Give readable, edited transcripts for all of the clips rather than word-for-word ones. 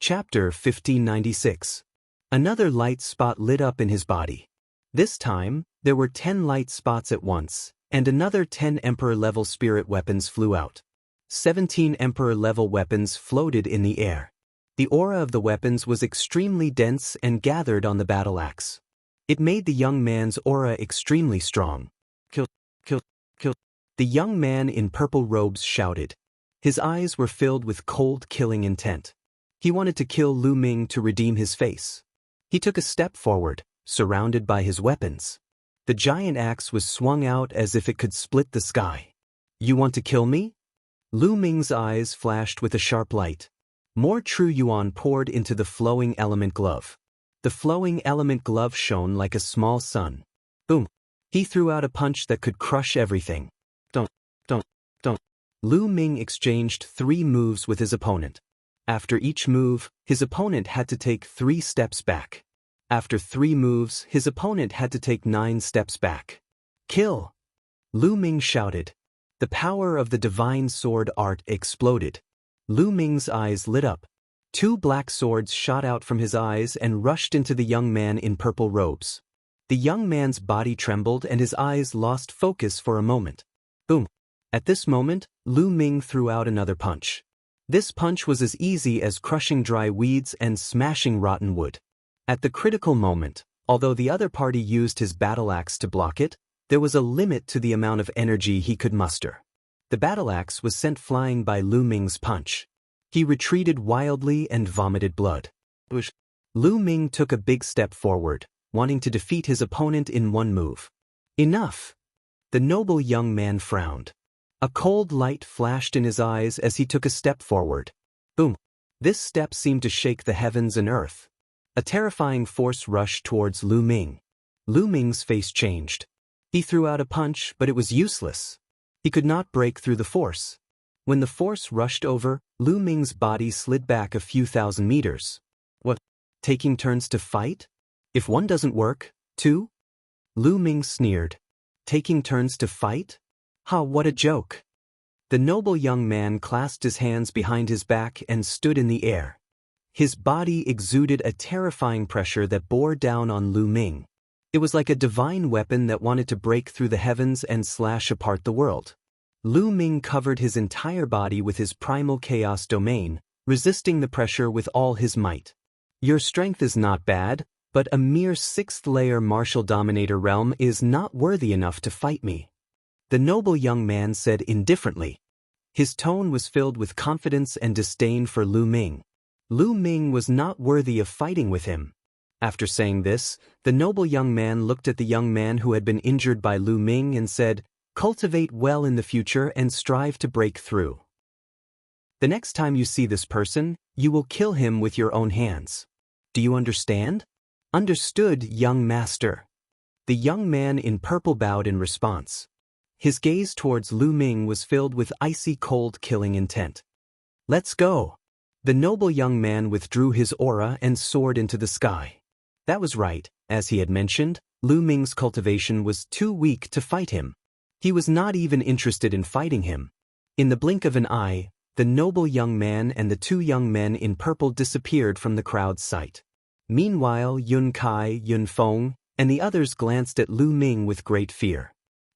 Chapter 1596. Another light spot lit up in his body. This time, there were 10 light spots at once, and another 10 Emperor-level spirit weapons flew out. 17 Emperor-level weapons floated in the air. The aura of the weapons was extremely dense and gathered on the battle axe. It made the young man's aura extremely strong. Kill, kill, kill. The young man in purple robes shouted. His eyes were filled with cold, killing intent. He wanted to kill Lu Ming to redeem his face. He took a step forward, surrounded by his weapons. The giant axe was swung out as if it could split the sky. You want to kill me? Lu Ming's eyes flashed with a sharp light. More true yuan poured into the flowing element glove. The flowing element glove shone like a small sun. Boom! He threw out a punch that could crush everything. Don't. Lu Ming exchanged 3 moves with his opponent. After each move, his opponent had to take 3 steps back. After 3 moves, his opponent had to take 9 steps back. Kill! Lu Ming shouted. The power of the divine sword art exploded. Lu Ming's eyes lit up. 2 black swords shot out from his eyes and rushed into the young man in purple robes. The young man's body trembled and his eyes lost focus for a moment. Boom! At this moment, Lu Ming threw out another punch. This punch was as easy as crushing dry weeds and smashing rotten wood. At the critical moment, although the other party used his battle axe to block it, there was a limit to the amount of energy he could muster. The battle axe was sent flying by Lu Ming's punch. He retreated wildly and vomited blood. Lu Ming took a big step forward, wanting to defeat his opponent in one move. Enough! The noble young man frowned. A cold light flashed in his eyes as he took a step forward. Boom! This step seemed to shake the heavens and earth. A terrifying force rushed towards Lu Ming. Lu Ming's face changed. He threw out a punch, but it was useless. He could not break through the force. When the force rushed over, Lu Ming's body slid back a few thousand meters. What? Taking turns to fight? If one doesn't work, 2? Lu Ming sneered. Taking turns to fight? Ha, what a joke. The noble young man clasped his hands behind his back and stood in the air. His body exuded a terrifying pressure that bore down on Lu Ming. It was like a divine weapon that wanted to break through the heavens and slash apart the world. Lu Ming covered his entire body with his primal chaos domain, resisting the pressure with all his might. Your strength is not bad, but a mere 6th-layer martial dominator realm is not worthy enough to fight me. The noble young man said indifferently. His tone was filled with confidence and disdain for Lu Ming. Lu Ming was not worthy of fighting with him. After saying this, the noble young man looked at the young man who had been injured by Lu Ming and said, "Cultivate well in the future and strive to break through. The next time you see this person, you will kill him with your own hands. Do you understand?" Understood, young master. The young man in purple bowed in response. His gaze towards Lu Ming was filled with icy cold killing intent. Let's go. The noble young man withdrew his aura and soared into the sky. That was right, as he had mentioned, Lu Ming's cultivation was too weak to fight him. He was not even interested in fighting him. In the blink of an eye, the noble young man and the 2 young men in purple disappeared from the crowd's sight. Meanwhile, Yun Kai, Yun Feng, and the others glanced at Lu Ming with great fear.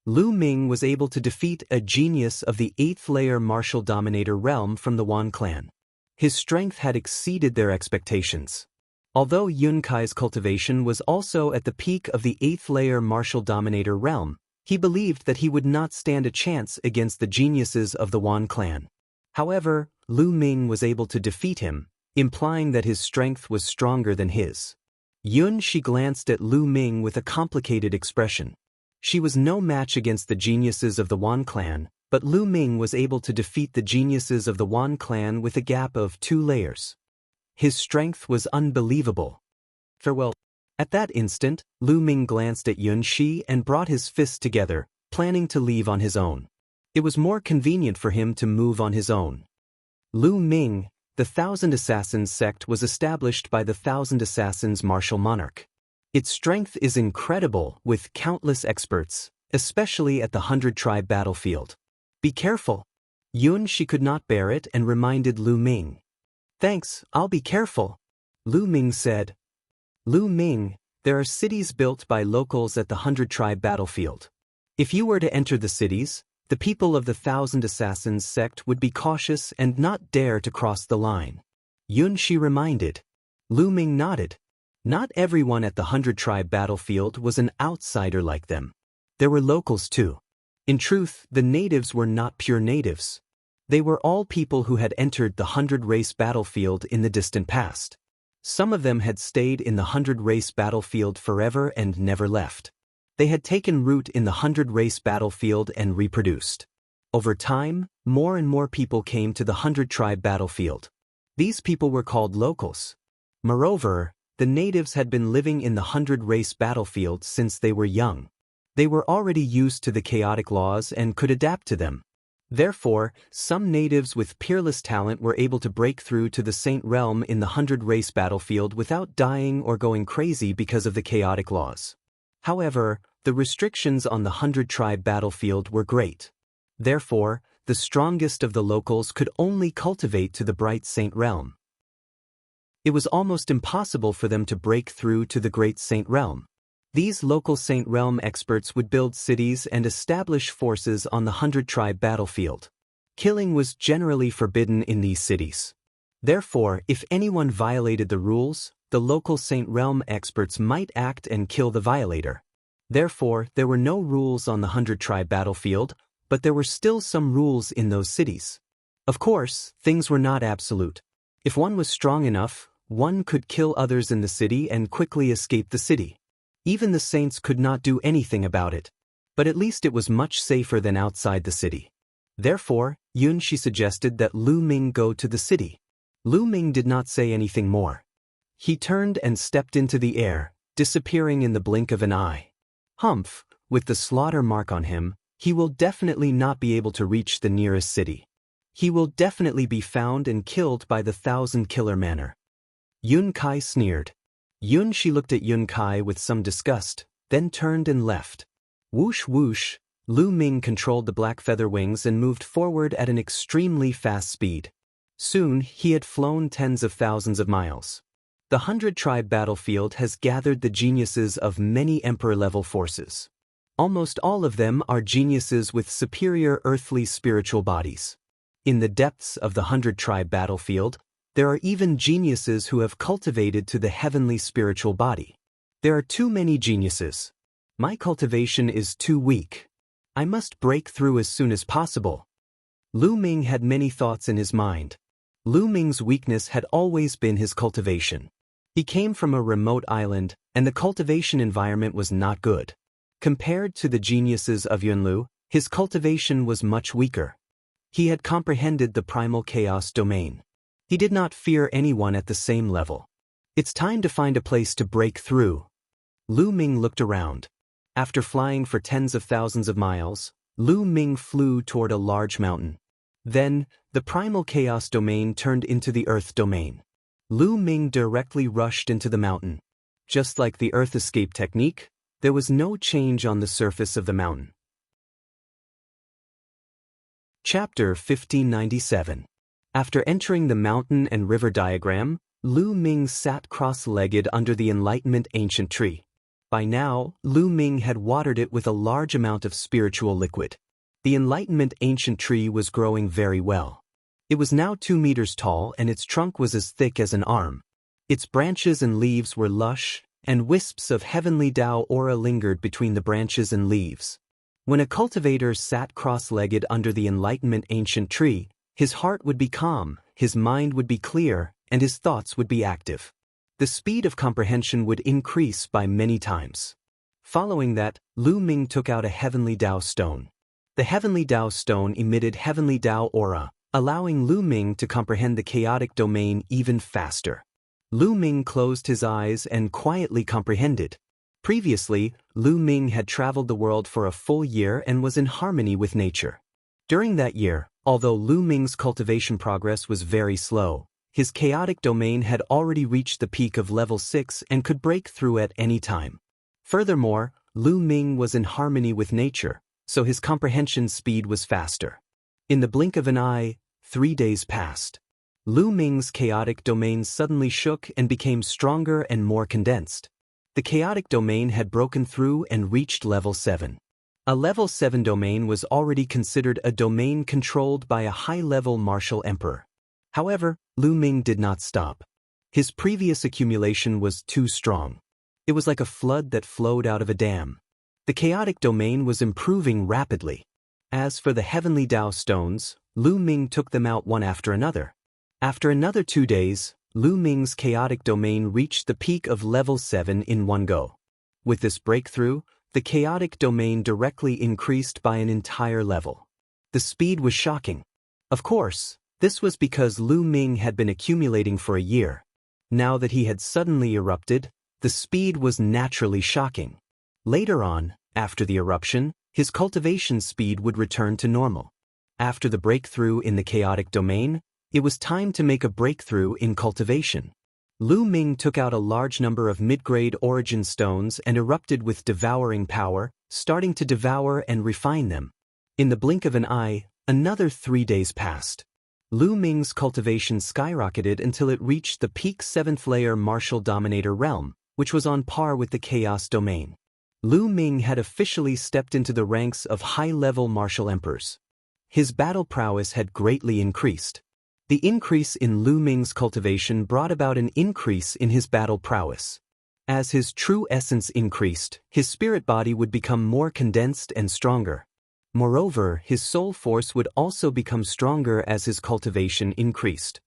Lu Ming was able to defeat a genius of the 8th-layer martial dominator realm from the Wan clan. His strength had exceeded their expectations. Although Yun Kai's cultivation was also at the peak of the 8th-layer martial dominator realm, he believed that he would not stand a chance against the geniuses of the Wan clan. However, Lu Ming was able to defeat him, implying that his strength was stronger than his. Yun Shi glanced at Lu Ming with a complicated expression. She was no match against the geniuses of the Wan clan, but Lu Ming was able to defeat the geniuses of the Wan clan with a gap of 2 layers. His strength was unbelievable. Farewell. At that instant, Lu Ming glanced at Yun Shi and brought his fists together, planning to leave on his own. It was more convenient for him to move on his own. Lu Ming, the 1,000 Assassins sect, was established by the 1,000 Assassins martial monarch. Its strength is incredible, with countless experts, especially at the 100-tribe battlefield. Be careful. Yun Shi could not bear it and reminded Lu Ming. Thanks, I'll be careful, Lu Ming said. Lu Ming, there are cities built by locals at the 100-tribe battlefield. If you were to enter the cities, the people of the 1,000 Assassins sect would be cautious and not dare to cross the line. Yun Shi reminded. Lu Ming nodded. Not everyone at the 100-tribe battlefield was an outsider like them. There were locals too. In truth, the natives were not pure natives. They were all people who had entered the 100-race battlefield in the distant past. Some of them had stayed in the 100-race battlefield forever and never left. They had taken root in the 100-race battlefield and reproduced. Over time, more and more people came to the 100-tribe battlefield. These people were called locals. Moreover, the natives had been living in the 100-race battlefield since they were young. They were already used to the chaotic laws and could adapt to them. Therefore, some natives with peerless talent were able to break through to the Saint Realm in the 100-race battlefield without dying or going crazy because of the chaotic laws. However, the restrictions on the 100-tribe battlefield were great. Therefore, the strongest of the locals could only cultivate to the bright Saint Realm. It was almost impossible for them to break through to the great Saint Realm. These local Saint Realm experts would build cities and establish forces on the 100-tribe battlefield. Killing was generally forbidden in these cities. Therefore, if anyone violated the rules, the local Saint Realm experts might act and kill the violator. Therefore, there were no rules on the 100-tribe battlefield, but there were still some rules in those cities. Of course, things were not absolute. If one was strong enough, one could kill others in the city and quickly escape the city. Even the saints could not do anything about it. But at least it was much safer than outside the city. Therefore, Yun Shi suggested that Lu Ming go to the city. Lu Ming did not say anything more. He turned and stepped into the air, disappearing in the blink of an eye. Humph, with the slaughter mark on him, he will definitely not be able to reach the nearest city. He will definitely be found and killed by the 1,000-killer manner. Yun Kai sneered. Yun Shi looked at Yun Kai with some disgust, then turned and left. Whoosh whoosh, Lu Ming controlled the black feather wings and moved forward at an extremely fast speed. Soon, he had flown tens of thousands of miles. The 100-tribe battlefield has gathered the geniuses of many emperor-level forces. Almost all of them are geniuses with superior earthly spiritual bodies. In the depths of the 100-tribe battlefield, there are even geniuses who have cultivated to the heavenly spiritual body. There are too many geniuses. My cultivation is too weak. I must break through as soon as possible. Lu Ming had many thoughts in his mind. Lu Ming's weakness had always been his cultivation. He came from a remote island, and the cultivation environment was not good. Compared to the geniuses of Yunlu, his cultivation was much weaker. He had comprehended the primal chaos domain. He did not fear anyone at the same level. It's time to find a place to break through. Lu Ming looked around. After flying for tens of thousands of miles, Lu Ming flew toward a large mountain. Then, the primal chaos domain turned into the earth domain. Lu Ming directly rushed into the mountain. Just like the earth escape technique, there was no change on the surface of the mountain. Chapter 1597. After entering the mountain and river diagram, Lu Ming sat cross-legged under the Enlightenment ancient tree. By now, Lu Ming had watered it with a large amount of spiritual liquid. The Enlightenment ancient tree was growing very well. It was now 2 meters tall and its trunk was as thick as an arm. Its branches and leaves were lush, and wisps of heavenly Tao aura lingered between the branches and leaves. When a cultivator sat cross-legged under the Enlightenment ancient tree, his heart would be calm, his mind would be clear, and his thoughts would be active. The speed of comprehension would increase by many times. Following that, Lu Ming took out a heavenly Tao stone. The heavenly Tao stone emitted heavenly Tao aura, allowing Lu Ming to comprehend the chaotic domain even faster. Lu Ming closed his eyes and quietly comprehended. Previously, Lu Ming had traveled the world for a full year and was in harmony with nature. During that year, although Lu Ming's cultivation progress was very slow, his chaotic domain had already reached the peak of level 6 and could break through at any time. Furthermore, Lu Ming was in harmony with nature, so his comprehension speed was faster. In the blink of an eye, 3 days passed. Lu Ming's chaotic domain suddenly shook and became stronger and more condensed. The chaotic domain had broken through and reached level 7. A level 7 domain was already considered a domain controlled by a high-level martial emperor. However, Lu Ming did not stop. His previous accumulation was too strong. It was like a flood that flowed out of a dam. The chaotic domain was improving rapidly. As for the heavenly Dao stones, Lu Ming took them out one after another. After another 2 days, Lu Ming's chaotic domain reached the peak of level 7 in one go. With this breakthrough, the chaotic domain directly increased by an entire level. The speed was shocking. Of course, this was because Lu Ming had been accumulating for a year. Now that he had suddenly erupted, the speed was naturally shocking. Later on, after the eruption, his cultivation speed would return to normal. After the breakthrough in the chaotic domain, it was time to make a breakthrough in cultivation. Lu Ming took out a large number of mid-grade origin stones and erupted with devouring power, starting to devour and refine them. In the blink of an eye, another 3 days passed. Lu Ming's cultivation skyrocketed until it reached the peak 7th layer martial dominator realm, which was on par with the chaos domain. Lu Ming had officially stepped into the ranks of high-level martial emperors. His battle prowess had greatly increased. The increase in Lu Ming's cultivation brought about an increase in his battle prowess. As his true essence increased, his spirit body would become more condensed and stronger. Moreover, his soul force would also become stronger as his cultivation increased.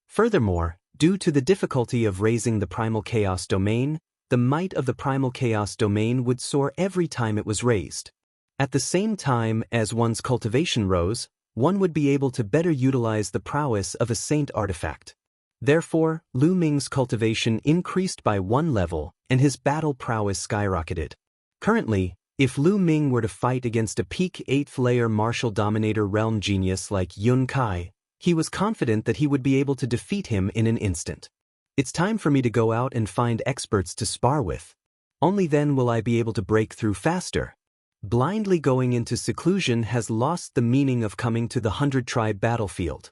Furthermore, due to the difficulty of raising the primal chaos domain, the might of the primal chaos domain would soar every time it was raised. At the same time as one's cultivation rose, one would be able to better utilize the prowess of a saint artifact. Therefore, Lu Ming's cultivation increased by 1 level, and his battle prowess skyrocketed. Currently, if Lu Ming were to fight against a peak 8th layer martial dominator realm genius like Yun Kai, he was confident that he would be able to defeat him in an instant. It's time for me to go out and find experts to spar with. Only then will I be able to break through faster. Blindly going into seclusion has lost the meaning of coming to the 100-tribe battlefield.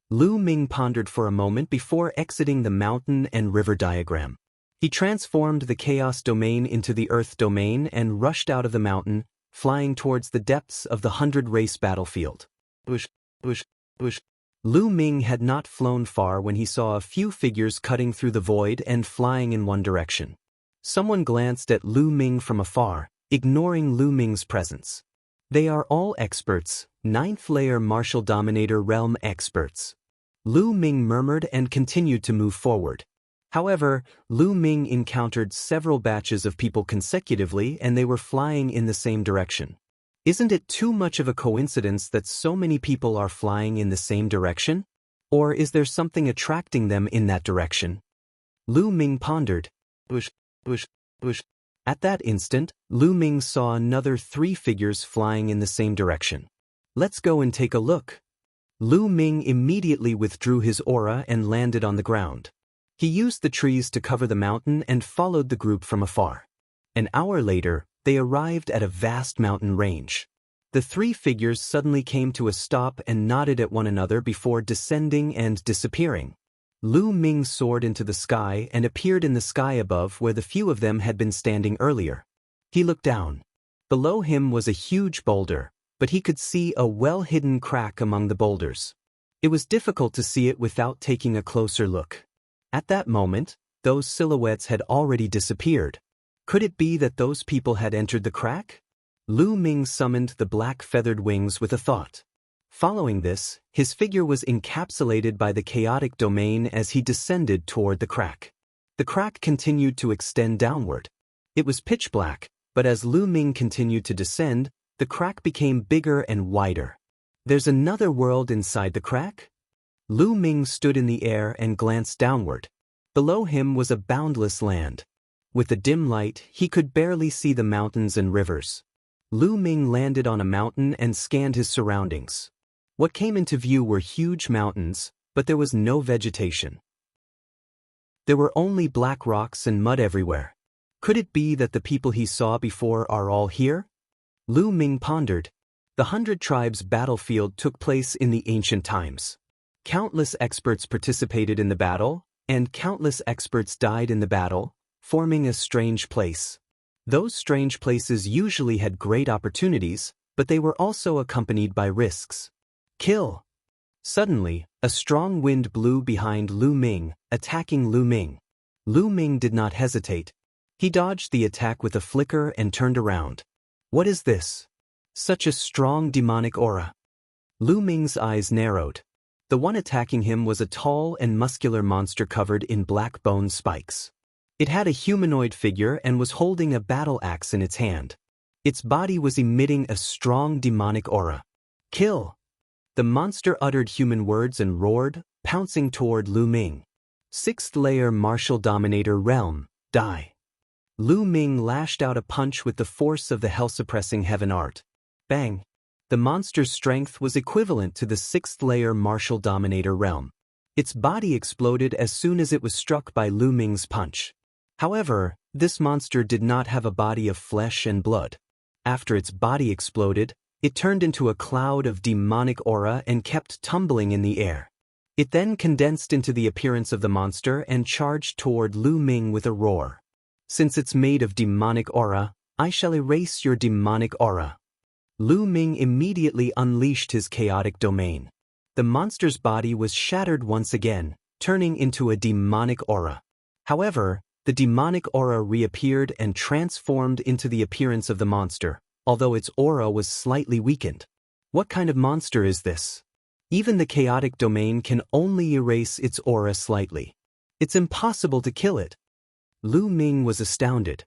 Lu Ming pondered for a moment before exiting the mountain and river diagram. He transformed the chaos domain into the earth domain and rushed out of the mountain, flying towards the depths of the 100-race battlefield. Lu Ming had not flown far when he saw a few figures cutting through the void and flying in one direction. Someone glanced at Lu Ming from afar, ignoring Lu Ming's presence. They are all experts, 9th layer martial dominator realm experts. Lu Ming murmured and continued to move forward. However, Lu Ming encountered several batches of people consecutively and they were flying in the same direction. Isn't it too much of a coincidence that so many people are flying in the same direction? Or is there something attracting them in that direction? Lu Ming pondered. At that instant, Lu Ming saw another 3 figures flying in the same direction. Let's go and take a look. Lu Ming immediately withdrew his aura and landed on the ground. He used the trees to cover the mountain and followed the group from afar. An hour later, they arrived at a vast mountain range. The 3 figures suddenly came to a stop and nodded at one another before descending and disappearing. Lu Ming soared into the sky and appeared in the sky above where the few of them had been standing earlier. He looked down. Below him was a huge boulder, but he could see a well-hidden crack among the boulders. It was difficult to see it without taking a closer look. At that moment, those silhouettes had already disappeared. Could it be that those people had entered the crack? Lu Ming summoned the black feathered wings with a thought. Following this, his figure was encapsulated by the chaotic domain as he descended toward the crack. The crack continued to extend downward. It was pitch black, but as Lu Ming continued to descend, the crack became bigger and wider. There's another world inside the crack? Lu Ming stood in the air and glanced downward. Below him was a boundless land. With the dim light, he could barely see the mountains and rivers. Lu Ming landed on a mountain and scanned his surroundings. What came into view were huge mountains, but there was no vegetation. There were only black rocks and mud everywhere. Could it be that the people he saw before are all here? Lu Ming pondered. The 100 Tribes battlefield took place in the ancient times. Countless experts participated in the battle, and countless experts died in the battle, forming a strange place. Those strange places usually had great opportunities, but they were also accompanied by risks. Kill! Suddenly, a strong wind blew behind Lu Ming, attacking Lu Ming. Lu Ming did not hesitate. He dodged the attack with a flicker and turned around. What is this? Such a strong demonic aura. Lu Ming's eyes narrowed. The one attacking him was a tall and muscular monster covered in black bone spikes. It had a humanoid figure and was holding a battle axe in its hand. Its body was emitting a strong demonic aura. Kill! The monster uttered human words and roared, pouncing toward Lu Ming. Sixth layer martial dominator realm, die. Lu Ming lashed out a punch with the force of the hell-suppressing heaven art. Bang! The monster's strength was equivalent to the sixth layer martial dominator realm. Its body exploded as soon as it was struck by Lu Ming's punch. However, this monster did not have a body of flesh and blood. After its body exploded, it turned into a cloud of demonic aura and kept tumbling in the air. It then condensed into the appearance of the monster and charged toward Lu Ming with a roar. Since it's made of demonic aura, I shall erase your demonic aura. Lu Ming immediately unleashed his chaotic domain. The monster's body was shattered once again, turning into a demonic aura. However, the demonic aura reappeared and transformed into the appearance of the monster, although its aura was slightly weakened. What kind of monster is this? Even the chaotic domain can only erase its aura slightly. It's impossible to kill it. Lu Ming was astounded.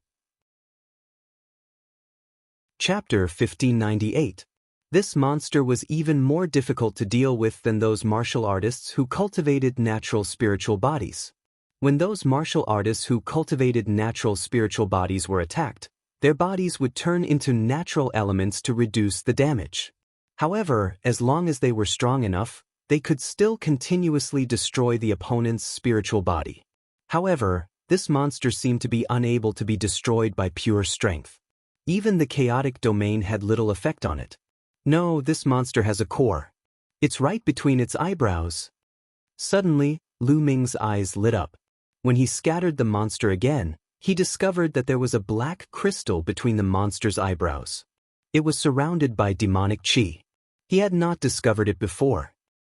Chapter 1598. This monster was even more difficult to deal with than those martial artists who cultivated natural spiritual bodies. When those martial artists who cultivated natural spiritual bodies were attacked, their bodies would turn into natural elements to reduce the damage. However, as long as they were strong enough, they could still continuously destroy the opponent's spiritual body. However, this monster seemed to be unable to be destroyed by pure strength. Even the chaotic domain had little effect on it. No, this monster has a core. It's right between its eyebrows. Suddenly, Lu Ming's eyes lit up. When he scattered the monster again, he discovered that there was a black crystal between the monster's eyebrows. It was surrounded by demonic qi. He had not discovered it before.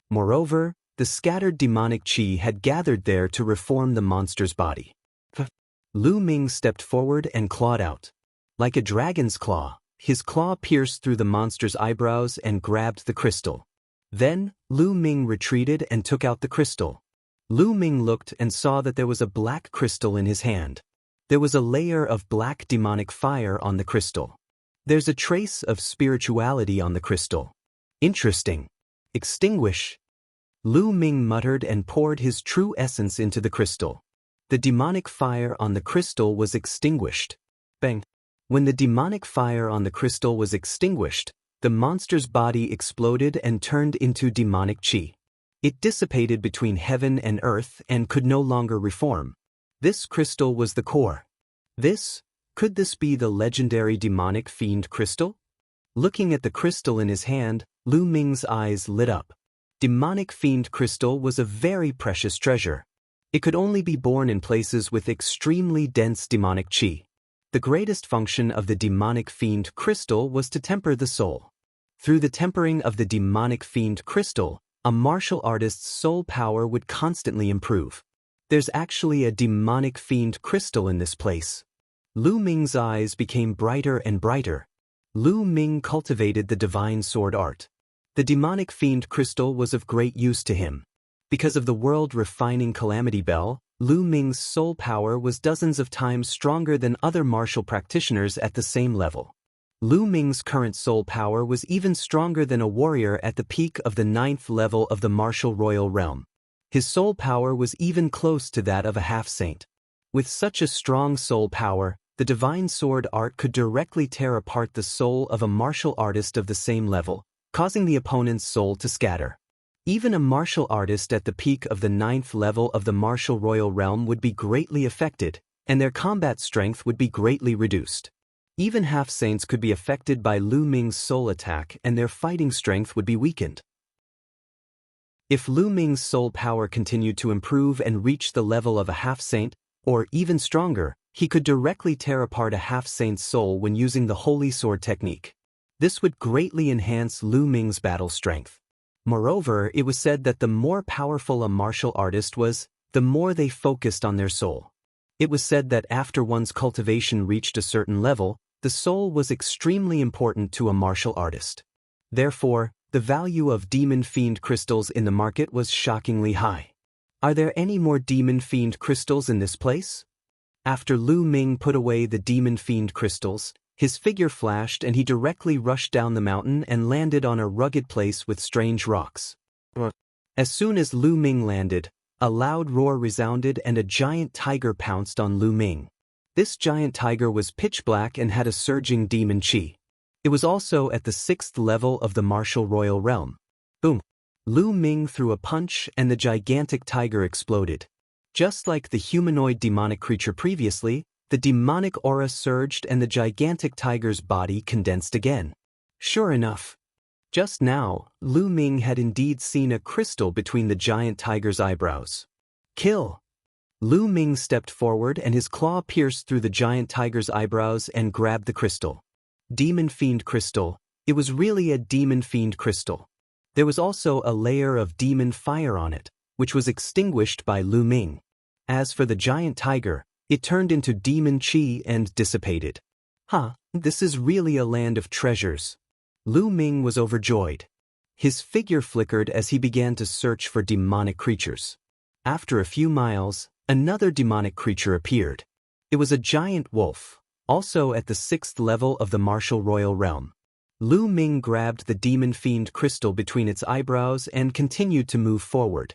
Moreover, the scattered demonic qi had gathered there to reform the monster's body. Lu Ming stepped forward and clawed out. Like a dragon's claw, his claw pierced through the monster's eyebrows and grabbed the crystal. Then, Lu Ming retreated and took out the crystal. Lu Ming looked and saw that there was a black crystal in his hand. There was a layer of black demonic fire on the crystal. There's a trace of spirituality on the crystal. Interesting. Extinguish. Lu Ming muttered and poured his true essence into the crystal. The demonic fire on the crystal was extinguished. Bang. When the demonic fire on the crystal was extinguished, the monster's body exploded and turned into demonic qi. It dissipated between heaven and earth and could no longer reform. This crystal was the core. Could this be the legendary demonic fiend crystal? Looking at the crystal in his hand, Lu Ming's eyes lit up. Demonic fiend crystal was a very precious treasure. It could only be born in places with extremely dense demonic qi. The greatest function of the demonic fiend crystal was to temper the soul. Through the tempering of the demonic fiend crystal, a martial artist's soul power would constantly improve. There's actually a demonic fiend crystal in this place. Lu Ming's eyes became brighter and brighter. Lu Ming cultivated the divine sword art. The demonic fiend crystal was of great use to him. Because of the world-refining calamity bell, Lu Ming's soul power was dozens of times stronger than other martial practitioners at the same level. Lu Ming's current soul power was even stronger than a warrior at the peak of the 9th level of the martial royal realm. His soul power was even close to that of a half-saint. With such a strong soul power, the divine sword art could directly tear apart the soul of a martial artist of the same level, causing the opponent's soul to scatter. Even a martial artist at the peak of the 9th level of the martial royal realm would be greatly affected, and their combat strength would be greatly reduced. Even half-saints could be affected by Lu Ming's soul attack and their fighting strength would be weakened. If Lu Ming's soul power continued to improve and reach the level of a half-saint, or even stronger, he could directly tear apart a half-saint's soul when using the Holy Sword technique. This would greatly enhance Lu Ming's battle strength. Moreover, it was said that the more powerful a martial artist was, the more they focused on their soul. It was said that after one's cultivation reached a certain level, the soul was extremely important to a martial artist. Therefore, the value of Demon Fiend crystals in the market was shockingly high. Are there any more Demon Fiend crystals in this place? After Lu Ming put away the Demon Fiend crystals, his figure flashed and he directly rushed down the mountain and landed on a rugged place with strange rocks. As soon as Lu Ming landed, a loud roar resounded and a giant tiger pounced on Lu Ming. This giant tiger was pitch black and had a surging demon chi. It was also at the 6th level of the martial royal realm. Boom! Lu Ming threw a punch and the gigantic tiger exploded. Just like the humanoid demonic creature previously, the demonic aura surged and the gigantic tiger's body condensed again. Sure enough, just now, Lu Ming had indeed seen a crystal between the giant tiger's eyebrows. Kill! Lu Ming stepped forward and his claw pierced through the giant tiger's eyebrows and grabbed the crystal. Demon Fiend crystal. It was really a Demon Fiend crystal. There was also a layer of demon fire on it, which was extinguished by Lu Ming. As for the giant tiger, it turned into demon chi and dissipated. This is really a land of treasures. Lu Ming was overjoyed. His figure flickered as he began to search for demonic creatures. After a few miles, another demonic creature appeared. It was a giant wolf, also at the 6th level of the martial royal realm. Lu Ming grabbed the Demon Fiend crystal between its eyebrows and continued to move forward.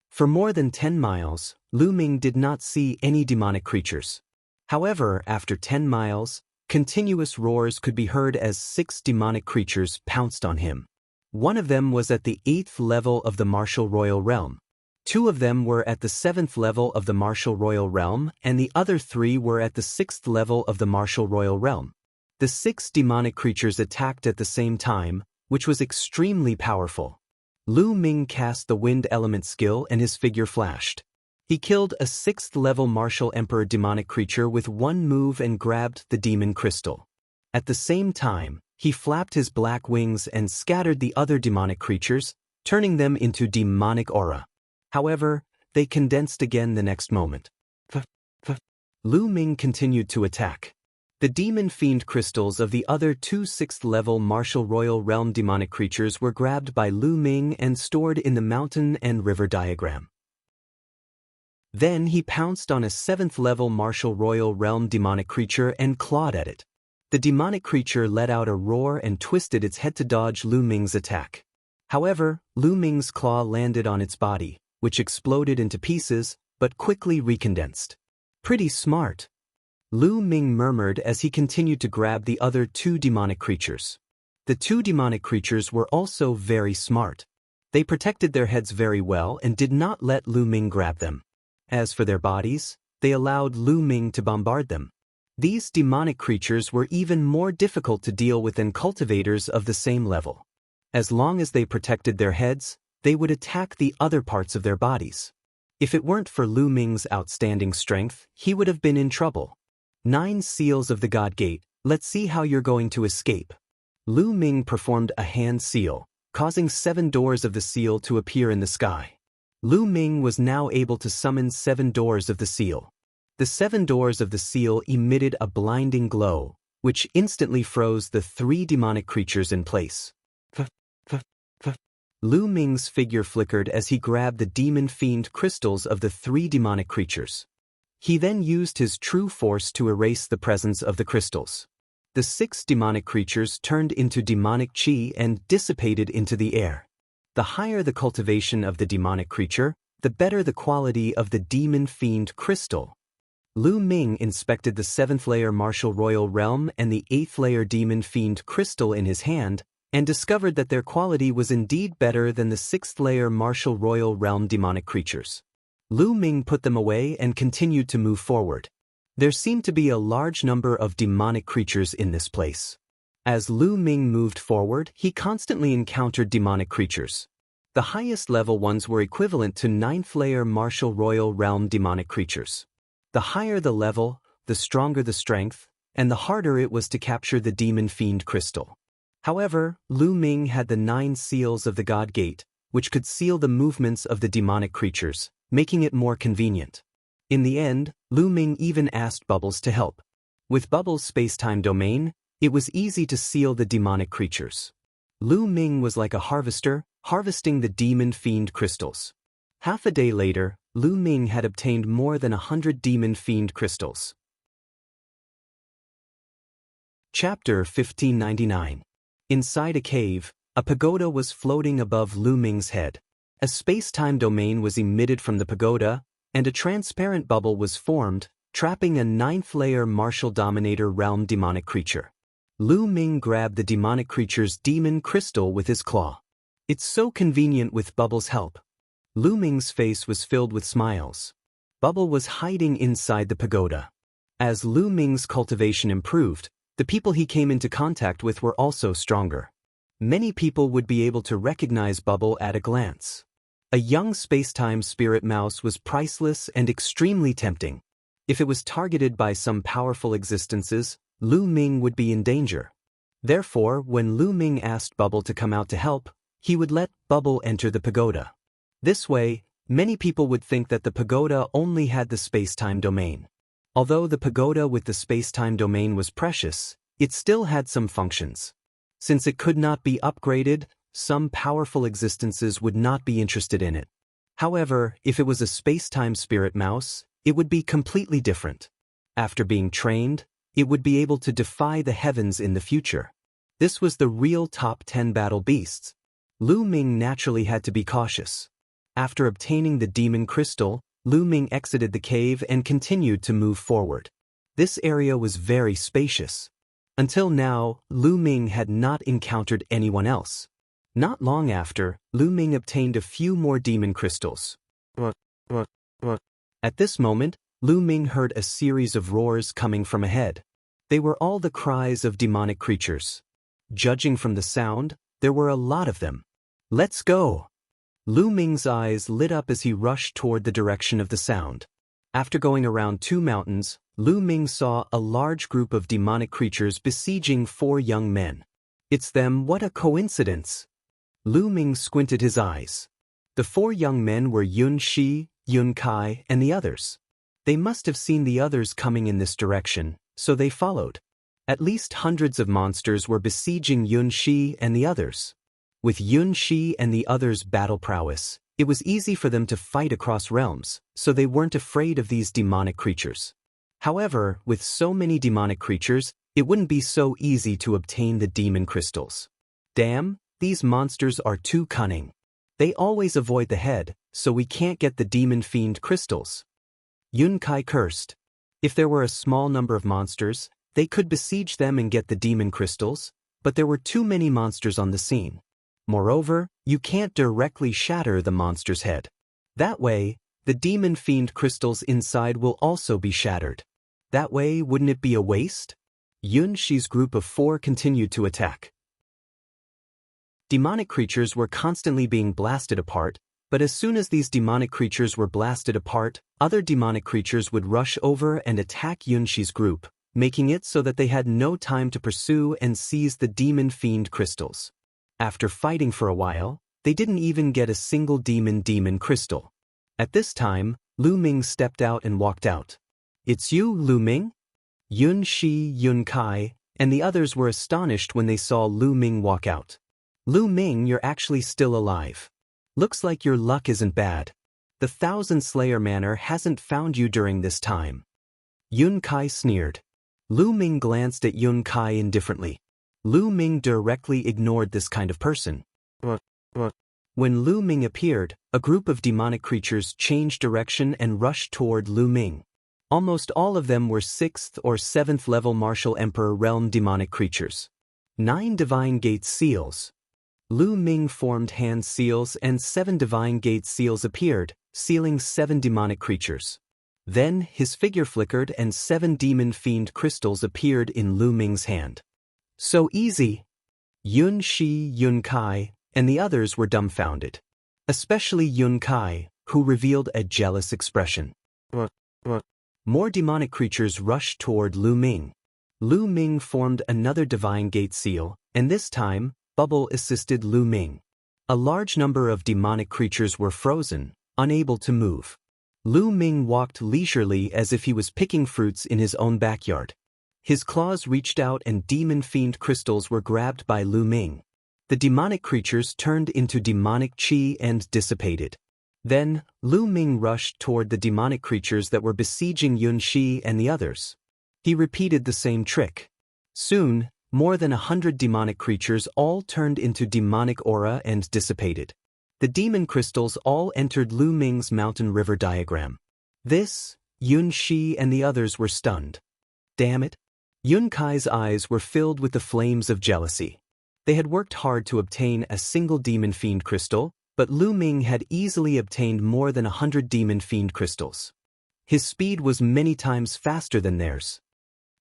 For more than 10 miles, Lu Ming did not see any demonic creatures. However, after 10 miles, continuous roars could be heard as 6 demonic creatures pounced on him. One of them was at the 8th level of the martial royal realm. 2 of them were at the 7th level of the martial royal realm, and the other 3 were at the 6th level of the martial royal realm. The 6 demonic creatures attacked at the same time, which was extremely powerful. Lu Ming cast the wind element skill and his figure flashed. He killed a 6th level martial emperor demonic creature with one move and grabbed the demon crystal. At the same time, he flapped his black wings and scattered the other demonic creatures, turning them into demonic aura. However, they condensed again the next moment. Lu Ming continued to attack. The Demon Fiend crystals of the other 2 6th level martial royal realm demonic creatures were grabbed by Lu Ming and stored in the mountain and river diagram. Then he pounced on a 7th level martial royal realm demonic creature and clawed at it. The demonic creature let out a roar and twisted its head to dodge Lu Ming's attack. However, Lu Ming's claw landed on its body, which exploded into pieces, but quickly recondensed. Pretty smart. Lu Ming murmured as he continued to grab the other 2 demonic creatures. The 2 demonic creatures were also very smart. They protected their heads very well and did not let Lu Ming grab them. As for their bodies, they allowed Lu Ming to bombard them. These demonic creatures were even more difficult to deal with than cultivators of the same level. As long as they protected their heads, they would attack the other parts of their bodies. If it weren't for Lu Ming's outstanding strength, he would have been in trouble. 9 seals of the God Gate, let's see how you're going to escape. Lu Ming performed a hand seal, causing 7 doors of the seal to appear in the sky. Lu Ming was now able to summon 7 doors of the seal. The 7 doors of the seal emitted a blinding glow, which instantly froze the 3 demonic creatures in place. Lu Ming's figure flickered as he grabbed the Demon Fiend crystals of the 3 demonic creatures. He then used his true force to erase the presence of the crystals. The 6 demonic creatures turned into demonic chi and dissipated into the air. The higher the cultivation of the demonic creature, the better the quality of the Demon Fiend crystal. Lu Ming inspected the 7th layer martial royal realm and the 8th layer Demon Fiend crystal in his hand, and discovered that their quality was indeed better than the 6th layer martial royal realm demonic creatures. Lu Ming put them away and continued to move forward. There seemed to be a large number of demonic creatures in this place. As Lu Ming moved forward, he constantly encountered demonic creatures. The highest level ones were equivalent to 9th layer martial royal realm demonic creatures. The higher the level, the stronger the strength, and the harder it was to capture the demon fiend crystal. However, Lu Ming had the 9 seals of the God Gate, which could seal the movements of the demonic creatures, making it more convenient. In the end, Lu Ming even asked Bubbles to help. With Bubbles' space-time domain, it was easy to seal the demonic creatures. Lu Ming was like a harvester, harvesting the demon fiend crystals. Half a day later, Lu Ming had obtained more than 100 demon fiend crystals. Chapter 1599. Inside a cave, a pagoda was floating above Lu Ming's head. A space-time domain was emitted from the pagoda, and a transparent bubble was formed, trapping a 9th layer martial dominator realm demonic creature. Lu Ming grabbed the demonic creature's demon crystal with his claw. It's so convenient with Bubble's help. Lu Ming's face was filled with smiles. Bubble was hiding inside the pagoda. As Lu Ming's cultivation improved, the people he came into contact with were also stronger. Many people would be able to recognize Bubble at a glance. A young space-time spirit mouse was priceless and extremely tempting. If it was targeted by some powerful existences, Lu Ming would be in danger. Therefore, when Lu Ming asked Bubble to come out to help, he would let Bubble enter the pagoda. This way, many people would think that the pagoda only had the space-time domain. Although the pagoda with the space-time domain was precious, it still had some functions. Since it could not be upgraded, some powerful existences would not be interested in it. However, if it was a space-time spirit mouse, it would be completely different. After being trained, it would be able to defy the heavens in the future. This was the real top 10 battle beasts. Lu Ming naturally had to be cautious. After obtaining the demon crystal, Lu Ming exited the cave and continued to move forward. This area was very spacious. Until now, Lu Ming had not encountered anyone else. Not long after, Lu Ming obtained a few more demon crystals. At this moment, Lu Ming heard a series of roars coming from ahead. They were all the cries of demonic creatures. Judging from the sound, there were a lot of them. Let's go! Lu Ming's eyes lit up as he rushed toward the direction of the sound. After going around 2 mountains, Lu Ming saw a large group of demonic creatures besieging 4 young men. It's them, what a coincidence! Lu Ming squinted his eyes. The 4 young men were Yun Shi, Yun Kai, and the others. They must have seen the others coming in this direction, so they followed. At least hundreds of monsters were besieging Yun Shi and the others. With Yun Shi and the others' battle prowess, it was easy for them to fight across realms, so they weren't afraid of these demonic creatures. However, with so many demonic creatures, it wouldn't be so easy to obtain the demon crystals. Damn, these monsters are too cunning. They always avoid the head, so we can't get the demon fiend crystals. Yun Kai cursed. If there were a small number of monsters, they could besiege them and get the demon crystals, but there were too many monsters on the scene. Moreover, you can't directly shatter the monster's head. That way, the demon fiend crystals inside will also be shattered. That way, wouldn't it be a waste? Yun Shi's group of 4 continued to attack. Demonic creatures were constantly being blasted apart, but as soon as these demonic creatures were blasted apart, other demonic creatures would rush over and attack Yun Shi's group, making it so that they had no time to pursue and seize the demon fiend crystals. After fighting for a while, they didn't even get a single demon crystal. At this time, Lu Ming stepped out and walked out. It's you, Lu Ming? Yun Shi, Yun Kai, and the others were astonished when they saw Lu Ming walk out. Lu Ming, you're actually still alive. Looks like your luck isn't bad. The Thousand Slayer Manor hasn't found you during this time. Yun Kai sneered. Lu Ming glanced at Yun Kai indifferently. Lu Ming directly ignored this kind of person. When Lu Ming appeared, a group of demonic creatures changed direction and rushed toward Lu Ming. Almost all of them were 6th or 7th level Martial Emperor realm demonic creatures. 9 Divine Gate seals. Lu Ming formed hand seals and 7 Divine Gate seals appeared, sealing 7 demonic creatures. Then, his figure flickered and 7 demon fiend crystals appeared in Lu Ming's hand. So easy! Yun Shi, Yun Kai, and the others were dumbfounded. especially Yun Kai, who revealed a jealous expression. What? More demonic creatures rushed toward Lu Ming. Lu Ming formed another divine gate seal, and this time, Bubble assisted Lu Ming. A large number of demonic creatures were frozen, unable to move. Lu Ming walked leisurely as if he was picking fruits in his own backyard. His claws reached out and demon fiend crystals were grabbed by Lu Ming. The demonic creatures turned into demonic chi and dissipated. Then, Lu Ming rushed toward the demonic creatures that were besieging Yun Shi and the others. He repeated the same trick. Soon, more than 100 demonic creatures all turned into demonic aura and dissipated. The demon crystals all entered Lu Ming's mountain river diagram. This, Yun Shi and the others were stunned. Damn it! Yun Kai's eyes were filled with the flames of jealousy. They had worked hard to obtain a single demon fiend crystal, but Lu Ming had easily obtained more than 100 demon fiend crystals. His speed was many times faster than theirs.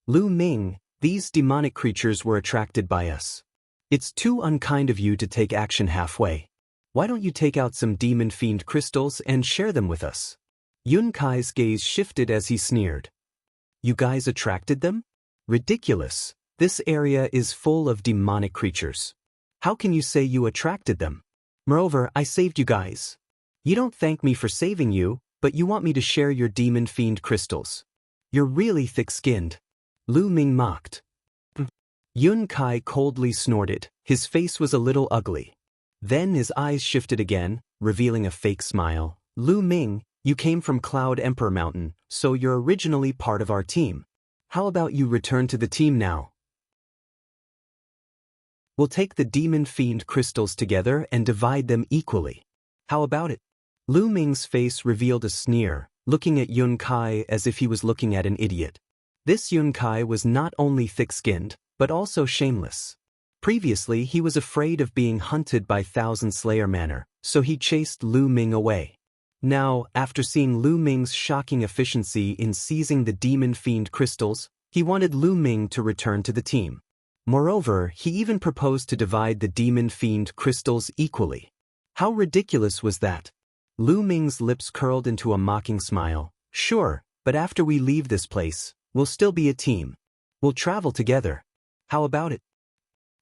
Lu Ming, these demonic creatures were attracted by us. It's too unkind of you to take action halfway. Why don't you take out some demon fiend crystals and share them with us? Yun Kai's gaze shifted as he sneered. You guys attracted them? Ridiculous. This area is full of demonic creatures. How can you say you attracted them? Moreover, I saved you guys. You don't thank me for saving you, but you want me to share your demon fiend crystals. You're really thick-skinned. Lu Ming mocked. Yun Kai coldly snorted. His face was a little ugly. Then his eyes shifted again, revealing a fake smile. Lu Ming, you came from Cloud Emperor Mountain, so you're originally part of our team. How about you return to the team now? We'll take the demon fiend crystals together and divide them equally. How about it? Lu Ming's face revealed a sneer, looking at Yun Kai as if he was looking at an idiot. This Yun Kai was not only thick-skinned, but also shameless. Previously, he was afraid of being hunted by Thousand Slayer Manor, so he chased Lu Ming away. Now, after seeing Lu Ming's shocking efficiency in seizing the demon fiend crystals, he wanted Lu Ming to return to the team. Moreover, he even proposed to divide the demon fiend crystals equally. How ridiculous was that? Lu Ming's lips curled into a mocking smile. Sure, but after we leave this place, we'll still be a team. We'll travel together. How about it?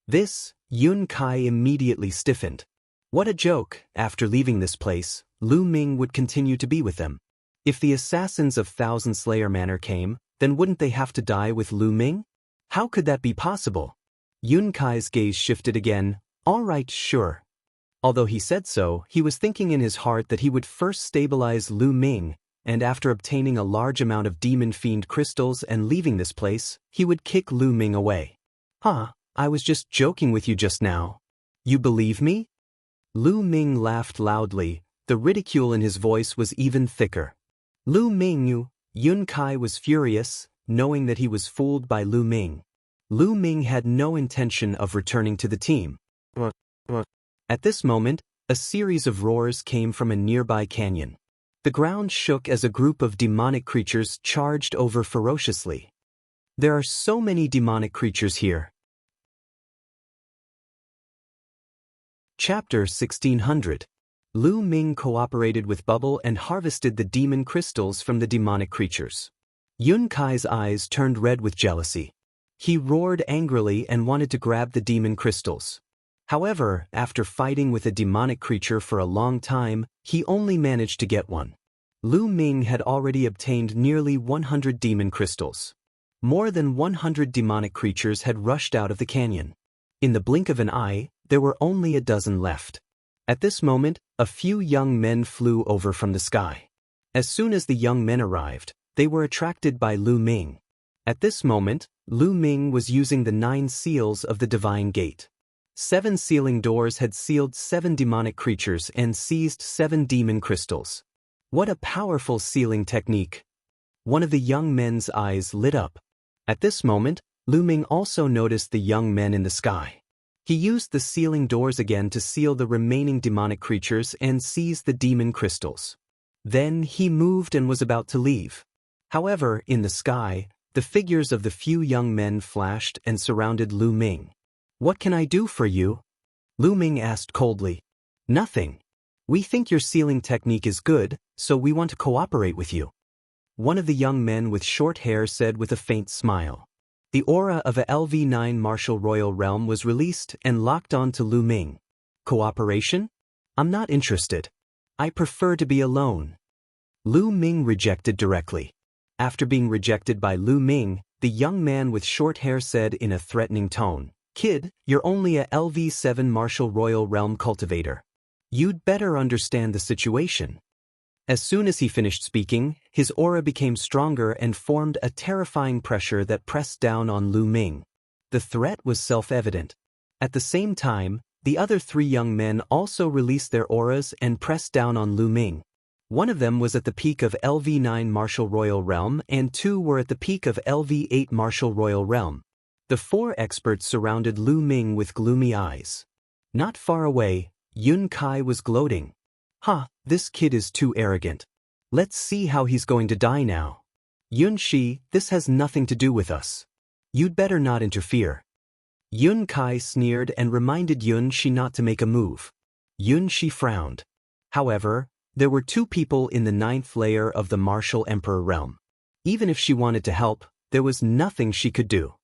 This, Yun Kai immediately stiffened. What a joke. After leaving this place, Lu Ming would continue to be with them. If the assassins of Thousand Slayer Manor came, then wouldn't they have to die with Lu Ming? How could that be possible? Yun Kai's gaze shifted again. All right, sure. Although he said so, he was thinking in his heart that he would first stabilize Lu Ming, and after obtaining a large amount of demon fiend crystals and leaving this place, he would kick Lu Ming away. Huh, I was just joking with you just now. You believe me? Lu Ming laughed loudly. The ridicule in his voice was even thicker. Lu Ming, you. Yun Kai was furious, knowing that he was fooled by Lu Ming. Lu Ming had no intention of returning to the team. What? At this moment, a series of roars came from a nearby canyon. The ground shook as a group of demonic creatures charged over ferociously. There are so many demonic creatures here. Chapter 1600. Lu Ming cooperated with Bubble and harvested the demon crystals from the demonic creatures. Yun Kai's eyes turned red with jealousy. He roared angrily and wanted to grab the demon crystals. However, after fighting with a demonic creature for a long time, he only managed to get one. Lu Ming had already obtained nearly 100 demon crystals. More than 100 demonic creatures had rushed out of the canyon. In the blink of an eye, there were only a dozen left. At this moment, a few young men flew over from the sky. As soon as the young men arrived, they were attracted by Lu Ming. At this moment, Lu Ming was using the 9 seals of the Divine Gate. 7 sealing doors had sealed 7 demonic creatures and seized 7 demon crystals. What a powerful sealing technique! One of the young men's eyes lit up. At this moment, Lu Ming also noticed the young men in the sky. He used the sealing doors again to seal the remaining demonic creatures and seize the demon crystals. Then he moved and was about to leave. However, in the sky, the figures of the few young men flashed and surrounded Lu Ming. What can I do for you? Lu Ming asked coldly. Nothing. We think your sealing technique is good, so we want to cooperate with you. One of the young men with short hair said with a faint smile. The aura of a LV9 martial royal realm was released and locked onto Lu Ming. Cooperation? I'm not interested. I prefer to be alone. Lu Ming rejected directly. After being rejected by Lu Ming, the young man with short hair said in a threatening tone, "Kid, you're only a LV7 martial royal realm cultivator. You'd better understand the situation." As soon as he finished speaking, his aura became stronger and formed a terrifying pressure that pressed down on Lu Ming. The threat was self-evident. At the same time, the other three young men also released their auras and pressed down on Lu Ming. One of them was at the peak of LV9 Martial Royal Realm and two were at the peak of LV8 Martial Royal Realm. The four experts surrounded Lu Ming with gloomy eyes. Not far away, Yun Kai was gloating. This kid is too arrogant. Let's see how he's going to die now. Yun Shi, this has nothing to do with us. You'd better not interfere. Yun Kai sneered and reminded Yun Shi not to make a move. Yun Shi frowned. However, there were two people in the 9th layer of the Martial Emperor realm. Even if she wanted to help, there was nothing she could do.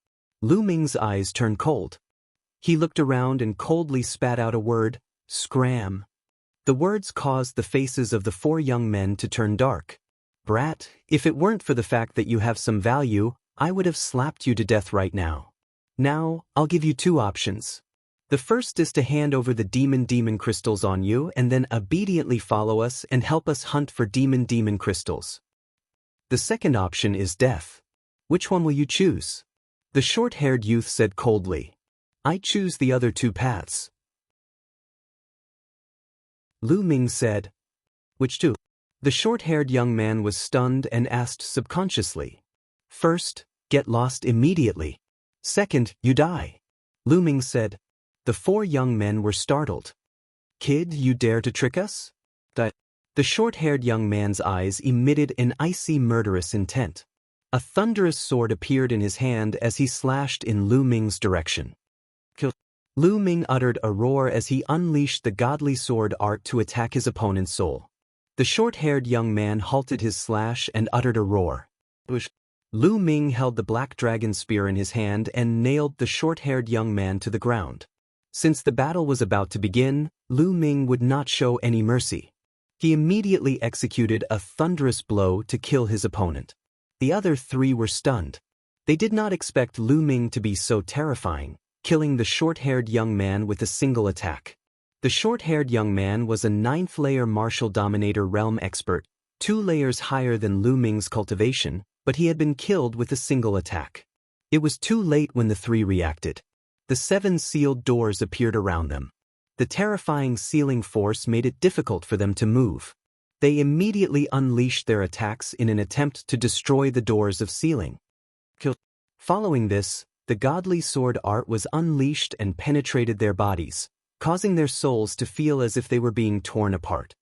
Lu Ming's eyes turned cold. He looked around and coldly spat out a word, "Scram." The words caused the faces of the four young men to turn dark. "Brat, if it weren't for the fact that you have some value, I would have slapped you to death right now. Now, I'll give you two options. The first is to hand over the demon crystals on you and then obediently follow us and help us hunt for demon crystals. The second option is death. Which one will you choose?" The short-haired youth said coldly. "I choose the other two paths." Lu Ming said, "Which two?" The short-haired young man was stunned and asked subconsciously. "First, get lost immediately. Second, you die." Lu Ming said. The four young men were startled. "Kid, you dare to trick us?" The short-haired young man's eyes emitted an icy murderous intent. A thunderous sword appeared in his hand as he slashed in Lu Ming's direction. "Kill." Lu Ming uttered a roar as he unleashed the godly sword art to attack his opponent's soul. The short-haired young man halted his slash and uttered a roar. Lu Ming held the black dragon spear in his hand and nailed the short-haired young man to the ground. Since the battle was about to begin, Lu Ming would not show any mercy. He immediately executed a thunderous blow to kill his opponent. The other three were stunned. They did not expect Lu Ming to be so terrifying, killing the short-haired young man with a single attack. The short-haired young man was a 9th-layer martial dominator realm expert, 2 layers higher than Lu Ming's cultivation, but he had been killed with a single attack. It was too late when the three reacted. The 7 sealed doors appeared around them. The terrifying sealing force made it difficult for them to move. They immediately unleashed their attacks in an attempt to destroy the doors of sealing. Following this, the godly sword art was unleashed and penetrated their bodies, causing their souls to feel as if they were being torn apart.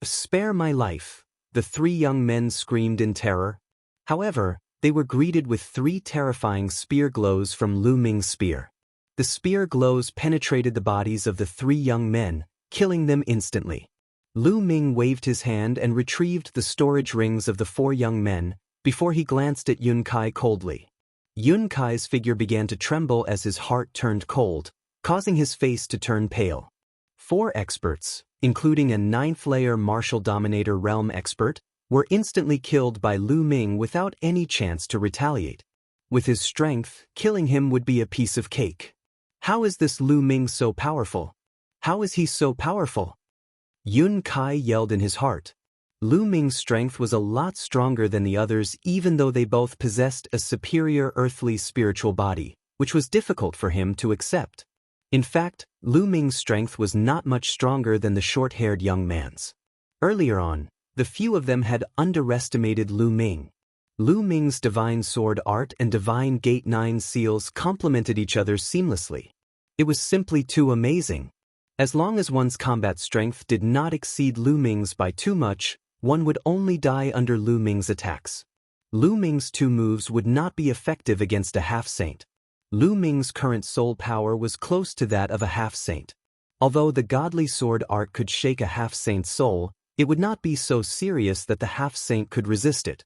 Spare my life," the 3 young men screamed in terror. However, they were greeted with 3 terrifying spear glows from Lu Ming's spear. The spear glows penetrated the bodies of the 3 young men, killing them instantly. Lu Ming waved his hand and retrieved the storage rings of the 4 young men, before he glanced at Yun Kai coldly. Yun Kai's figure began to tremble as his heart turned cold, causing his face to turn pale. 4 experts, including a 9th-layer martial dominator realm expert, were instantly killed by Lu Ming without any chance to retaliate. With his strength, killing him would be a piece of cake. How is this Lu Ming so powerful? How is he so powerful? Yun Kai yelled in his heart. Lu Ming's strength was a lot stronger than the others even though they both possessed a superior earthly spiritual body, which was difficult for him to accept. In fact, Lu Ming's strength was not much stronger than the short-haired young man's. Earlier on, the few of them had underestimated Lu Ming. Lu Ming's divine sword art and divine gate 9 seals complemented each other seamlessly. It was simply too amazing. As long as one's combat strength did not exceed Lu Ming's by too much, one would only die under Lu Ming's attacks. Lu Ming's 2 moves would not be effective against a half-saint. Lu Ming's current soul power was close to that of a half-saint. Although the godly sword art could shake a half-saint's soul, it would not be so serious that the half-saint could resist it.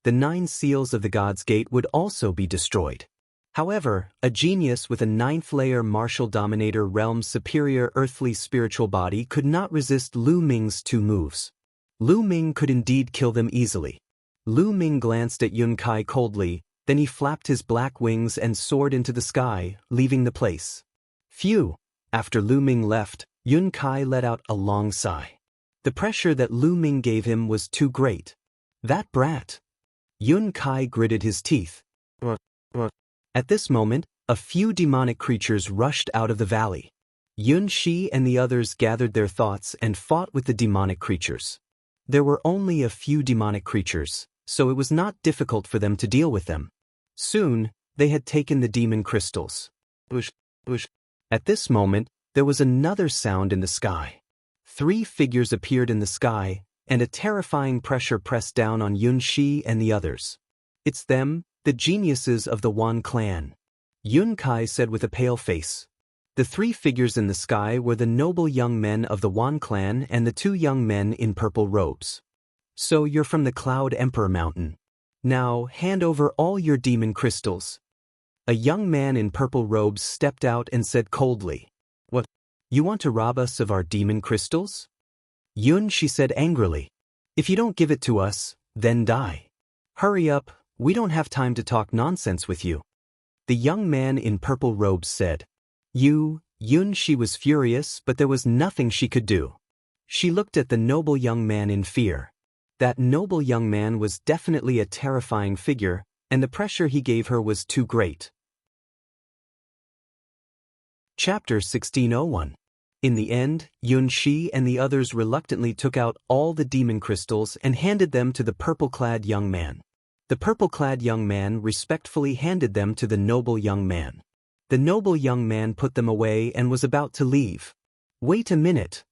The 9 seals of the God's Gate would also be destroyed. However, a genius with a 9th-layer martial dominator realm's superior earthly spiritual body could not resist Lu Ming's 2 moves. Lu Ming could indeed kill them easily. Lu Ming glanced at Yun Kai coldly, then he flapped his black wings and soared into the sky, leaving the place. Phew! After Lu Ming left, Yun Kai let out a long sigh. The pressure that Lu Ming gave him was too great. That brat! Yun Kai gritted his teeth. At this moment, a few demonic creatures rushed out of the valley. Yun Shi and the others gathered their thoughts and fought with the demonic creatures. There were only a few demonic creatures, so it was not difficult for them to deal with them. Soon, they had taken the demon crystals. At this moment, there was another sound in the sky. 3 figures appeared in the sky, and a terrifying pressure pressed down on Yun Shi and the others. It's them, the geniuses of the Wan clan. Yun Kai said with a pale face. The 3 figures in the sky were the noble young men of the Wan clan and the 2 young men in purple robes. So you're from the Cloud Emperor Mountain. Now hand over all your demon crystals. A young man in purple robes stepped out and said coldly. What? You want to rob us of our demon crystals? Yun Shi said angrily. If you don't give it to us, then die. Hurry up, we don't have time to talk nonsense with you. The young man in purple robes said. Yun Shi was furious, but there was nothing she could do. She looked at the noble young man in fear. That noble young man was definitely a terrifying figure, and the pressure he gave her was too great. Chapter 1601. In the end, Yun Shi and the others reluctantly took out all the demon crystals and handed them to the purple-clad young man. The purple-clad young man respectfully handed them to the noble young man. The noble young man put them away and was about to leave. Wait a minute.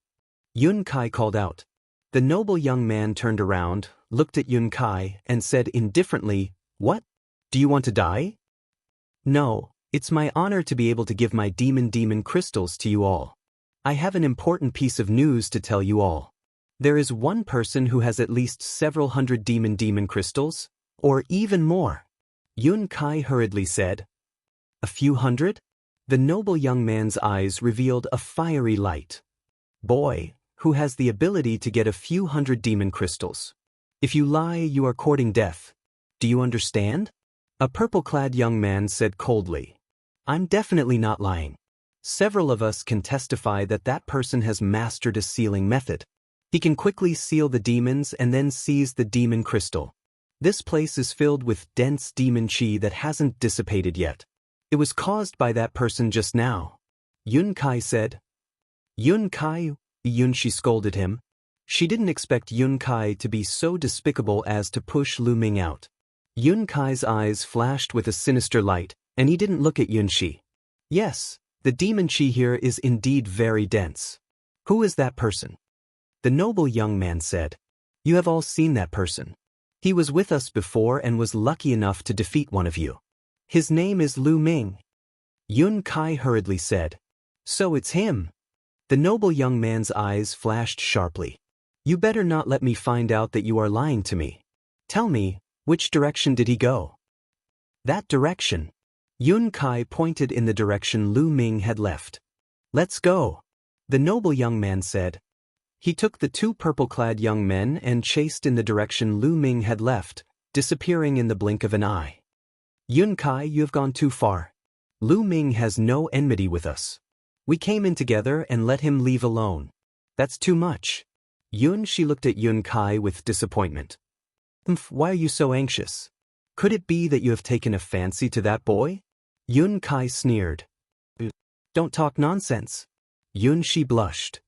Yun Kai called out. The noble young man turned around, looked at Yun Kai, and said indifferently, What? Do you want to die? No, it's my honor to be able to give my demon crystals to you all. I have an important piece of news to tell you all. There is one person who has at least several hundred demon crystals, or even more. Yun Kai hurriedly said. A few hundred? The noble young man's eyes revealed a fiery light. Boy, who has the ability to get a few hundred demon crystals. If you lie, you are courting death. Do you understand? A purple-clad young man said coldly. I'm definitely not lying. Several of us can testify that that person has mastered a sealing method. He can quickly seal the demons and then seize the demon crystal. This place is filled with dense demon chi that hasn't dissipated yet. It was caused by that person just now. Yun Kai said. Yun Kai? Yun Shi scolded him. She didn't expect Yun Kai to be so despicable as to push Lu Ming out. Yun Kai's eyes flashed with a sinister light, and he didn't look at Yun Shi. Yes, the demon chi here is indeed very dense. Who is that person? The noble young man said. You have all seen that person. He was with us before and was lucky enough to defeat one of you. His name is Lu Ming. Yun Kai hurriedly said. So it's him. The noble young man's eyes flashed sharply. You better not let me find out that you are lying to me. Tell me, which direction did he go? That direction. Yun Kai pointed in the direction Lu Ming had left. Let's go. The noble young man said. He took the 2 purple-clad young men and chased in the direction Lu Ming had left, disappearing in the blink of an eye. Yun Kai, you have gone too far. Lu Ming has no enmity with us. We came in together and let him leave alone. That's too much. Yun Shi looked at Yun Kai with disappointment. Why are you so anxious? Could it be that you have taken a fancy to that boy? Yun Kai sneered. Don't talk nonsense. Yun Shi blushed.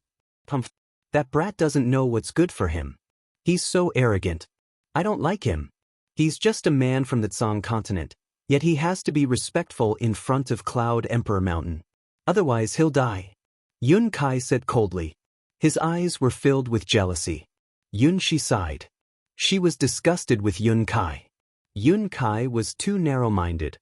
That brat doesn't know what's good for him. He's so arrogant. I don't like him. He's just a man from the Tsang continent, yet he has to be respectful in front of Cloud Emperor Mountain. Otherwise he'll die. Yun Kai said coldly. His eyes were filled with jealousy. Yun Shi sighed. She was disgusted with Yun Kai. Yun Kai was too narrow-minded.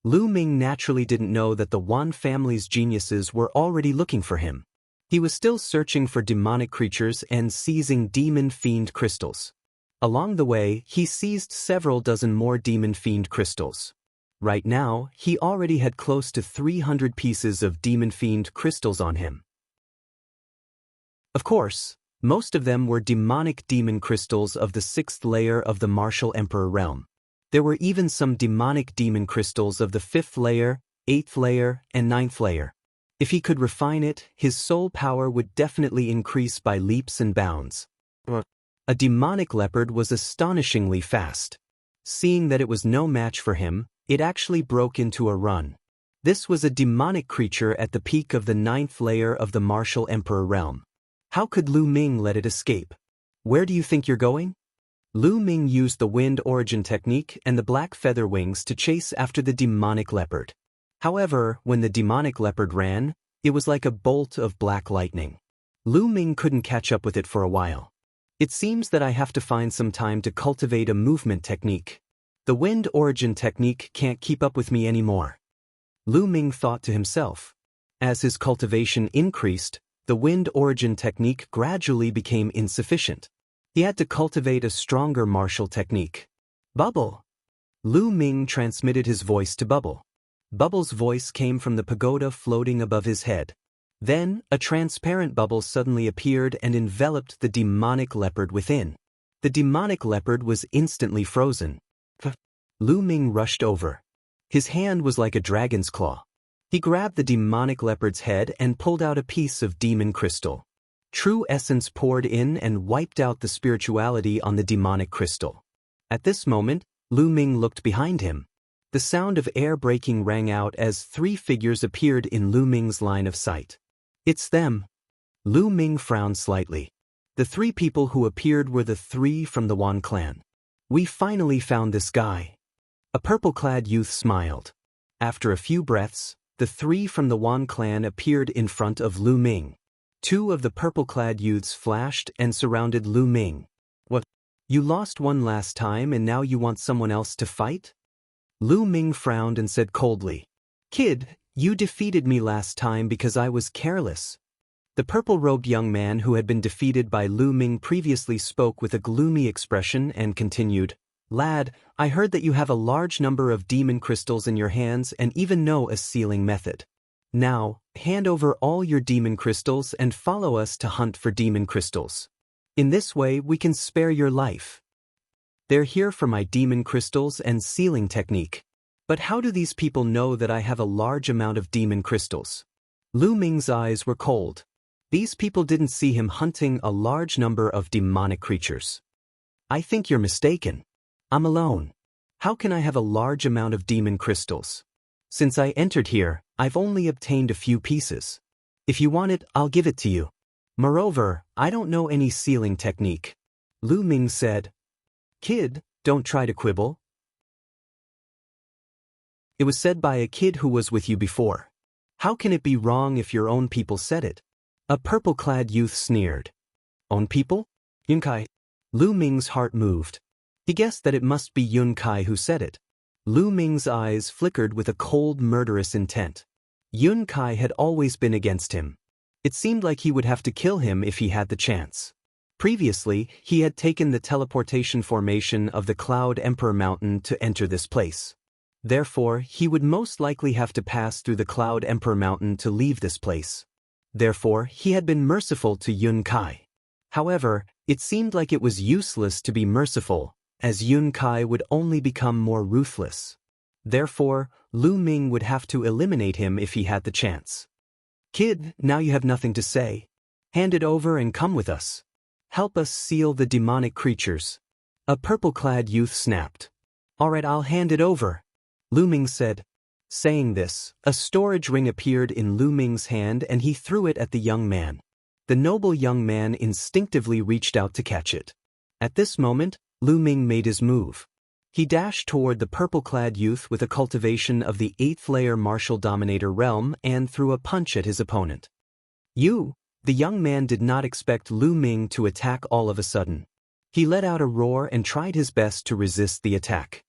Lu Ming naturally didn't know that the Wan family's geniuses were already looking for him. He was still searching for demonic creatures and seizing demon fiend crystals. Along the way, he seized several dozen more demon fiend crystals. Right now, he already had close to 300 pieces of demon fiend crystals on him. Of course, most of them were demonic demon crystals of the 6th layer of the Martial Emperor realm. There were even some demonic demon crystals of the 5th layer, 8th layer, and 9th layer. If he could refine it, his soul power would definitely increase by leaps and bounds. A demonic leopard was astonishingly fast. Seeing that it was no match for him, it actually broke into a run. This was a demonic creature at the peak of the 9th layer of the Martial Emperor realm. How could Lu Ming let it escape? Where do you think you're going? Lu Ming used the wind origin technique and the black feather wings to chase after the demonic leopard. However, when the demonic leopard ran, it was like a bolt of black lightning. Lu Ming couldn't catch up with it for a while. It seems that I have to find some time to cultivate a movement technique. The wind origin technique can't keep up with me anymore. Lu Ming thought to himself. As his cultivation increased, the wind origin technique gradually became insufficient. He had to cultivate a stronger martial technique. Bubble! Lu Ming transmitted his voice to Bubble. Bubble's voice came from the pagoda floating above his head. Then, a transparent bubble suddenly appeared and enveloped the demonic leopard within. The demonic leopard was instantly frozen. Lu Ming rushed over. His hand was like a dragon's claw. He grabbed the demonic leopard's head and pulled out a piece of demon crystal. True essence poured in and wiped out the spirituality on the demonic crystal. At this moment, Lu Ming looked behind him. The sound of air breaking rang out as 3 figures appeared in Lu Ming's line of sight. It's them. Lu Ming frowned slightly. The 3 people who appeared were the 3 from the Wan clan. We finally found this guy. A purple-clad youth smiled. After a few breaths, the 3 from the Wan clan appeared in front of Lu Ming. 2 of the purple-clad youths flashed and surrounded Lu Ming. What? You lost one last time and now you want someone else to fight? Lu Ming frowned and said coldly. Kid, you defeated me last time because I was careless. The purple-robed young man who had been defeated by Lu Ming previously spoke with a gloomy expression and continued. Lad, I heard that you have a large number of demon crystals in your hands and even know a sealing method. Now, hand over all your demon crystals and follow us to hunt for demon crystals. In this way, we can spare your life. They're here for my demon crystals and sealing technique. But how do these people know that I have a large amount of demon crystals? Lu Ming's eyes were cold. These people didn't see him hunting a large number of demonic creatures. I think you're mistaken. I'm alone. How can I have a large amount of demon crystals? Since I entered here, I've only obtained a few pieces. If you want it, I'll give it to you. Moreover, I don't know any sealing technique. Lu Ming said. Kid, don't try to quibble. It was said by a kid who was with you before. How can it be wrong if your own people said it? A purple-clad youth sneered. Own people? Yun Kai. Lu Ming's heart moved. He guessed that it must be Yun Kai who said it. Lu Ming's eyes flickered with a cold, murderous intent. Yun Kai had always been against him. It seemed like he would have to kill him if he had the chance. Previously, he had taken the teleportation formation of the Cloud Emperor Mountain to enter this place. Therefore, he would most likely have to pass through the Cloud Emperor Mountain to leave this place. Therefore, he had been merciful to Yun Kai. However, it seemed like it was useless to be merciful, as Yun Kai would only become more ruthless. Therefore, Lu Ming would have to eliminate him if he had the chance. Kid, now you have nothing to say. Hand it over and come with us. Help us seal the demonic creatures. A purple-clad youth snapped. All right, I'll hand it over, Lu Ming said. Saying this, a storage ring appeared in Lu Ming's hand and he threw it at the young man. The noble young man instinctively reached out to catch it. At this moment, Lu Ming made his move. He dashed toward the purple-clad youth with a cultivation of the 8th layer martial dominator realm and threw a punch at his opponent. The young man did not expect Lu Ming to attack all of a sudden. He let out a roar and tried his best to resist the attack.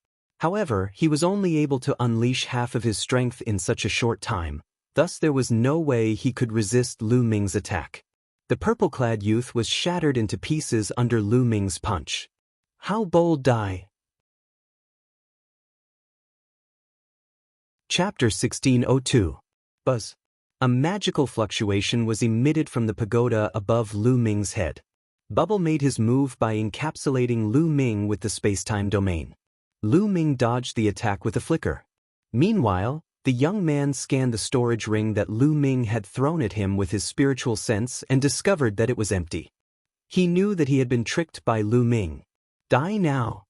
However, he was only able to unleash half of his strength in such a short time, thus there was no way he could resist Lu Ming's attack. The purple-clad youth was shattered into pieces under Lu Ming's punch. How bold die! Chapter 1602. Buzz. A magical fluctuation was emitted from the pagoda above Lu Ming's head. Bubble made his move by encapsulating Lu Ming with the space-time domain. Lu Ming dodged the attack with a flicker. Meanwhile, the young man scanned the storage ring that Lu Ming had thrown at him with his spiritual sense and discovered that it was empty. He knew that he had been tricked by Lu Ming. Die now.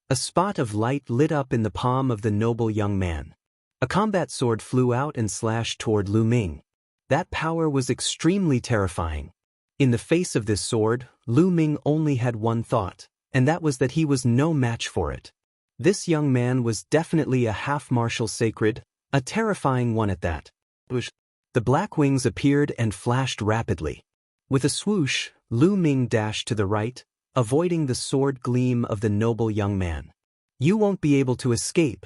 A spot of light lit up in the palm of the noble young man. A combat sword flew out and slashed toward Lu Ming. That power was extremely terrifying. In the face of this sword, Lu Ming only had one thought, and that was that he was no match for it. This young man was definitely a half-martial sacred, a terrifying one at that. The black wings appeared and flashed rapidly. With a swoosh, Lu Ming dashed to the right, avoiding the sword gleam of the noble young man. You won't be able to escape.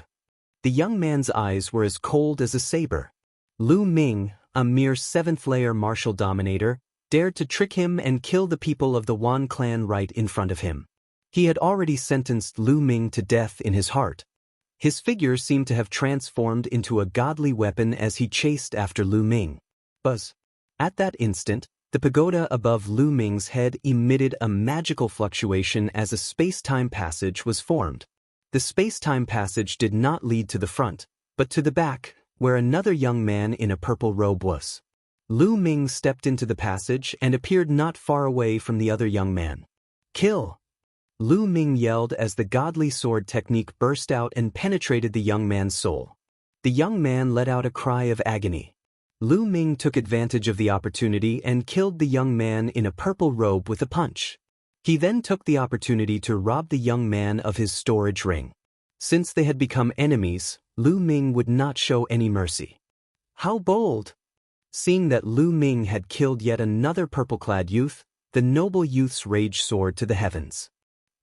The young man's eyes were as cold as a saber. Lu Ming, a mere 7th-layer martial dominator, dared to trick him and kill the people of the Wan clan right in front of him. He had already sentenced Lu Ming to death in his heart. His figure seemed to have transformed into a godly weapon as he chased after Lu Ming. Buzz. At that instant, the pagoda above Lu Ming's head emitted a magical fluctuation as a space-time passage was formed. The space-time passage did not lead to the front, but to the back, where another young man in a purple robe was. Lu Ming stepped into the passage and appeared not far away from the other young man. Kill! Lu Ming yelled as the godly sword technique burst out and penetrated the young man's soul. The young man let out a cry of agony. Lu Ming took advantage of the opportunity and killed the young man in a purple robe with a punch. He then took the opportunity to rob the young man of his storage ring. Since they had become enemies, Lu Ming would not show any mercy. How bold! Seeing that Lu Ming had killed yet another purple-clad youth, the noble youth's rage soared to the heavens.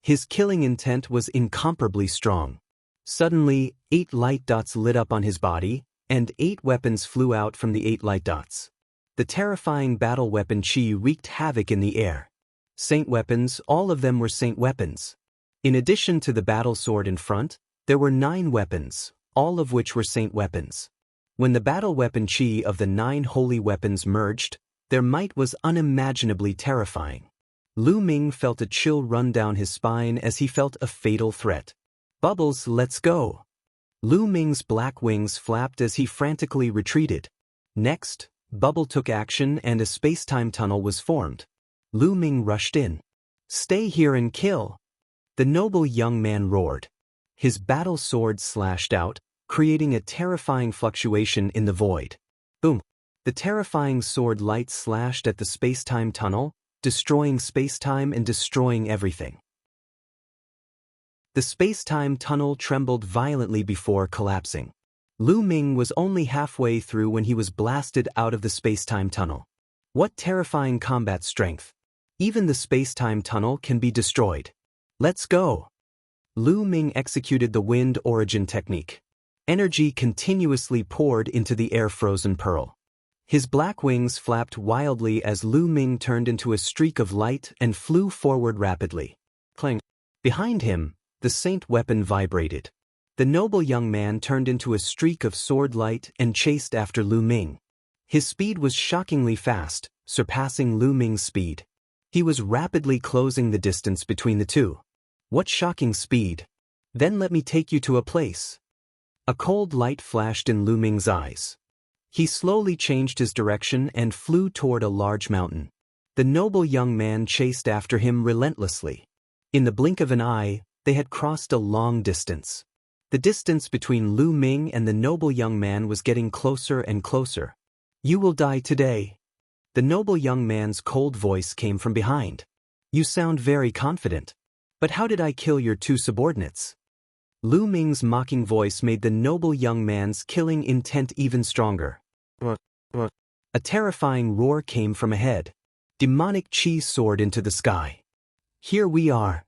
His killing intent was incomparably strong. Suddenly, 8 light dots lit up on his body, and 8 weapons flew out from the 8 light dots. The terrifying battle weapon Chi wreaked havoc in the air. Saint weapons, all of them were saint weapons. In addition to the battle sword in front, there were 9 weapons, all of which were saint weapons. When the battle weapon Chi of the 9 holy weapons merged, their might was unimaginably terrifying. Lu Ming felt a chill run down his spine as he felt a fatal threat. Bubbles, let's go! Lu Ming's black wings flapped as he frantically retreated. Next, Bubble took action and a space-time tunnel was formed. Lu Ming rushed in. Stay here and kill! The noble young man roared. His battle sword slashed out, creating a terrifying fluctuation in the void. Boom! The terrifying sword light slashed at the space-time tunnel, destroying space-time and destroying everything. The space-time tunnel trembled violently before collapsing. Lu Ming was only halfway through when he was blasted out of the space-time tunnel. What terrifying combat strength! Even the space-time tunnel can be destroyed. Let's go! Lu Ming executed the wind origin technique. Energy continuously poured into the air-frozen pearl. His black wings flapped wildly as Lu Ming turned into a streak of light and flew forward rapidly. Clang! Behind him, the saint weapon vibrated. The noble young man turned into a streak of sword light and chased after Lu Ming. His speed was shockingly fast, surpassing Lu Ming's speed. He was rapidly closing the distance between the two. What shocking speed! Then let me take you to a place. A cold light flashed in Lu Ming's eyes. He slowly changed his direction and flew toward a large mountain. The noble young man chased after him relentlessly. In the blink of an eye, they had crossed a long distance. The distance between Lu Ming and the noble young man was getting closer and closer. You will die today. The noble young man's cold voice came from behind. You sound very confident. But how did I kill your 2 subordinates? Lu Ming's mocking voice made the noble young man's killing intent even stronger. A terrifying roar came from ahead. Demonic chi soared into the sky. Here we are.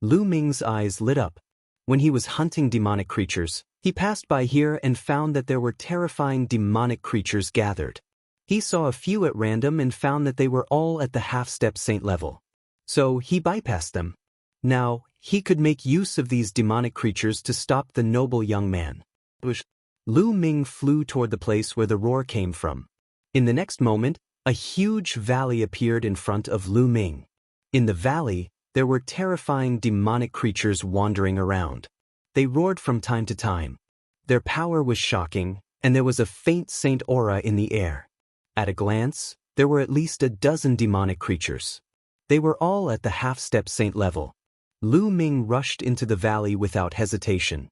Lu Ming's eyes lit up. When he was hunting demonic creatures, he passed by here and found that there were terrifying demonic creatures gathered. He saw a few at random and found that they were all at the half-step saint level. So he bypassed them. Now, he could make use of these demonic creatures to stop the noble young man. Lu Ming flew toward the place where the roar came from. In the next moment, a huge valley appeared in front of Lu Ming. In the valley, there were terrifying demonic creatures wandering around. They roared from time to time. Their power was shocking, and there was a faint saint aura in the air. At a glance, there were at least a dozen demonic creatures. They were all at the half-step saint level. Lu Ming rushed into the valley without hesitation.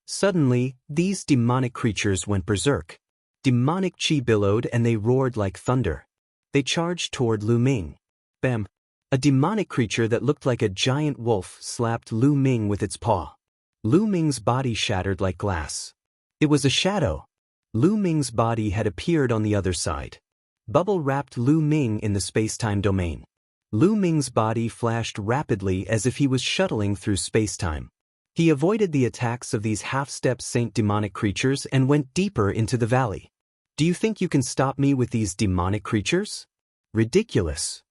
Suddenly, these demonic creatures went berserk. Demonic chi billowed and they roared like thunder. They charged toward Lu Ming. Bam! A demonic creature that looked like a giant wolf slapped Lu Ming with its paw. Lu Ming's body shattered like glass. It was a shadow. Lu Ming's body had appeared on the other side. Bubble wrapped Lu Ming in the space-time domain. Lu Ming's body flashed rapidly as if he was shuttling through space-time. He avoided the attacks of these half-step saint demonic creatures and went deeper into the valley. Do you think you can stop me with these demonic creatures? Ridiculous.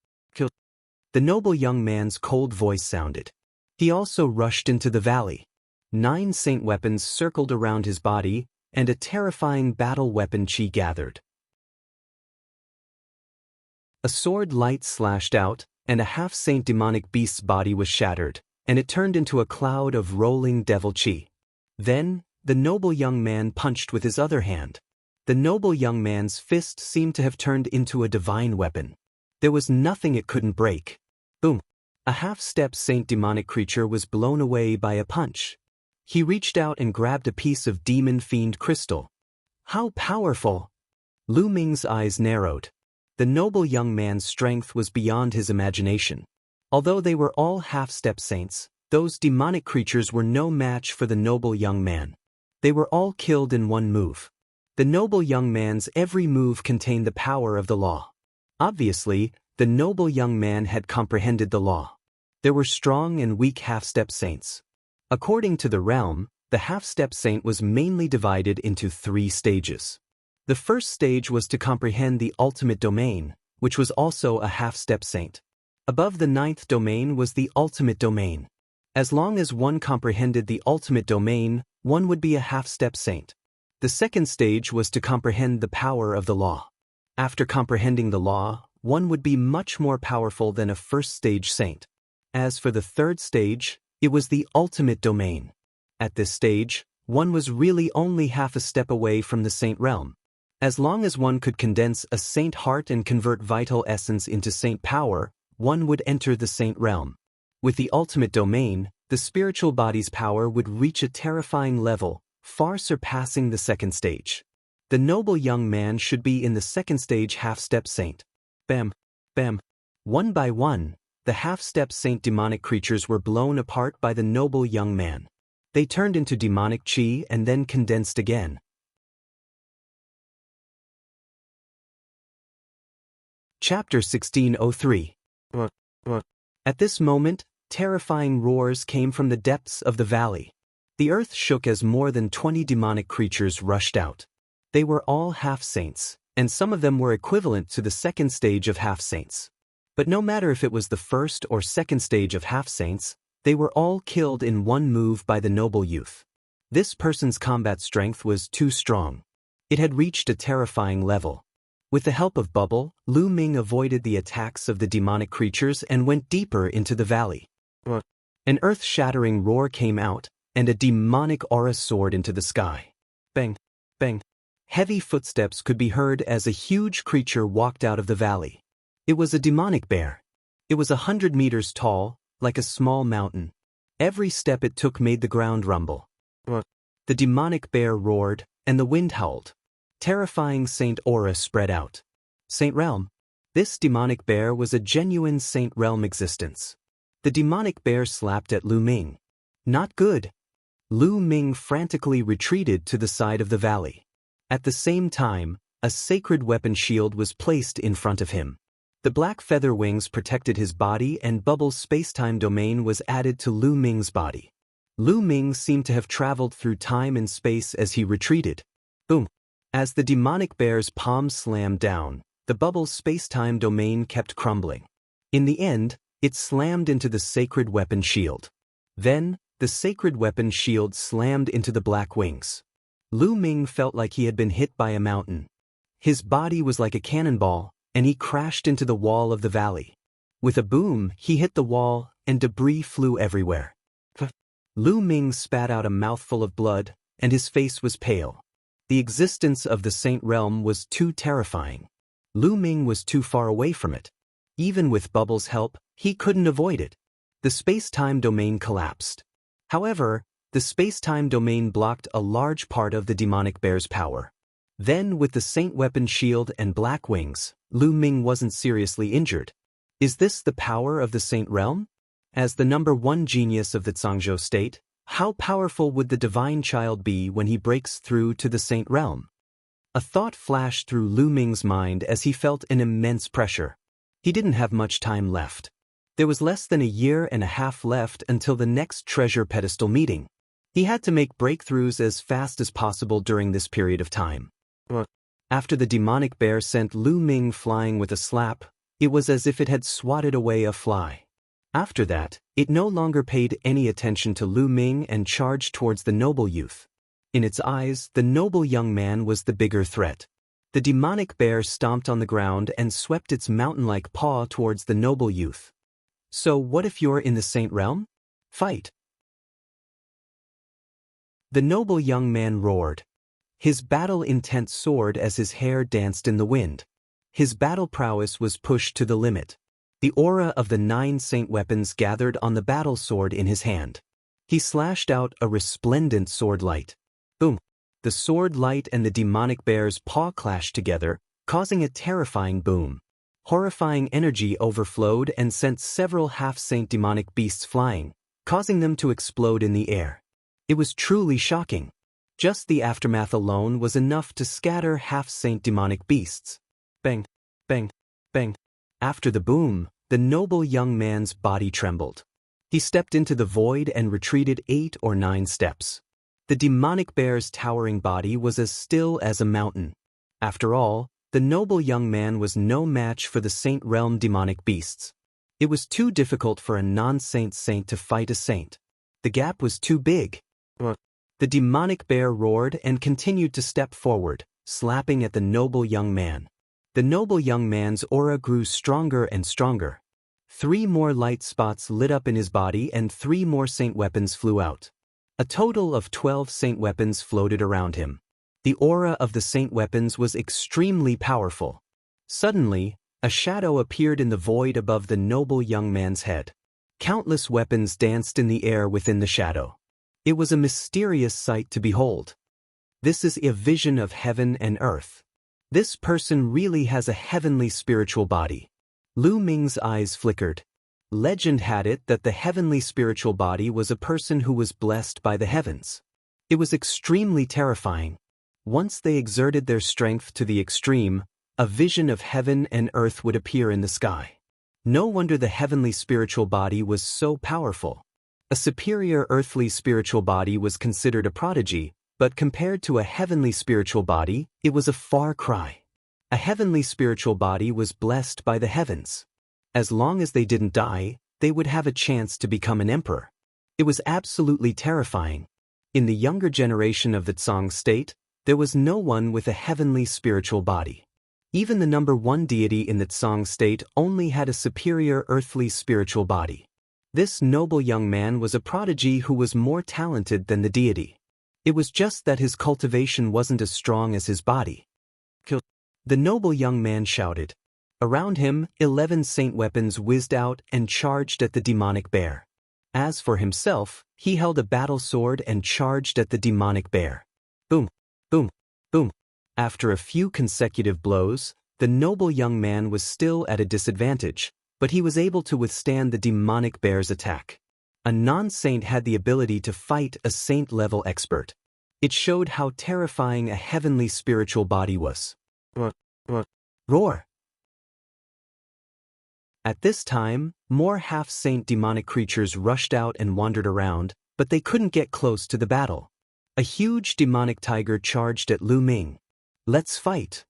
The noble young man's cold voice sounded. He also rushed into the valley. 9 saint weapons circled around his body, and a terrifying battle weapon chi gathered. A sword light slashed out, and a half-saint demonic beast's body was shattered, and it turned into a cloud of rolling devil chi. Then, the noble young man punched with his other hand. The noble young man's fist seemed to have turned into a divine weapon. There was nothing it couldn't break. Boom! A half-step saint demonic creature was blown away by a punch. He reached out and grabbed a piece of demon fiend crystal. How powerful! Lu Ming's eyes narrowed. The noble young man's strength was beyond his imagination. Although they were all half-step saints, those demonic creatures were no match for the noble young man. They were all killed in one move. The noble young man's every move contained the power of the law. Obviously, the noble young man had comprehended the law. There were strong and weak half-step saints. According to the realm, the half-step saint was mainly divided into 3 stages. The first stage was to comprehend the ultimate domain, which was also a half-step saint. Above the 9th domain was the ultimate domain. As long as one comprehended the ultimate domain, one would be a half-step saint. The second stage was to comprehend the power of the law. After comprehending the law, one would be much more powerful than a first-stage saint. As for the third stage, it was the ultimate domain. At this stage, one was really only half a step away from the saint realm. As long as one could condense a saint heart and convert vital essence into saint power, one would enter the saint realm. With the ultimate domain, the spiritual body's power would reach a terrifying level, far surpassing the second stage. The noble young man should be in the second stage half-step saint. Bam! Bam! One by one, the half-step saint demonic creatures were blown apart by the noble young man. They turned into demonic chi and then condensed again. Chapter 1603. At this moment, terrifying roars came from the depths of the valley. The earth shook as more than 20 demonic creatures rushed out. They were all half-saints, and some of them were equivalent to the second stage of half-saints. But no matter if it was the first or second stage of half-saints, they were all killed in one move by the noble youth. This person's combat strength was too strong. It had reached a terrifying level. With the help of Bubble, Lu Ming avoided the attacks of the demonic creatures and went deeper into the valley. An earth-shattering roar came out, and a demonic aura soared into the sky. Bang! Bang! Heavy footsteps could be heard as a huge creature walked out of the valley. It was a demonic bear. It was 100 meters tall, like a small mountain. Every step it took made the ground rumble. The demonic bear roared, and the wind howled. Terrifying saint aura spread out. Saint realm. This demonic bear was a genuine saint realm existence. The demonic bear slapped at Lu Ming. Not good. Lu Ming frantically retreated to the side of the valley. At the same time, a sacred weapon shield was placed in front of him. The black feather wings protected his body and Bubble's space-time domain was added to Lu Ming's body. Lu Ming seemed to have traveled through time and space as he retreated. Boom! As the demonic bear's palm slammed down, the Bubble's space-time domain kept crumbling. In the end, it slammed into the sacred weapon shield. Then, the sacred weapon shield slammed into the black wings. Lu Ming felt like he had been hit by a mountain. His body was like a cannonball, and he crashed into the wall of the valley. With a boom, he hit the wall, and debris flew everywhere. Lu Ming spat out a mouthful of blood, and his face was pale. The existence of the Saint Realm was too terrifying. Lu Ming was too far away from it. Even with Bubble's help, he couldn't avoid it. The space-time domain collapsed. However, the space-time domain blocked a large part of the demonic bear's power. Then, with the Saint Weapon shield and black wings, Lu Ming wasn't seriously injured. Is this the power of the Saint Realm? As the #1 genius of the Jianghu state, how powerful would the divine child be when he breaks through to the Saint Realm? A thought flashed through Lu Ming's mind as he felt an immense pressure. He didn't have much time left. There was less than a year and a half left until the next treasure pedestal meeting. He had to make breakthroughs as fast as possible during this period of time. After the demonic bear sent Lu Ming flying with a slap, it was as if it had swatted away a fly. After that, it no longer paid any attention to Lu Ming and charged towards the noble youth. In its eyes, the noble young man was the bigger threat. The demonic bear stomped on the ground and swept its mountain-like paw towards the noble youth. So what if you're in the Saint Realm? Fight! The noble young man roared. His battle-intent soared as his hair danced in the wind. His battle prowess was pushed to the limit. The aura of the 9 saint weapons gathered on the battle sword in his hand. He slashed out a resplendent sword light. Boom! The sword light and the demonic bear's paw clashed together, causing a terrifying boom. Horrifying energy overflowed and sent several half-saint demonic beasts flying, causing them to explode in the air. It was truly shocking. Just the aftermath alone was enough to scatter half-saint demonic beasts. Bang! Bang! Bang! After the boom, the noble young man's body trembled. He stepped into the void and retreated 8 or 9 steps. The demonic bear's towering body was as still as a mountain. After all, the noble young man was no match for the Saint Realm demonic beasts. It was too difficult for a non-saint saint to fight a saint. The gap was too big. The demonic bear roared and continued to step forward, slapping at the noble young man. The noble young man's aura grew stronger and stronger. 3 more light spots lit up in his body and 3 more saint weapons flew out. A total of 12 saint weapons floated around him. The aura of the saint weapons was extremely powerful. Suddenly, a shadow appeared in the void above the noble young man's head. Countless weapons danced in the air within the shadow. It was a mysterious sight to behold. This is a vision of heaven and earth. This person really has a heavenly spiritual body. Lu Ming's eyes flickered. Legend had it that the heavenly spiritual body was a person who was blessed by the heavens. It was extremely terrifying. Once they exerted their strength to the extreme, a vision of heaven and earth would appear in the sky. No wonder the heavenly spiritual body was so powerful. A superior earthly spiritual body was considered a prodigy, but compared to a heavenly spiritual body, it was a far cry. A heavenly spiritual body was blessed by the heavens. As long as they didn't die, they would have a chance to become an emperor. It was absolutely terrifying. In the younger generation of the Tsang state, there was no one with a heavenly spiritual body. Even the #1 deity in the Tsang state only had a superior earthly spiritual body. This noble young man was a prodigy who was more talented than the deity. It was just that his cultivation wasn't as strong as his body. Kill! The noble young man shouted. Around him, 11 saint weapons whizzed out and charged at the demonic bear. As for himself, he held a battle sword and charged at the demonic bear. Boom! Boom! Boom! After a few consecutive blows, the noble young man was still at a disadvantage, but he was able to withstand the demonic bear's attack. A non-saint had the ability to fight a saint-level expert. It showed how terrifying a heavenly spiritual body was. Roar! At this time, more half-saint demonic creatures rushed out and wandered around, but they couldn't get close to the battle. A huge demonic tiger charged at Lu Ming. "Let's fight."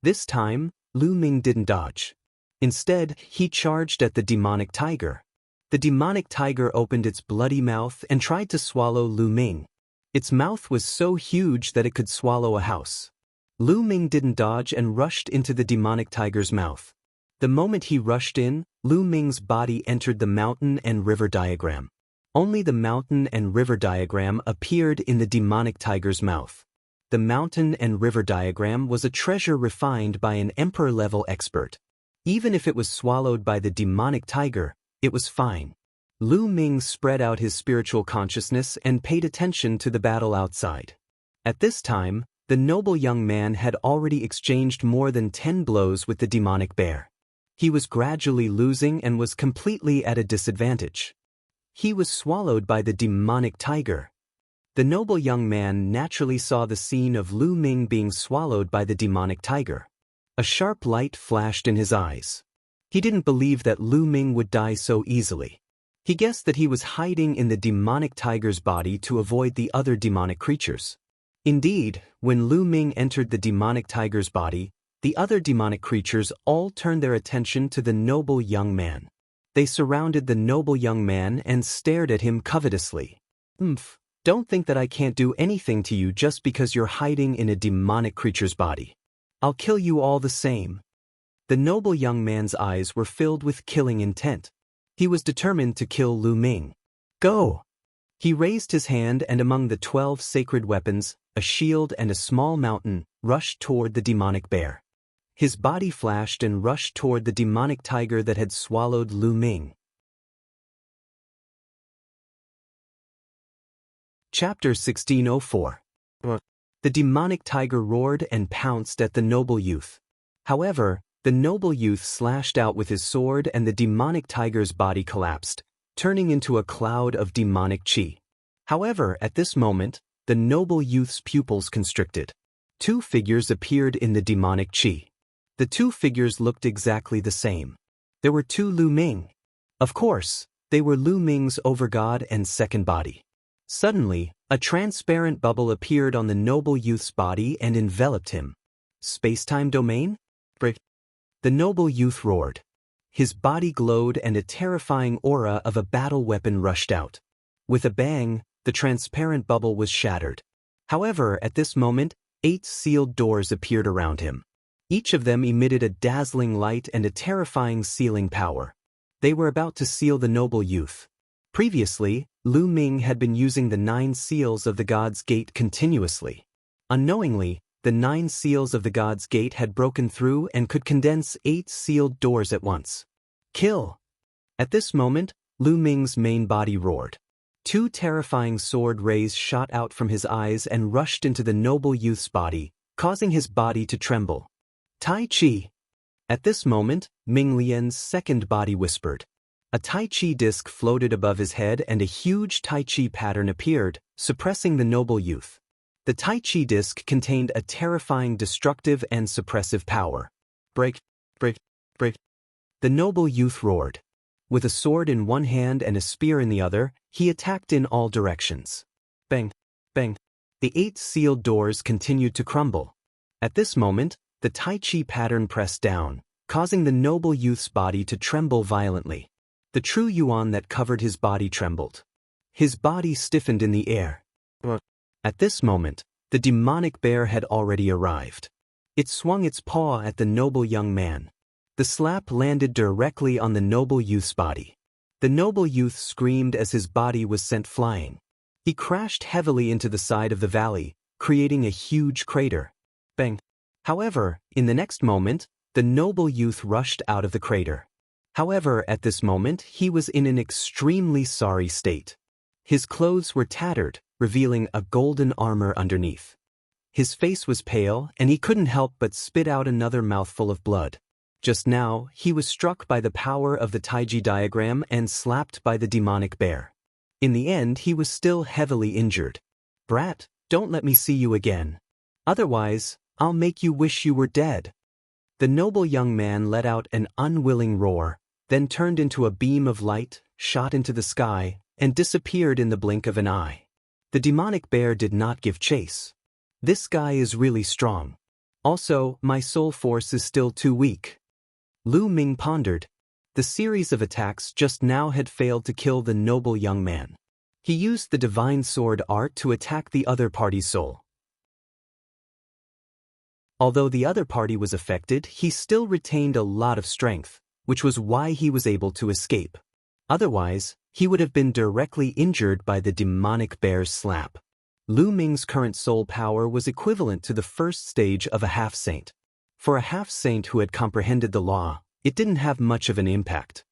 This time, Lu Ming didn't dodge. Instead, he charged at the demonic tiger. The demonic tiger opened its bloody mouth and tried to swallow Lu Ming. Its mouth was so huge that it could swallow a house. Lu Ming didn't dodge and rushed into the demonic tiger's mouth. The moment he rushed in, Lu Ming's body entered the mountain and river diagram. Only the mountain and river diagram appeared in the demonic tiger's mouth. The mountain and river diagram was a treasure refined by an emperor-level expert. Even if it was swallowed by the demonic tiger, it was fine. Lu Ming spread out his spiritual consciousness and paid attention to the battle outside. At this time, the noble young man had already exchanged more than 10 blows with the demonic bear. He was gradually losing and was completely at a disadvantage. He was swallowed by the demonic tiger. The noble young man naturally saw the scene of Lu Ming being swallowed by the demonic tiger. A sharp light flashed in his eyes. He didn't believe that Lu Ming would die so easily. He guessed that he was hiding in the demonic tiger's body to avoid the other demonic creatures. Indeed, when Lu Ming entered the demonic tiger's body, the other demonic creatures all turned their attention to the noble young man. They surrounded the noble young man and stared at him covetously. Don't think that I can't do anything to you just because you're hiding in a demonic creature's body. I'll kill you all the same." The noble young man's eyes were filled with killing intent. He was determined to kill Lu Ming. "Go!" He raised his hand and among the 12 sacred weapons, a shield and a small mountain, rushed toward the demonic bear. His body flashed and rushed toward the demonic tiger that had swallowed Lu Ming. Chapter 1604. The demonic tiger roared and pounced at the noble youth. However, the noble youth slashed out with his sword and the demonic tiger's body collapsed, turning into a cloud of demonic chi. However, at this moment, the noble youth's pupils constricted. 2 figures appeared in the demonic chi. The 2 figures looked exactly the same. There were 2 Lu Ming. Of course, they were Lu Ming's overgod and second body. Suddenly, a transparent bubble appeared on the noble youth's body and enveloped him. Space-time domain? The noble youth roared. His body glowed and a terrifying aura of a battle weapon rushed out. With a bang, the transparent bubble was shattered. However, at this moment, 8 sealed doors appeared around him. Each of them emitted a dazzling light and a terrifying sealing power. They were about to seal the noble youth. Previously, Lu Ming had been using the 9 seals of the God's Gate continuously. Unknowingly, the 9 seals of the God's Gate had broken through and could condense 8 sealed doors at once. Kill! At this moment, Lu Ming's main body roared. 2 terrifying sword rays shot out from his eyes and rushed into the noble youth's body, causing his body to tremble. Tai Chi! At this moment, Ming Lian's second body whispered. A Tai Chi disc floated above his head and a huge Tai Chi pattern appeared, suppressing the noble youth. The Tai Chi disc contained a terrifying destructive and suppressive power. Break, break, break. The noble youth roared. With a sword in one hand and a spear in the other, he attacked in all directions. Bang, bang. The 8 sealed doors continued to crumble. At this moment, the Tai Chi pattern pressed down, causing the noble youth's body to tremble violently. The true yuan that covered his body trembled. His body stiffened in the air. At this moment, the demonic bear had already arrived. It swung its paw at the noble young man. The slap landed directly on the noble youth's body. The noble youth screamed as his body was sent flying. He crashed heavily into the side of the valley, creating a huge crater. Bang! However, in the next moment, the noble youth rushed out of the crater. However, at this moment, he was in an extremely sorry state. His clothes were tattered, revealing a golden armor underneath. His face was pale, and he couldn't help but spit out another mouthful of blood. Just now, he was struck by the power of the Taiji diagram and slapped by the demonic bear. In the end, he was still heavily injured. Brat, don't let me see you again. Otherwise, I'll make you wish you were dead. The noble young man let out an unwilling roar, then turned into a beam of light, shot into the sky, and disappeared in the blink of an eye. The demonic bear did not give chase. This guy is really strong. Also, my soul force is still too weak. Lu Ming pondered. The series of attacks just now had failed to kill the noble young man. He used the divine sword art to attack the other party's soul. Although the other party was affected, he still retained a lot of strength, which was why he was able to escape. Otherwise, he would have been directly injured by the demonic bear's slap. Lu Ming's current soul power was equivalent to the first stage of a half-saint. For a half-saint who had comprehended the law, it didn't have much of an impact.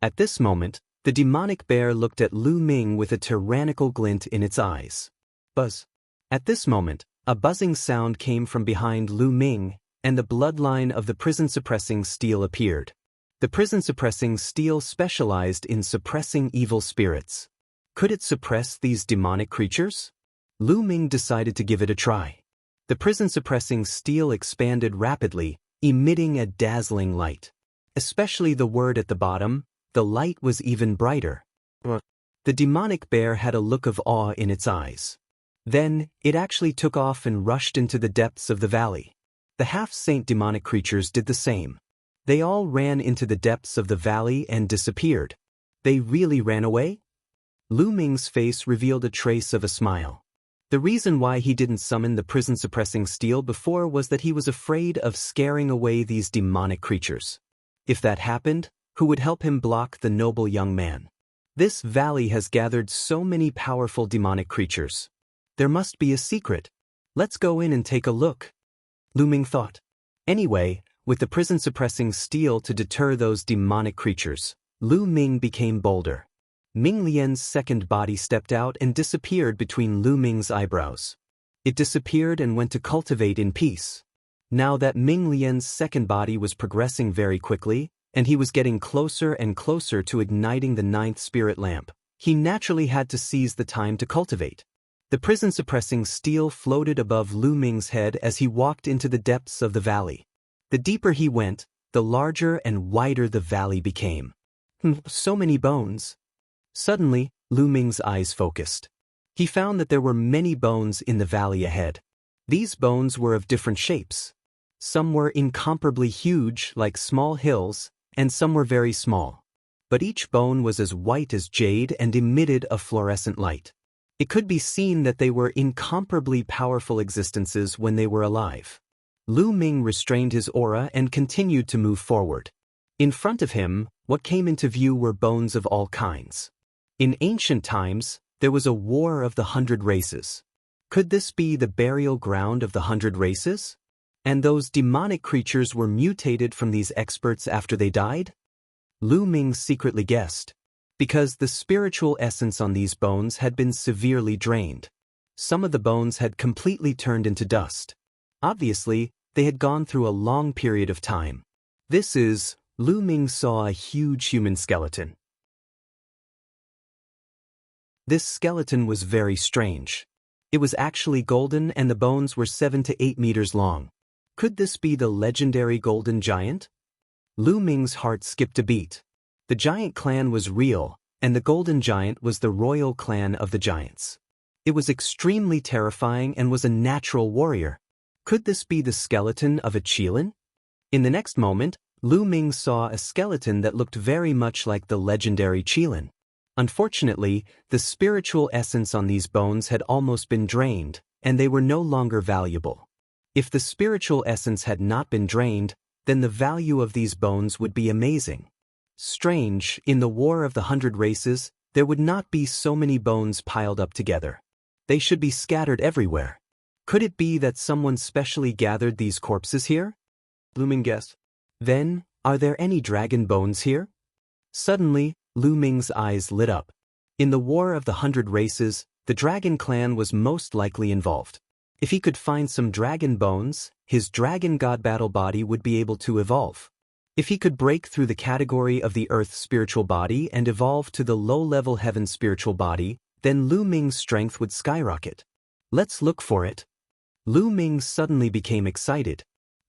At this moment, the demonic bear looked at Lu Ming with a tyrannical glint in its eyes. Buzz. At this moment, a buzzing sound came from behind Lu Ming, and the bloodline of the prison-suppressing steel appeared. The prison-suppressing steel specialized in suppressing evil spirits. Could it suppress these demonic creatures? Lu Ming decided to give it a try. The prison-suppressing steel expanded rapidly, emitting a dazzling light. Especially the word at the bottom, the light was even brighter. The demonic bear had a look of awe in its eyes. Then, it actually took off and rushed into the depths of the valley. The half-saint demonic creatures did the same. They all ran into the depths of the valley and disappeared. They really ran away? Lu Ming's face revealed a trace of a smile. The reason why he didn't summon the prison-suppressing steel before was that he was afraid of scaring away these demonic creatures. If that happened, who would help him block the noble young man? This valley has gathered so many powerful demonic creatures. There must be a secret. Let's go in and take a look. Lu Ming thought. Anyway, with the prison-suppressing steel to deter those demonic creatures, Lu Ming became bolder. Ming Lian's second body stepped out and disappeared between Lu Ming's eyebrows. It disappeared and went to cultivate in peace. Now that Ming Lian's second body was progressing very quickly, and he was getting closer and closer to igniting the ninth spirit lamp, he naturally had to seize the time to cultivate. The prison-suppressing steel floated above Lu Ming's head as he walked into the depths of the valley. The deeper he went, the larger and wider the valley became. So many bones. Suddenly, Lu Ming's eyes focused. He found that there were many bones in the valley ahead. These bones were of different shapes. Some were incomparably huge, like small hills, and some were very small. But each bone was as white as jade and emitted a fluorescent light. It could be seen that they were incomparably powerful existences when they were alive. Lu Ming restrained his aura and continued to move forward. In front of him, what came into view were bones of all kinds. In ancient times, there was a war of the 100 races. Could this be the burial ground of the 100 races? And those demonic creatures were mutated from these experts after they died? Lu Ming secretly guessed. Because the spiritual essence on these bones had been severely drained. Some of the bones had completely turned into dust. Obviously, they had gone through a long period of time. Lu Ming saw a huge human skeleton. This skeleton was very strange. It was actually golden and the bones were 7 to 8 meters long. Could this be the legendary golden giant? Lu Ming's heart skipped a beat. The giant clan was real, and the golden giant was the royal clan of the giants. It was extremely terrifying and was a natural warrior. Could this be the skeleton of a Qilin? In the next moment, Lu Ming saw a skeleton that looked very much like the legendary Qilin. Unfortunately, the spiritual essence on these bones had almost been drained, and they were no longer valuable. If the spiritual essence had not been drained, then the value of these bones would be amazing. Strange, in the War of the 100 Races, there would not be so many bones piled up together. They should be scattered everywhere. Could it be that someone specially gathered these corpses here? Lu Ming guessed. Then, are there any dragon bones here? Suddenly, Lu Ming's eyes lit up. In the War of the 100 Races, the Dragon Clan was most likely involved. If he could find some dragon bones, his dragon god battle body would be able to evolve. If he could break through the category of the Earth spiritual body and evolve to the low-level heaven spiritual body, then Lu Ming's strength would skyrocket. Let's look for it. Lu Ming suddenly became excited.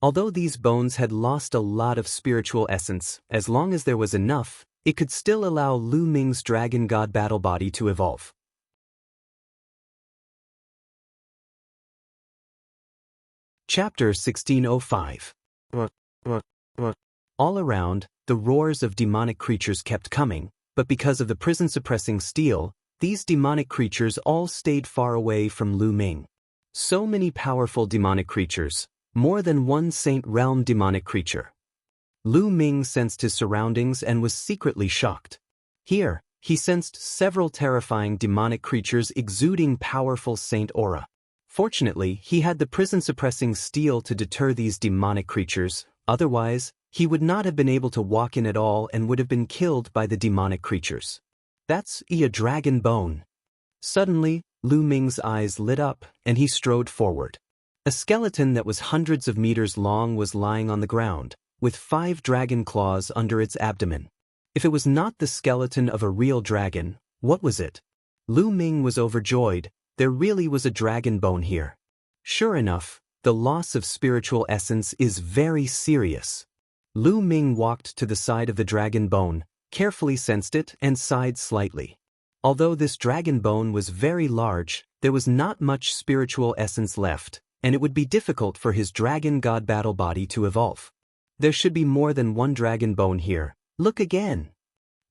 Although these bones had lost a lot of spiritual essence, as long as there was enough, it could still allow Lu Ming's dragon god battle body to evolve. Chapter 1605. All around, the roars of demonic creatures kept coming, but because of the prison-suppressing steel, these demonic creatures all stayed far away from Lu Ming. So many powerful demonic creatures, more than one Saint Realm demonic creature. Lu Ming sensed his surroundings and was secretly shocked. Here, he sensed several terrifying demonic creatures exuding powerful saint aura. Fortunately, he had the prison-suppressing steel to deter these demonic creatures, otherwise, he would not have been able to walk in at all and would have been killed by the demonic creatures. That's a dragon bone. Suddenly, Lu Ming's eyes lit up, and he strode forward. A skeleton that was hundreds of meters long was lying on the ground, with 5 dragon claws under its abdomen. If it was not the skeleton of a real dragon, what was it? Lu Ming was overjoyed. There really was a dragon bone here. Sure enough, the loss of spiritual essence is very serious. Lu Ming walked to the side of the dragon bone, carefully sensed it, and sighed slightly. Although this dragon bone was very large, there was not much spiritual essence left, and it would be difficult for his dragon god battle body to evolve. There should be more than one dragon bone here. Look again.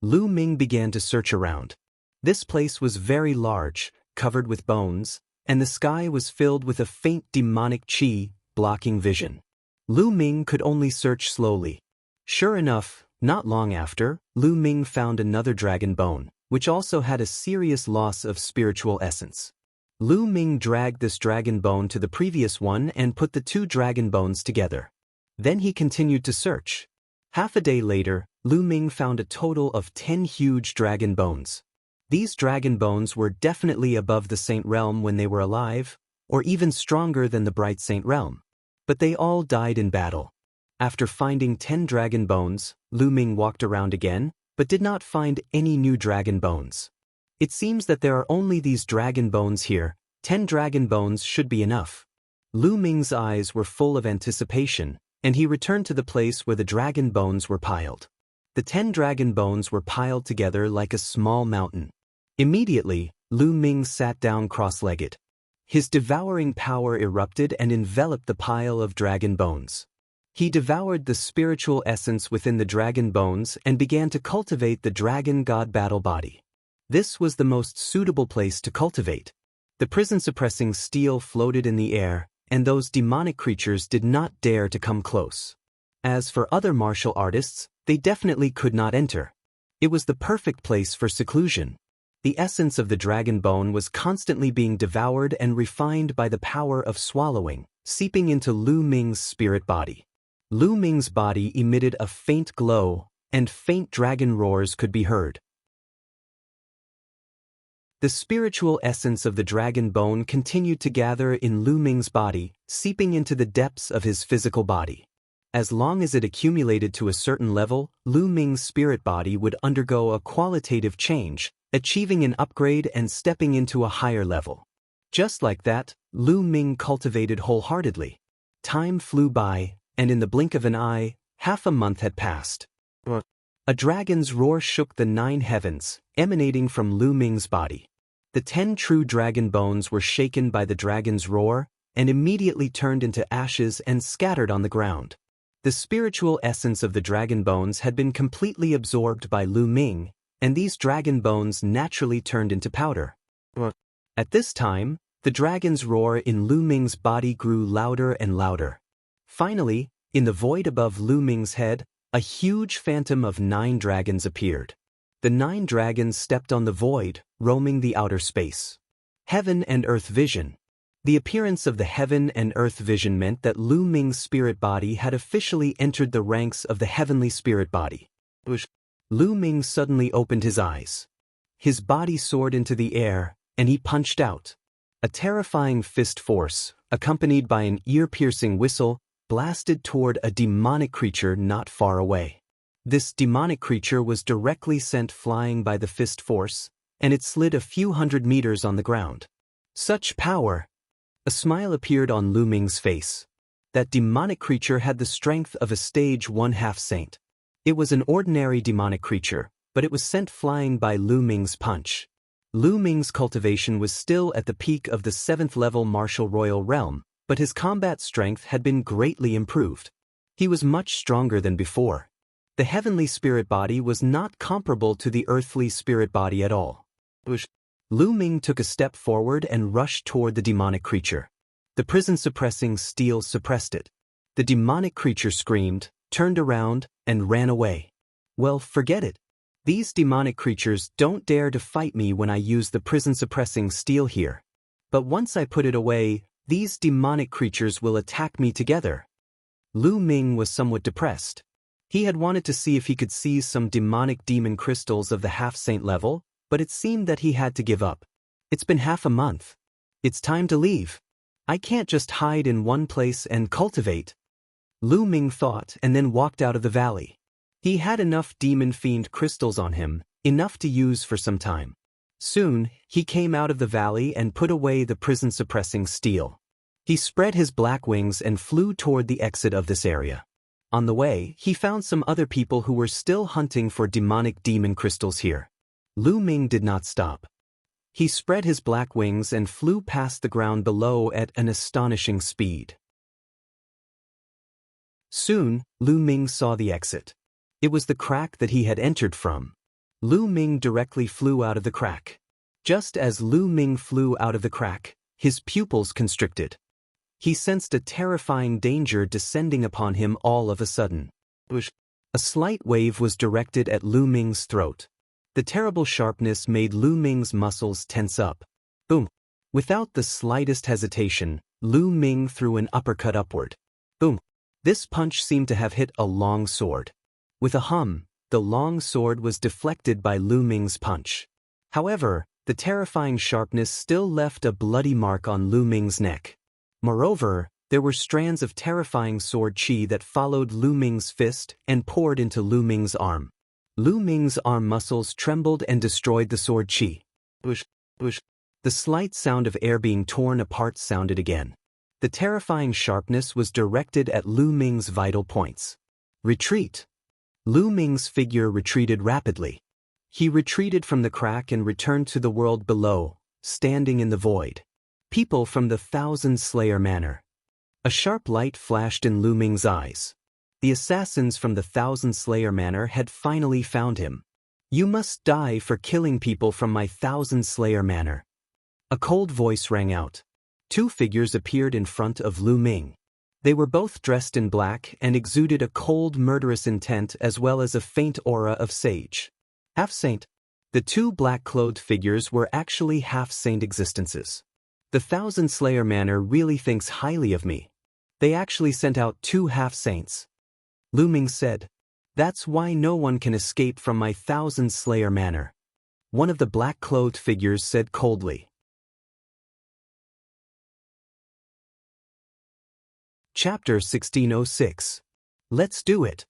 Lu Ming began to search around. This place was very large, covered with bones, and the sky was filled with a faint demonic qi, blocking vision. Lu Ming could only search slowly. Sure enough, not long after, Lu Ming found another dragon bone, which also had a serious loss of spiritual essence. Lu Ming dragged this dragon bone to the previous one and put the 2 dragon bones together. Then he continued to search. Half a day later, Lu Ming found a total of 10 huge dragon bones. These dragon bones were definitely above the Saint Realm when they were alive, or even stronger than the Bright Saint Realm. But they all died in battle. After finding 10 dragon bones, Lu Ming walked around again, but did not find any new dragon bones. It seems that there are only these dragon bones here. 10 dragon bones should be enough. Lu Ming's eyes were full of anticipation, and he returned to the place where the dragon bones were piled. The 10 dragon bones were piled together like a small mountain. Immediately, Lu Ming sat down cross-legged. His devouring power erupted and enveloped the pile of dragon bones. He devoured the spiritual essence within the dragon bones and began to cultivate the dragon god battle body. This was the most suitable place to cultivate. The prison-suppressing steel floated in the air, and those demonic creatures did not dare to come close. As for other martial artists, they definitely could not enter. It was the perfect place for seclusion. The essence of the dragon bone was constantly being devoured and refined by the power of swallowing, seeping into Lu Ming's spirit body. Lu Ming's body emitted a faint glow, and faint dragon roars could be heard. The spiritual essence of the dragon bone continued to gather in Lu Ming's body, seeping into the depths of his physical body. As long as it accumulated to a certain level, Lu Ming's spirit body would undergo a qualitative change, achieving an upgrade and stepping into a higher level. Just like that, Lu Ming cultivated wholeheartedly. Time flew by, and in the blink of an eye, half a month had passed. A dragon's roar shook the 9 heavens, emanating from Lu Ming's body. The 10 true dragon bones were shaken by the dragon's roar, and immediately turned into ashes and scattered on the ground. The spiritual essence of the dragon bones had been completely absorbed by Lu Ming, and these dragon bones naturally turned into powder. At this time, the dragon's roar in Lu Ming's body grew louder and louder. Finally, in the void above Lu Ming's head, a huge phantom of 9 dragons appeared. The 9 dragons stepped on the void, roaming the outer space. Heaven and Earth Vision. The appearance of the Heaven and Earth Vision meant that Lu Ming's spirit body had officially entered the ranks of the heavenly spirit body. Lu Ming suddenly opened his eyes. His body soared into the air, and he punched out. A terrifying fist force, accompanied by an ear-piercing whistle, blasted toward a demonic creature not far away. This demonic creature was directly sent flying by the fist force, and it slid a few hundred meters on the ground. Such power! A smile appeared on Lu Ming's face. that demonic creature had the strength of a stage 1 half-saint. It was an ordinary demonic creature, but it was sent flying by Lu Ming's punch. Lu Ming's cultivation was still at the peak of the 7th level martial royal realm, but his combat strength had been greatly improved. He was much stronger than before. The heavenly spirit body was not comparable to the earthly spirit body at all. Lu Ming took a step forward and rushed toward the demonic creature. The prison-suppressing steel suppressed it. The demonic creature screamed, turned around, and ran away. Well, forget it. These demonic creatures don't dare to fight me when I use the prison-suppressing steel here. But once I put it away, these demonic creatures will attack me together. Lu Ming was somewhat depressed. He had wanted to see if he could seize some demonic demon crystals of the half-saint level, but it seemed that he had to give up. It's been half a month. It's time to leave. I can't just hide in one place and cultivate. Lu Ming thought and then walked out of the valley. He had enough demon fiend crystals on him, enough to use for some time. Soon, he came out of the valley and put away the prison-suppressing steel. He spread his black wings and flew toward the exit of this area. On the way, he found some other people who were still hunting for demonic demon crystals here. Lu Ming did not stop. He spread his black wings and flew past the ground below at an astonishing speed. Soon, Lu Ming saw the exit. It was the crack that he had entered from. Lu Ming directly flew out of the crack. Just as Lu Ming flew out of the crack, his pupils constricted. He sensed a terrifying danger descending upon him all of a sudden. A slight wave was directed at Lu Ming's throat. The terrible sharpness made Lu Ming's muscles tense up. Boom! Without the slightest hesitation, Lu Ming threw an uppercut upward. Boom! This punch seemed to have hit a long sword. With a hum, the long sword was deflected by Lu Ming's punch. However, the terrifying sharpness still left a bloody mark on Lu Ming's neck. Moreover, there were strands of terrifying sword chi that followed Lu Ming's fist and poured into Lu Ming's arm. Lu Ming's arm muscles trembled and destroyed the sword chi. Whoosh, whoosh. The slight sound of air being torn apart sounded again. The terrifying sharpness was directed at Lu Ming's vital points. Retreat! Lu Ming's figure retreated rapidly. He retreated from the crack and returned to the world below, standing in the void. People from the Thousand Slayer Manor. A sharp light flashed in Lu Ming's eyes. The assassins from the Thousand Slayer Manor had finally found him. You must die for killing people from my Thousand Slayer Manor. A cold voice rang out. Two figures appeared in front of Lu Ming. They were both dressed in black and exuded a cold, murderous intent as well as a faint aura of sage. Half-saint. The two black-clothed figures were actually half-saint existences. The Thousand Slayer Manor really thinks highly of me. They actually sent out two half-saints. Lu Ming said, "That's why no one can escape from my Thousand Slayer Manor." One of the black-clothed figures said coldly. Chapter 1606. Let's do it.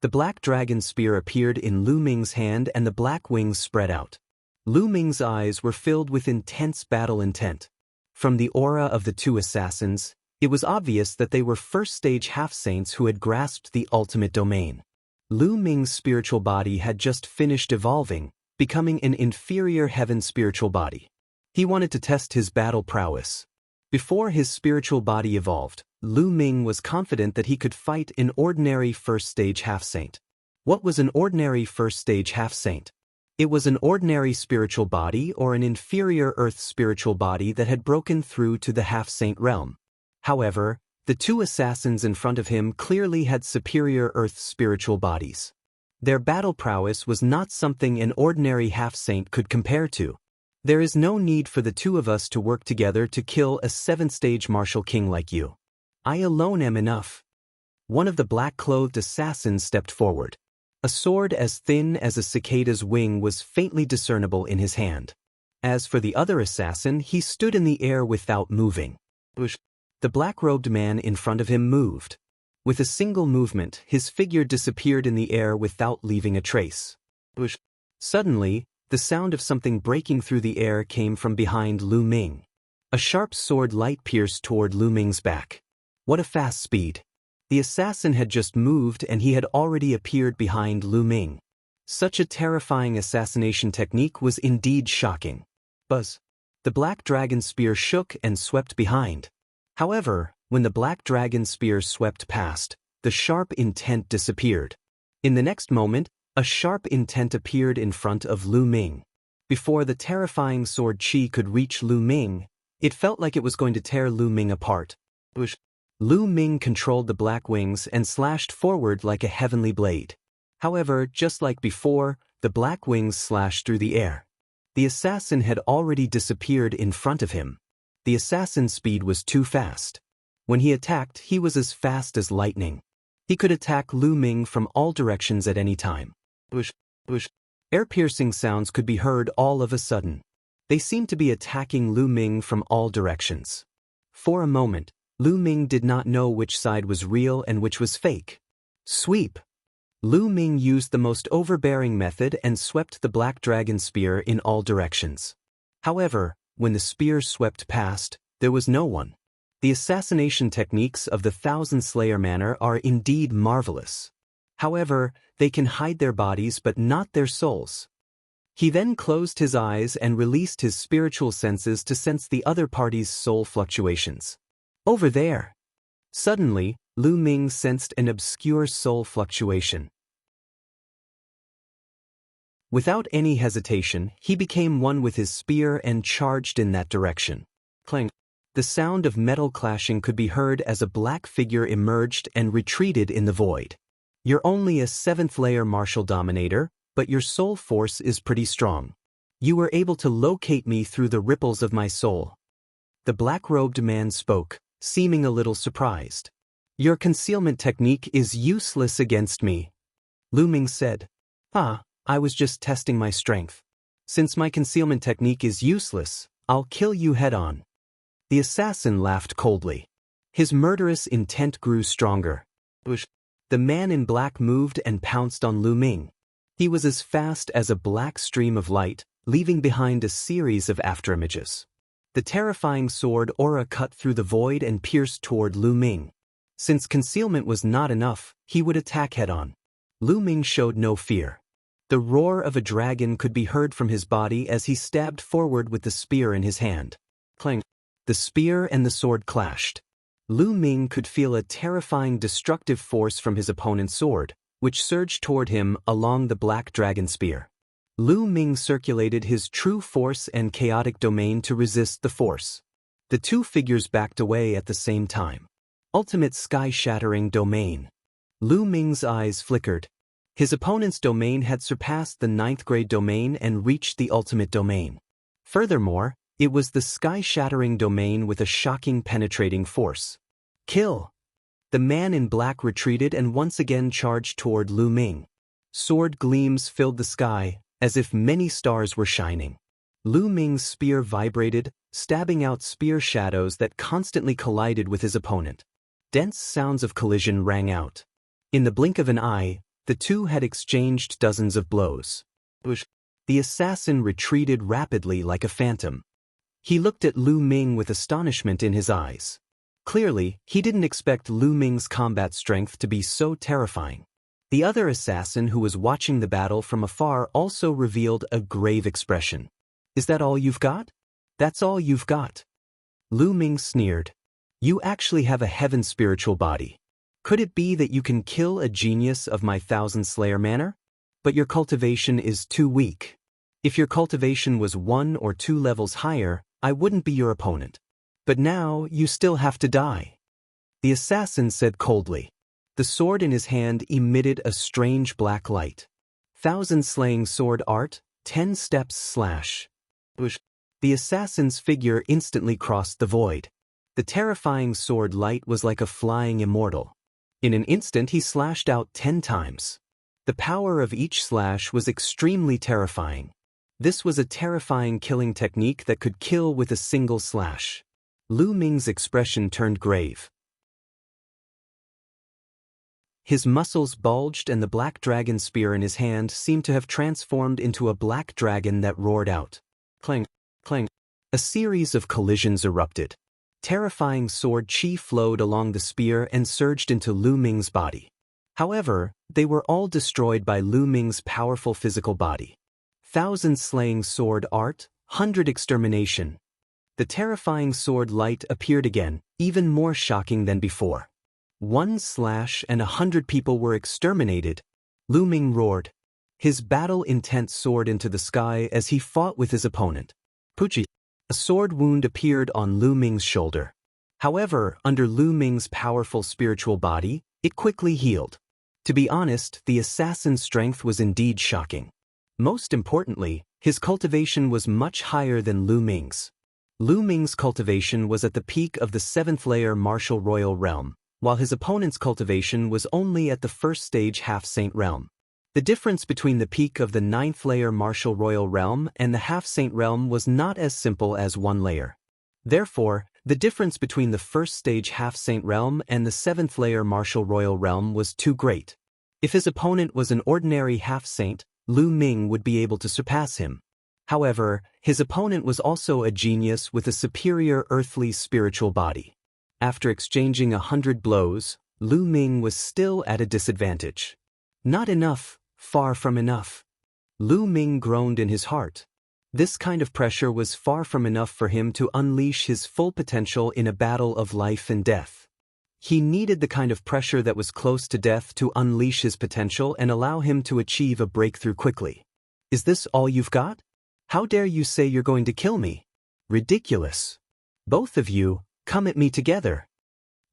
The black dragon spear appeared in Lu Ming's hand and the black wings spread out. Lu Ming's eyes were filled with intense battle intent. From the aura of the two assassins, it was obvious that they were first-stage half-saints who had grasped the ultimate domain. Lu Ming's spiritual body had just finished evolving, becoming an inferior heaven spiritual body. He wanted to test his battle prowess. Before his spiritual body evolved, Lu Ming was confident that he could fight an ordinary first-stage half-saint. What was an ordinary first-stage half-saint? It was an ordinary spiritual body or an inferior earth spiritual body that had broken through to the half-saint realm. However, the two assassins in front of him clearly had superior earth spiritual bodies. Their battle prowess was not something an ordinary half-saint could compare to. There is no need for the two of us to work together to kill a 7th-stage martial king like you. I alone am enough. One of the black-clothed assassins stepped forward. A sword as thin as a cicada's wing was faintly discernible in his hand. As for the other assassin, he stood in the air without moving. The black-robed man in front of him moved. With a single movement, his figure disappeared in the air without leaving a trace. Suddenly, the sound of something breaking through the air came from behind Lu Ming. A sharp sword light pierced toward Lu Ming's back. What a fast speed. The assassin had just moved and he had already appeared behind Lu Ming. Such a terrifying assassination technique was indeed shocking. Buzz. The black dragon spear shook and swept behind. However, when the black dragon spear swept past, the sharp intent disappeared. In the next moment, a sharp intent appeared in front of Lu Ming. Before the terrifying sword chi could reach Lu Ming, it felt like it was going to tear Lu Ming apart. Lu Ming controlled the black wings and slashed forward like a heavenly blade. However, just like before, the black wings slashed through the air. The assassin had already disappeared in front of him. The assassin's speed was too fast. When he attacked, he was as fast as lightning. He could attack Lu Ming from all directions at any time. Air-piercing sounds could be heard all of a sudden. They seemed to be attacking Lu Ming from all directions. For a moment, Lu Ming did not know which side was real and which was fake. Sweep! Lu Ming used the most overbearing method and swept the black dragon spear in all directions. However, when the spear swept past, there was no one. The assassination techniques of the Thousand Slayer manner are indeed marvelous. However, they can hide their bodies but not their souls. He then closed his eyes and released his spiritual senses to sense the other party's soul fluctuations. Over there! Suddenly, Lu Ming sensed an obscure soul fluctuation. Without any hesitation, he became one with his spear and charged in that direction. Clang! The sound of metal clashing could be heard as a black figure emerged and retreated in the void. You're only a 7th layer martial dominator, but your soul force is pretty strong. You were able to locate me through the ripples of my soul. The black-robed man spoke, seeming a little surprised. Your concealment technique is useless against me. Lu Ming said. I was just testing my strength. Since my concealment technique is useless, I'll kill you head-on. The assassin laughed coldly. His murderous intent grew stronger. The man in black moved and pounced on Lu Ming. He was as fast as a black stream of light, leaving behind a series of afterimages. The terrifying sword aura cut through the void and pierced toward Lu Ming. Since concealment was not enough, he would attack head-on. Lu Ming showed no fear. The roar of a dragon could be heard from his body as he stabbed forward with the spear in his hand. Clang! The spear and the sword clashed. Lu Ming could feel a terrifying destructive force from his opponent's sword, which surged toward him along the black dragon spear. Lu Ming circulated his true force and chaotic domain to resist the force. The two figures backed away at the same time. Ultimate sky-shattering domain. Lu Ming's eyes flickered. His opponent's domain had surpassed the 9th grade domain and reached the ultimate domain. Furthermore, it was the sky-shattering domain with a shocking penetrating force. Kill! The man in black retreated and once again charged toward Lu Ming. Sword gleams filled the sky, as if many stars were shining. Lu Ming's spear vibrated, stabbing out spear shadows that constantly collided with his opponent. Dense sounds of collision rang out. In the blink of an eye, the two had exchanged dozens of blows. The assassin retreated rapidly like a phantom. He looked at Lu Ming with astonishment in his eyes. Clearly, he didn't expect Lu Ming's combat strength to be so terrifying. The other assassin who was watching the battle from afar also revealed a grave expression. Is that all you've got? That's all you've got. Lu Ming sneered. You actually have a heaven spiritual body. Could it be that you can kill a genius of my Thousand Slayer manner? But your cultivation is too weak. If your cultivation was 1 or 2 levels higher, I wouldn't be your opponent. But now, you still have to die. The assassin said coldly. The sword in his hand emitted a strange black light. Thousand slaying sword art, 10 steps slash. The assassin's figure instantly crossed the void. The terrifying sword light was like a flying immortal. In an instant he slashed out 10 times. The power of each slash was extremely terrifying. This was a terrifying killing technique that could kill with a single slash. Lu Ming's expression turned grave. His muscles bulged and the black dragon spear in his hand seemed to have transformed into a black dragon that roared out. Clang, clang. A series of collisions erupted. Terrifying sword chi flowed along the spear and surged into Lu Ming's body. However, they were all destroyed by Lu Ming's powerful physical body. 1,000 slaying sword art, 100 extermination. The terrifying sword light appeared again, even more shocking than before. 1 slash and 100 people were exterminated. Lu Ming roared. His battle-intent soared into the sky as he fought with his opponent. Puchi. A sword wound appeared on Lu Ming's shoulder. However, under Lu Ming's powerful spiritual body, it quickly healed. To be honest, the assassin's strength was indeed shocking. Most importantly, his cultivation was much higher than Lu Ming's. Lu Ming's cultivation was at the peak of the 7th layer martial royal realm, while his opponent's cultivation was only at the 1st stage half-saint realm. The difference between the peak of the 9th layer martial royal realm and the half-saint realm was not as simple as 1 layer. Therefore, the difference between the 1st stage half-saint realm and the 7th layer martial royal realm was too great. If his opponent was an ordinary half-saint, Lu Ming would be able to surpass him. However, his opponent was also a genius with a superior earthly spiritual body. After exchanging 100 blows, Lu Ming was still at a disadvantage. Not enough, far from enough. Lu Ming groaned in his heart. This kind of pressure was far from enough for him to unleash his full potential in a battle of life and death. He needed the kind of pressure that was close to death to unleash his potential and allow him to achieve a breakthrough quickly. Is this all you've got? How dare you say you're going to kill me? Ridiculous. Both of you, come at me together.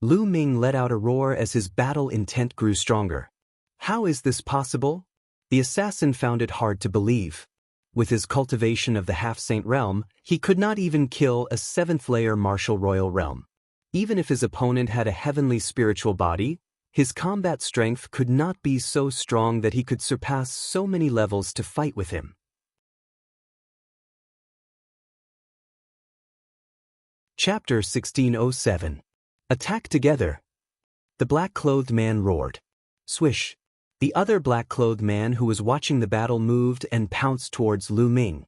Lu Ming let out a roar as his battle intent grew stronger. How is this possible? The assassin found it hard to believe. With his cultivation of the half-saint realm, he could not even kill a 7th layer martial royal realm. Even if his opponent had a heavenly spiritual body, his combat strength could not be so strong that he could surpass so many levels to fight with him. Chapter 1607. Attack together. The black-clothed man roared. Swish. The other black-clothed man who was watching the battle moved and pounced towards Lu Ming.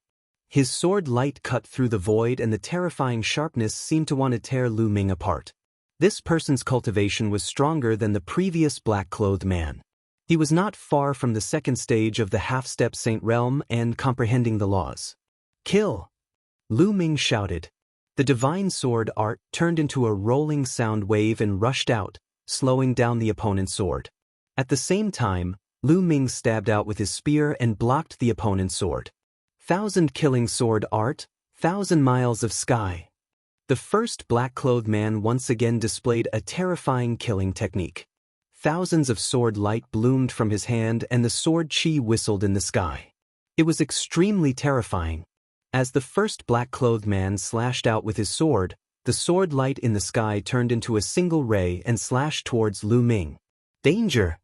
His sword light cut through the void and the terrifying sharpness seemed to want to tear Lu Ming apart. This person's cultivation was stronger than the previous black-clothed man. He was not far from the 2nd stage of the half-step saint realm and comprehending the laws. Kill! Lu Ming shouted. The divine sword art turned into a rolling sound wave and rushed out, slowing down the opponent's sword. At the same time, Lu Ming stabbed out with his spear and blocked the opponent's sword. 1,000 killing sword art, 1,000 miles of sky. The first black-clothed man once again displayed a terrifying killing technique. Thousands of sword light bloomed from his hand and the sword chi whistled in the sky. It was extremely terrifying. As the first black-clothed man slashed out with his sword, the sword light in the sky turned into a single ray and slashed towards Lu Ming. Danger!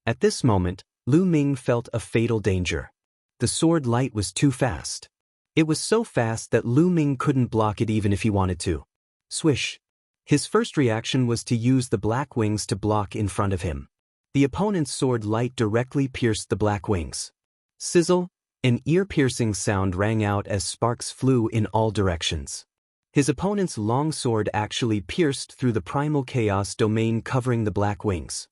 At this moment, Lu Ming felt a fatal danger. The sword light was too fast. It was so fast that Lu Ming couldn't block it even if he wanted to. Swish. His first reaction was to use the black wings to block in front of him. The opponent's sword light directly pierced the black wings. Sizzle, an ear-piercing sound rang out as sparks flew in all directions. His opponent's long sword actually pierced through the primal chaos domain covering the black wings.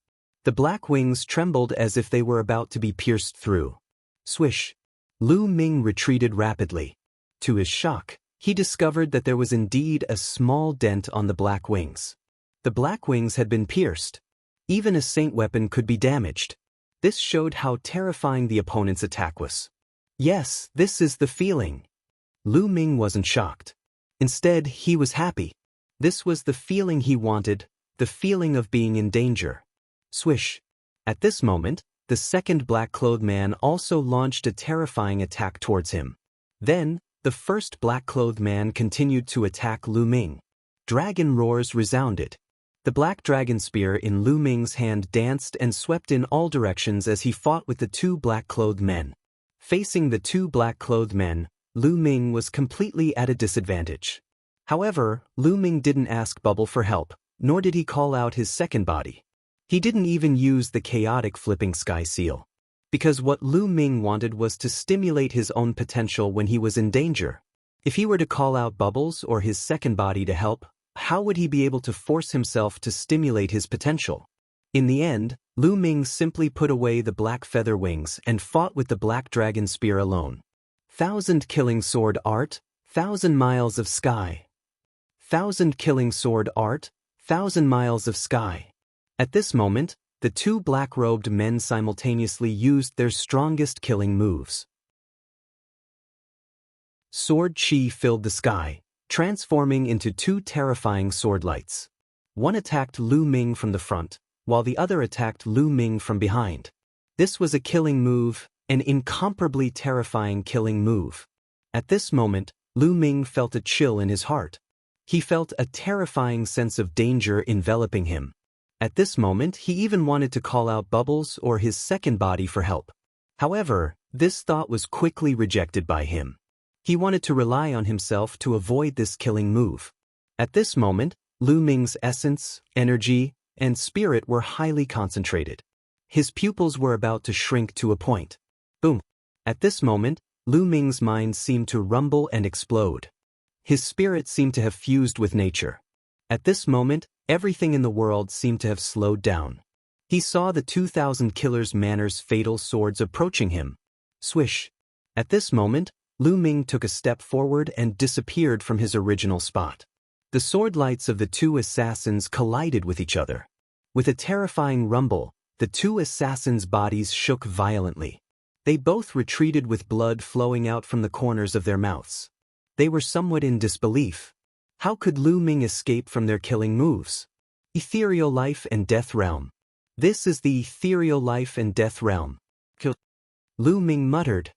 The black wings trembled as if they were about to be pierced through. Swish. Lu Ming retreated rapidly. To his shock, he discovered that there was indeed a small dent on the black wings. The black wings had been pierced. Even a saint weapon could be damaged. This showed how terrifying the opponent's attack was. Yes, this is the feeling. Lu Ming wasn't shocked. Instead, he was happy. This was the feeling he wanted, the feeling of being in danger. Swish. At this moment, the second black-clothed man also launched a terrifying attack towards him. Then, the first black-clothed man continued to attack Lu Ming. Dragon roars resounded. The black dragon spear in Lu Ming's hand danced and swept in all directions as he fought with the two black-clothed men. Facing the two black-clothed men, Lu Ming was completely at a disadvantage. However, Lu Ming didn't ask Bubble for help, nor did he call out his second body. He didn't even use the chaotic flipping sky seal. Because what Lu Ming wanted was to stimulate his own potential when he was in danger. If he were to call out Bubbles or his second body to help, how would he be able to force himself to stimulate his potential? In the end, Lu Ming simply put away the black feather wings and fought with the black dragon spear alone. 1,000 killing sword art, 1,000 miles of sky. 1,000 killing sword art, 1,000 miles of sky. At this moment, the two black-robed men simultaneously used their strongest killing moves. Sword chi filled the sky, transforming into two terrifying sword lights. One attacked Lu Ming from the front, while the other attacked Lu Ming from behind. This was a killing move, an incomparably terrifying killing move. At this moment, Lu Ming felt a chill in his heart. He felt a terrifying sense of danger enveloping him. At this moment, he even wanted to call out Bubbles or his second body for help. However, this thought was quickly rejected by him. He wanted to rely on himself to avoid this killing move. At this moment, Lu Ming's essence, energy, and spirit were highly concentrated. His pupils were about to shrink to a point. Boom! At this moment, Lu Ming's mind seemed to rumble and explode. His spirit seemed to have fused with nature. At this moment, everything in the world seemed to have slowed down. He saw the 2,000 Killer's Manor's fatal swords approaching him. Swish! At this moment, Lu Ming took a step forward and disappeared from his original spot. The sword lights of the two assassins collided with each other. With a terrifying rumble, the two assassins' bodies shook violently. They both retreated with blood flowing out from the corners of their mouths. They were somewhat in disbelief. How could Lu Ming escape from their killing moves? Ethereal life and death realm. This is the ethereal life and death realm. Lu Ming muttered.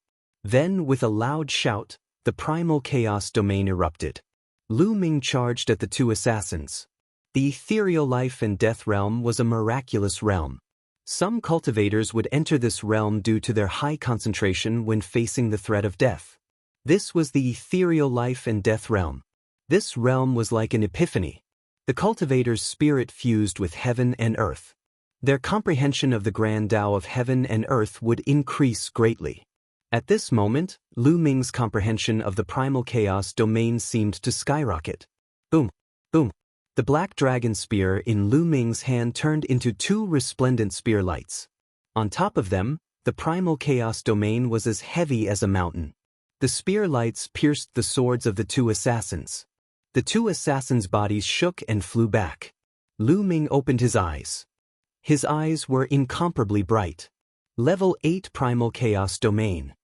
Then, with a loud shout, the primal chaos domain erupted. Lu Ming charged at the two assassins. The ethereal life and death realm was a miraculous realm. Some cultivators would enter this realm due to their high concentration when facing the threat of death. This was the ethereal life and death realm. This realm was like an epiphany. The cultivator's spirit fused with heaven and earth. Their comprehension of the grand Tao of heaven and earth would increase greatly. At this moment, Lu Ming's comprehension of the primal chaos domain seemed to skyrocket. Boom! Boom! The black dragon spear in Lu Ming's hand turned into two resplendent spear lights. On top of them, the primal chaos domain was as heavy as a mountain. The spear lights pierced the swords of the two assassins. The two assassins' bodies shook and flew back. Lu Ming opened his eyes. His eyes were incomparably bright. Level 8 Primal Chaos Domain.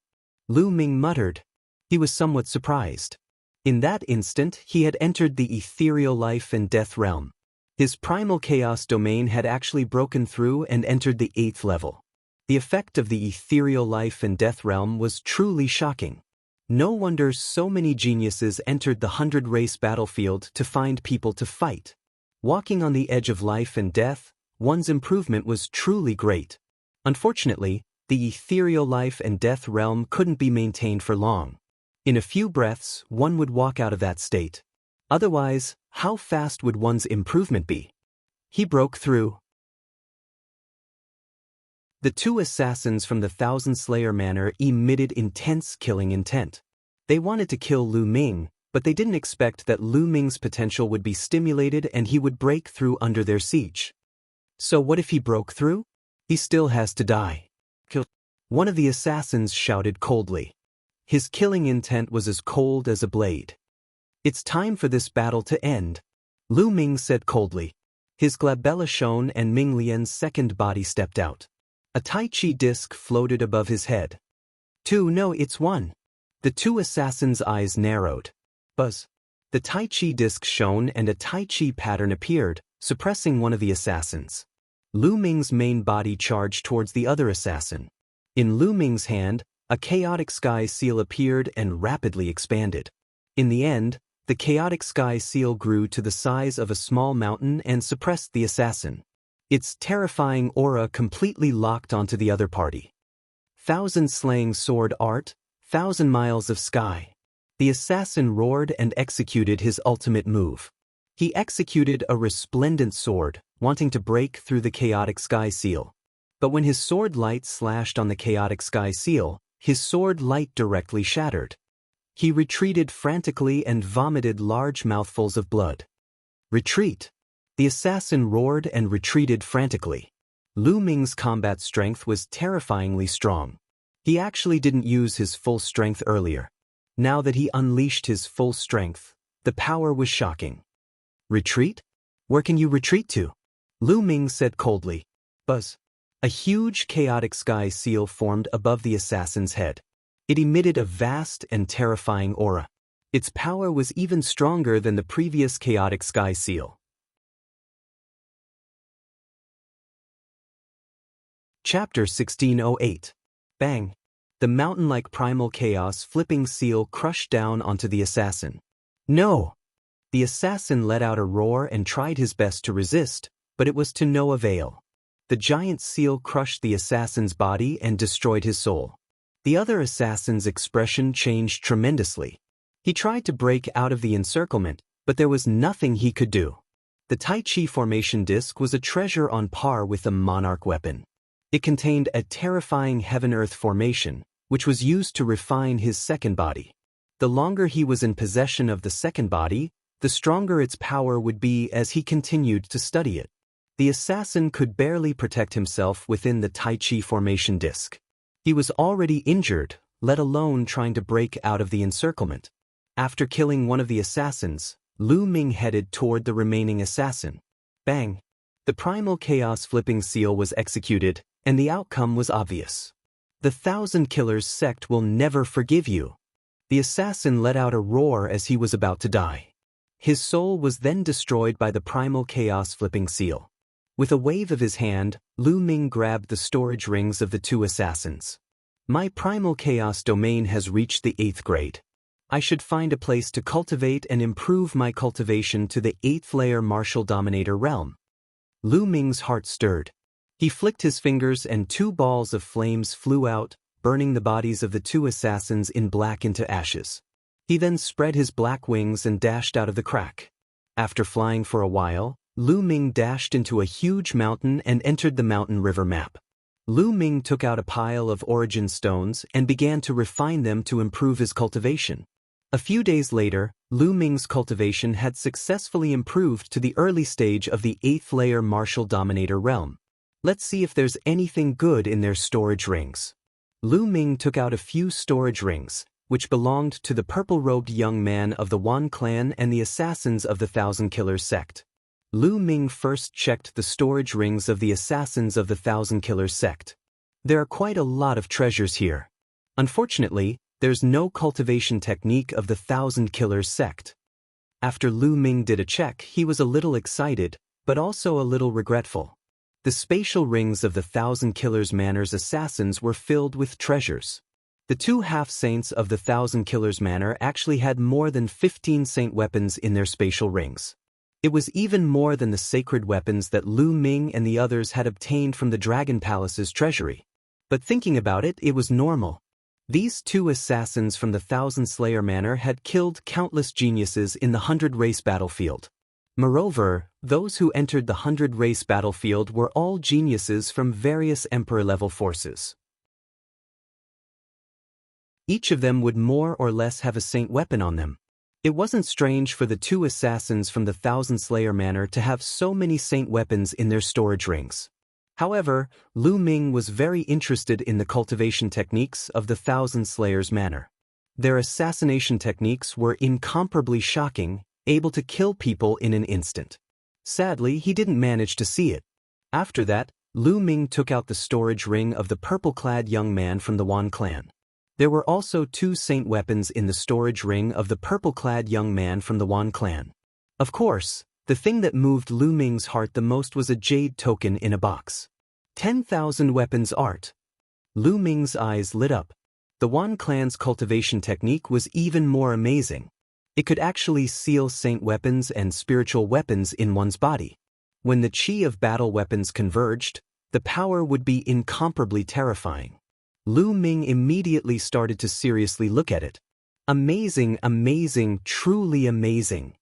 Lu Ming muttered. He was somewhat surprised. In that instant, he had entered the ethereal life and death realm. His primal chaos domain had actually broken through and entered the 8th level. The effect of the ethereal life and death realm was truly shocking. No wonder so many geniuses entered the 100-race battlefield to find people to fight. Walking on the edge of life and death, one's improvement was truly great. Unfortunately, the ethereal life and death realm couldn't be maintained for long. In a few breaths, one would walk out of that state. Otherwise, how fast would one's improvement be? He broke through. The two assassins from the Thousand Slayer Manor emitted intense killing intent. They wanted to kill Lu Ming, but they didn't expect that Lu Ming's potential would be stimulated and he would break through under their siege. So what if he broke through? He still has to die. Kill. One of the assassins shouted coldly. His killing intent was as cold as a blade. It's time for this battle to end, Lu Ming said coldly. His glabella shone and Ming Lian's second body stepped out. A Tai Chi disc floated above his head. No, it's one. The two assassins' eyes narrowed. Buzz. The Tai Chi disc shone and a Tai Chi pattern appeared, suppressing one of the assassins. Lu Ming's main body charged towards the other assassin. In Lu Ming's hand, a chaotic sky seal appeared and rapidly expanded. In the end, the chaotic sky seal grew to the size of a small mountain and suppressed the assassin. Its terrifying aura completely locked onto the other party. 1,000 slaying sword art, 1,000 miles of sky. The assassin roared and executed his ultimate move. He executed a resplendent sword, wanting to break through the chaotic sky seal. But when his sword light slashed on the chaotic sky seal, his sword light directly shattered. He retreated frantically and vomited large mouthfuls of blood. Retreat! The assassin roared and retreated frantically. Lu Ming's combat strength was terrifyingly strong. He actually didn't use his full strength earlier. Now that he unleashed his full strength, the power was shocking. Retreat? Where can you retreat to? Lu Ming said coldly. Buzz. A huge chaotic sky seal formed above the assassin's head. It emitted a vast and terrifying aura. Its power was even stronger than the previous chaotic sky seal. Chapter 1608. Bang! The mountain-like primal chaos flipping seal crushed down onto the assassin. No! The assassin let out a roar and tried his best to resist, but it was to no avail. The giant seal crushed the assassin's body and destroyed his soul. The other assassin's expression changed tremendously. He tried to break out of the encirclement, but there was nothing he could do. The Tai Chi formation disc was a treasure on par with a monarch weapon. It contained a terrifying heaven-earth formation, which was used to refine his second body. The longer he was in possession of the second body, the stronger its power would be as he continued to study it. The assassin could barely protect himself within the Tai Chi formation disc. He was already injured, let alone trying to break out of the encirclement. After killing one of the assassins, Lu Ming headed toward the remaining assassin. Bang! The primal chaos flipping seal was executed, and the outcome was obvious. The Thousand Killers sect will never forgive you. The assassin let out a roar as he was about to die. His soul was then destroyed by the primal chaos flipping seal. With a wave of his hand, Lu Ming grabbed the storage rings of the two assassins. My primal chaos domain has reached the 8th grade. I should find a place to cultivate and improve my cultivation to the 8th layer martial dominator realm. Lu Ming's heart stirred. He flicked his fingers and 2 balls of flames flew out, burning the bodies of the 2 assassins in black into ashes. He then spread his black wings and dashed out of the crack. After flying for a while, Lu Ming dashed into a huge mountain and entered the mountain river map. Lu Ming took out a pile of origin stones and began to refine them to improve his cultivation. A few days later, Lu Ming's cultivation had successfully improved to the early stage of the 8th layer martial dominator realm. Let's see if there's anything good in their storage rings. Lu Ming took out a few storage rings, which belonged to the purple-robed young man of the Wan clan and the assassins of the Thousand Killers sect. Lu Ming first checked the storage rings of the assassins of the Thousand Killers sect. There are quite a lot of treasures here. Unfortunately, there's no cultivation technique of the Thousand Killers sect. After Lu Ming did a check, he was a little excited, but also a little regretful. The spatial rings of the Thousand Killers Manor's assassins were filled with treasures. The 2 half-saints of the Thousand Killers Manor actually had more than 15 saint weapons in their spatial rings. It was even more than the sacred weapons that Lu Ming and the others had obtained from the Dragon Palace's treasury. But thinking about it, it was normal. These 2 assassins from the Thousand Slayer Manor had killed countless geniuses in the 100-race battlefield. Moreover, those who entered the 100-race battlefield were all geniuses from various Emperor-level forces. Each of them would more or less have a saint weapon on them. It wasn't strange for the 2 assassins from the Thousand Slayer Manor to have so many saint weapons in their storage rings. However, Lu Ming was very interested in the cultivation techniques of the Thousand Slayers Manor. Their assassination techniques were incomparably shocking, able to kill people in an instant. Sadly, he didn't manage to see it. After that, Lu Ming took out the storage ring of the purple-clad young man from the Wan clan. There were also 2 saint weapons in the storage ring of the purple-clad young man from the Wan clan. Of course, the thing that moved Lu Ming's heart the most was a jade token in a box. 10,000 weapons art. Lu Ming's eyes lit up. The Wan clan's cultivation technique was even more amazing. It could actually seal saint weapons and spiritual weapons in one's body. When the chi of battle weapons converged, the power would be incomparably terrifying. Lu Ming immediately started to seriously look at it. Amazing, amazing, truly amazing.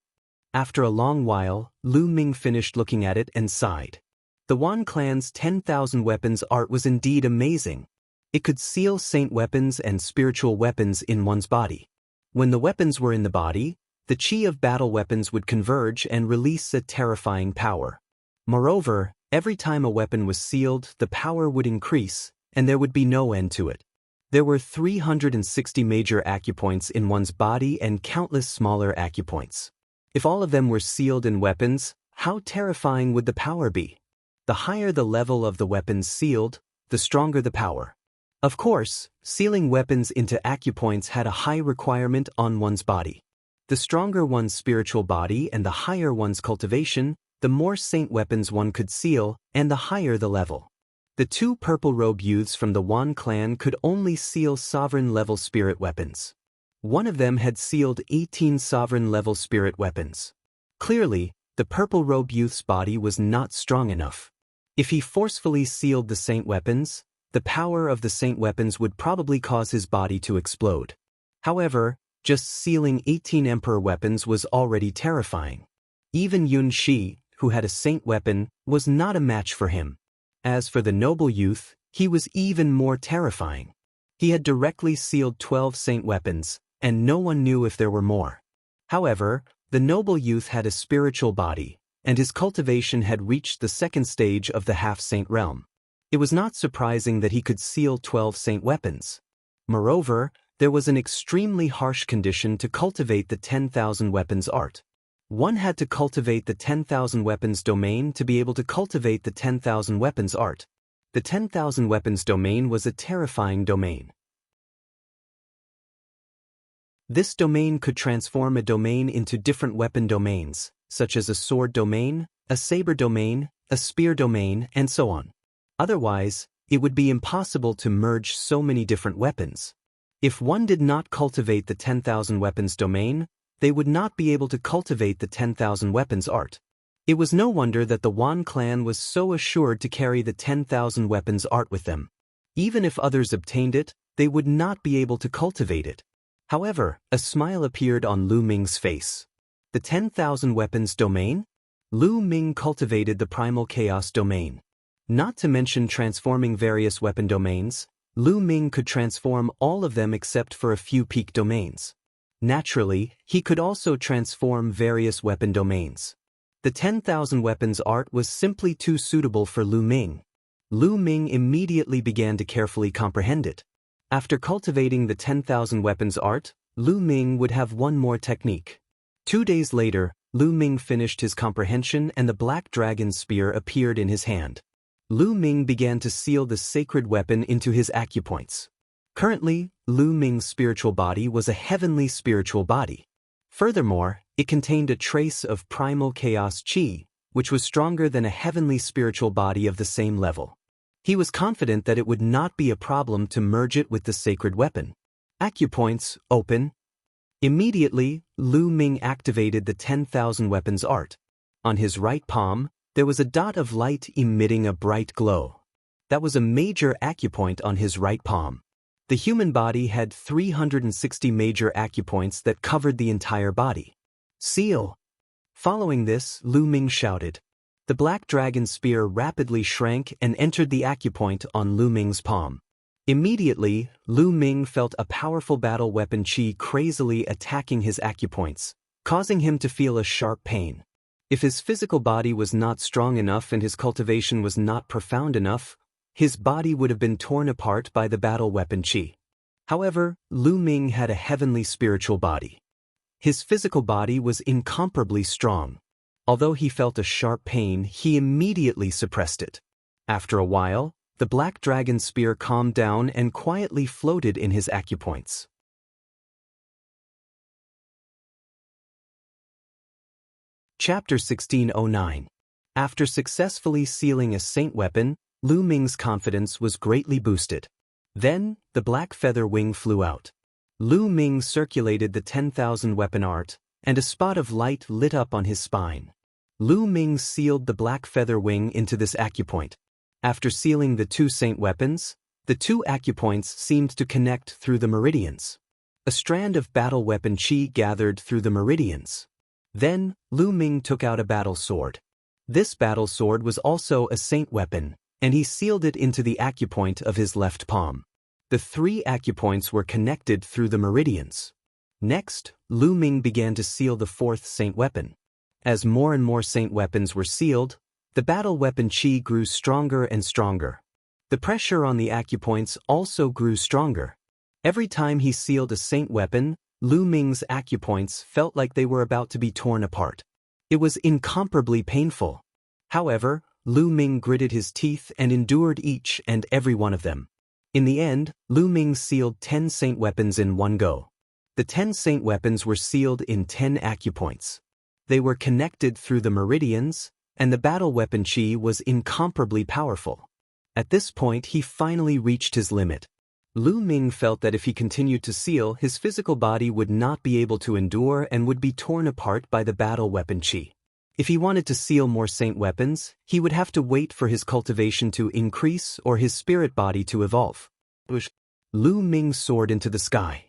After a long while, Lu Ming finished looking at it and sighed. The Wan clan's 10,000 weapons art was indeed amazing. It could seal saint weapons and spiritual weapons in one's body. When the weapons were in the body, The chi of battle weapons would converge and release a terrifying power. Moreover, every time a weapon was sealed, the power would increase, and there would be no end to it. There were 360 major acupoints in one's body and countless smaller acupoints. If all of them were sealed in weapons, how terrifying would the power be? The higher the level of the weapons sealed, the stronger the power. Of course, sealing weapons into acupoints had a high requirement on one's body. The stronger one's spiritual body and the higher one's cultivation, the more saint weapons one could seal, and the higher the level. The two purple-robe youths from the Wan clan could only seal sovereign-level spirit weapons. One of them had sealed 18 sovereign-level spirit weapons. Clearly, the purple-robe youth's body was not strong enough. If he forcefully sealed the saint weapons, the power of the saint weapons would probably cause his body to explode. However, just sealing 18 emperor weapons was already terrifying. Even Yun Shi, who had a saint weapon, was not a match for him. As for the noble youth, he was even more terrifying. He had directly sealed 12 saint weapons, and no one knew if there were more. However, the noble youth had a spiritual body, and his cultivation had reached the second stage of the half-saint realm. It was not surprising that he could seal 12 saint weapons. Moreover, there was an extremely harsh condition to cultivate the 10,000 weapons art. One had to cultivate the 10,000 weapons domain to be able to cultivate the 10,000 weapons art. The 10,000 weapons domain was a terrifying domain. This domain could transform a domain into different weapon domains, such as a sword domain, a saber domain, a spear domain, and so on. Otherwise, it would be impossible to merge so many different weapons. If one did not cultivate the 10,000 weapons domain, they would not be able to cultivate the 10,000 weapons art. It was no wonder that the Wan clan was so assured to carry the 10,000 weapons art with them. Even if others obtained it, they would not be able to cultivate it. However, a smile appeared on Lu Ming's face. The 10,000 weapons domain? Lu Ming cultivated the primal chaos domain. Not to mention transforming various weapon domains, Lu Ming could transform all of them except for a few peak domains. Naturally, he could also transform various weapon domains. The 10,000 weapons art was simply too suitable for Lu Ming. Lu Ming immediately began to carefully comprehend it. After cultivating the 10,000 weapons art, Lu Ming would have one more technique. 2 days later, Lu Ming finished his comprehension and the black dragon spear appeared in his hand. Lu Ming began to seal the sacred weapon into his acupoints. Currently, Lu Ming's spiritual body was a heavenly spiritual body. Furthermore, it contained a trace of primal chaos chi, which was stronger than a heavenly spiritual body of the same level. He was confident that it would not be a problem to merge it with the sacred weapon. Acupoints, open. Immediately, Lu Ming activated the 10,000 weapons art. On his right palm, there was a dot of light emitting a bright glow. That was a major acupoint on his right palm. The human body had 360 major acupoints that covered the entire body. Seal! Following this, Lu Ming shouted. The black dragon spear rapidly shrank and entered the acupoint on Lu Ming's palm. Immediately, Lu Ming felt a powerful battle weapon chi crazily attacking his acupoints, causing him to feel a sharp pain. If his physical body was not strong enough and his cultivation was not profound enough, his body would have been torn apart by the battle weapon chi. However, Lu Ming had a heavenly spiritual body. His physical body was incomparably strong. Although he felt a sharp pain, he immediately suppressed it. After a while, the black dragon spear calmed down and quietly floated in his acupoints. Chapter 1609. After successfully sealing a saint weapon, Lu Ming's confidence was greatly boosted. Then, the black feather wing flew out. Lu Ming circulated the 10,000 weapon art, and a spot of light lit up on his spine. Lu Ming sealed the black feather wing into this acupoint. After sealing the 2 saint weapons, the 2 acupoints seemed to connect through the meridians. A strand of battle weapon chi gathered through the meridians. Then, Lu Ming took out a battle sword. This battle sword was also a saint weapon, and he sealed it into the acupoint of his left palm. The 3 acupoints were connected through the meridians. Next, Lu Ming began to seal the fourth saint weapon. As more and more saint weapons were sealed, the battle weapon qi grew stronger and stronger. The pressure on the acupoints also grew stronger. Every time he sealed a saint weapon, Lu Ming's acupoints felt like they were about to be torn apart. It was incomparably painful. However, Lu Ming gritted his teeth and endured each and every one of them. In the end, Lu Ming sealed 10 saint weapons in one go. The 10 saint weapons were sealed in 10 acupoints. They were connected through the meridians, and the battle weapon qi was incomparably powerful. At this point, he finally reached his limit. Lu Ming felt that if he continued to seal, his physical body would not be able to endure and would be torn apart by the battle weapon qi. If he wanted to seal more saint weapons, he would have to wait for his cultivation to increase or his spirit body to evolve. Lu Ming soared into the sky.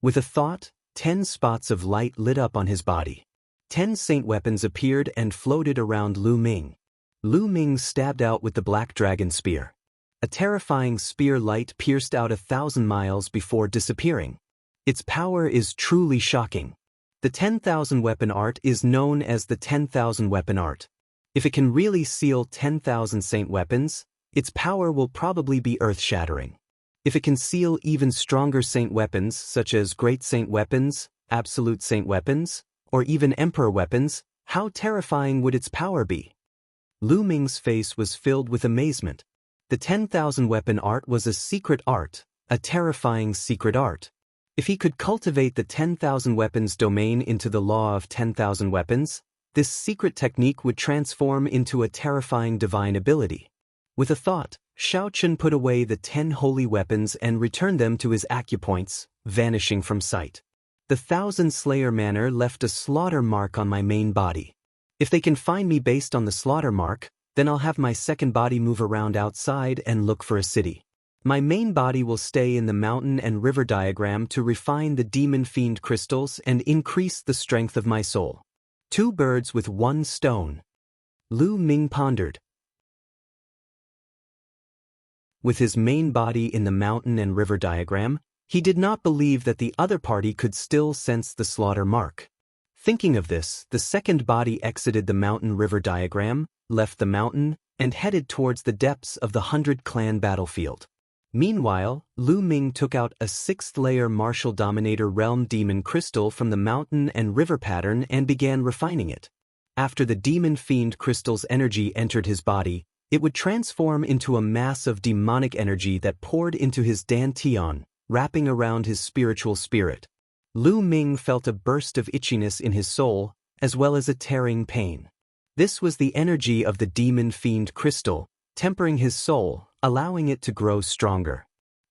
With a thought, 10 spots of light lit up on his body. 10 saint weapons appeared and floated around Lu Ming. Lu Ming stabbed out with the black dragon spear. A terrifying spear light pierced out 1,000 miles before disappearing. Its power is truly shocking. The 10,000 weapon art is known as the 10,000 weapon art. If it can really seal 10,000 saint weapons, its power will probably be earth-shattering. If it can seal even stronger saint weapons such as great saint weapons, absolute saint weapons, or even emperor weapons, how terrifying would its power be? Lu Ming's face was filled with amazement. The 10,000 weapon art was a secret art, a terrifying secret art. If he could cultivate the 10,000 weapons domain into the law of 10,000 weapons, this secret technique would transform into a terrifying divine ability. With a thought, Shaochen put away the 10 holy weapons and returned them to his acupoints, vanishing from sight. The 1,000 Slayer manner left a slaughter mark on my main body. If they can find me based on the slaughter mark, then I'll have my second body move around outside and look for a city. My main body will stay in the mountain and river diagram to refine the demon fiend crystals and increase the strength of my soul. 2 birds with 1 stone. Lu Ming pondered. With his main body in the mountain and river diagram, he did not believe that the other party could still sense the slaughter mark. Thinking of this, the second body exited the mountain-river diagram, left the mountain, and headed towards the depths of the 100-clan battlefield. Meanwhile, Lu Ming took out a 6th-layer martial dominator realm demon crystal from the mountain and river pattern and began refining it. After the demon fiend crystal's energy entered his body, it would transform into a mass of demonic energy that poured into his dantian, wrapping around his spiritual spirit. Lu Ming felt a burst of itchiness in his soul, as well as a tearing pain. This was the energy of the demon fiend crystal, tempering his soul, allowing it to grow stronger.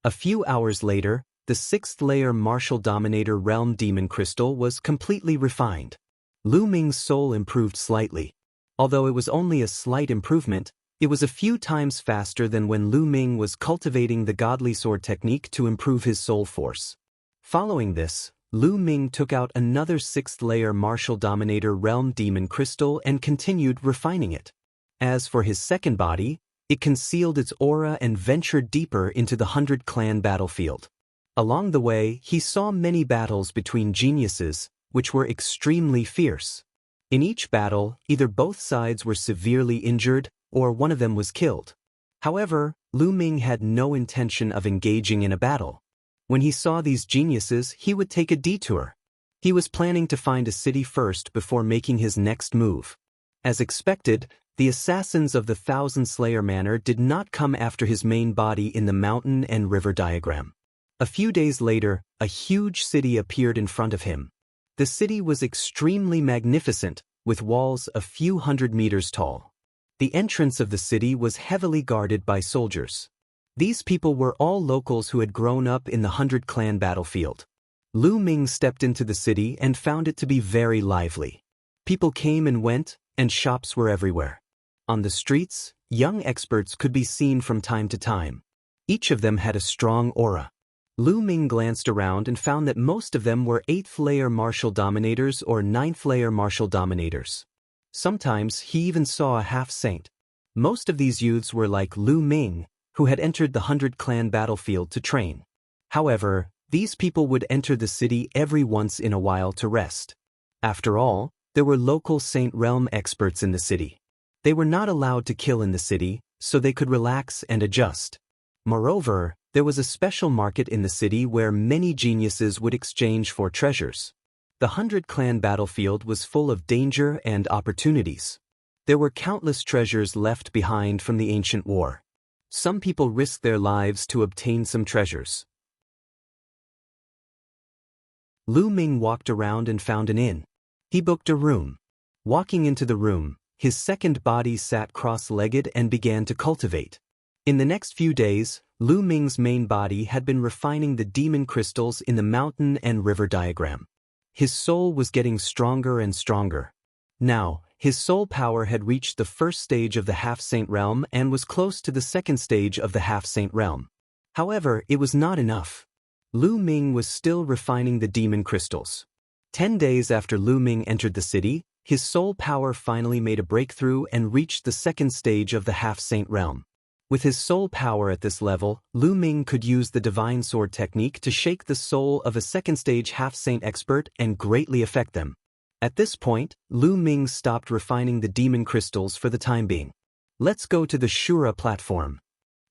A few hours later, the 6th-layer martial dominator realm demon crystal was completely refined. Lu Ming's soul improved slightly. Although it was only a slight improvement, it was a few times faster than when Lu Ming was cultivating the godly sword technique to improve his soul force. Following this, Lu Ming took out another 6th-layer martial dominator realm demon crystal and continued refining it. As for his second body, it concealed its aura and ventured deeper into the 100-clan battlefield. Along the way, he saw many battles between geniuses, which were extremely fierce. In each battle, either both sides were severely injured, or one of them was killed. However, Lu Ming had no intention of engaging in a battle. When he saw these geniuses, he would take a detour. He was planning to find a city first before making his next move. As expected, the assassins of the 1,000 Slayer Manor did not come after his main body in the mountain and river diagram. A few days later, a huge city appeared in front of him. The city was extremely magnificent, with walls a few hundred meters tall. The entrance of the city was heavily guarded by soldiers. These people were all locals who had grown up in the 100-clan battlefield. Lu Ming stepped into the city and found it to be very lively. People came and went, and shops were everywhere. On the streets, young experts could be seen from time to time. Each of them had a strong aura. Lu Ming glanced around and found that most of them were 8th-layer martial dominators or 9th-layer martial dominators. Sometimes he even saw a half-saint. Most of these youths were like Lu Ming, who had entered the 100-clan battlefield to train. However, These people would enter the city every once in a while to rest. After all, there were local Saint Realm experts in the city. They were not allowed to kill in the city, so they could relax and adjust. Moreover, there was a special market in the city where many geniuses would exchange for treasures. The 100-clan battlefield was full of danger and opportunities. There were countless treasures left behind from the ancient war. Some people risked their lives to obtain some treasures. Lu Ming walked around and found an inn. He booked a room. Walking into the room, his second body sat cross-legged and began to cultivate. In the next few days, Lu Ming's main body had been refining the demon crystals in the mountain and river diagram. His soul was getting stronger and stronger. Now, his soul power had reached the first stage of the half-saint realm and was close to the second stage of the half-saint realm. However, it was not enough. Lu Ming was still refining the demon crystals. 10 days after Lu Ming entered the city, his soul power finally made a breakthrough and reached the second stage of the half-saint realm. With his soul power at this level, Lu Ming could use the divine sword technique to shake the soul of a second-stage half-saint expert and greatly affect them. At this point, Lu Ming stopped refining the demon crystals for the time being. Let's go to the Shura platform.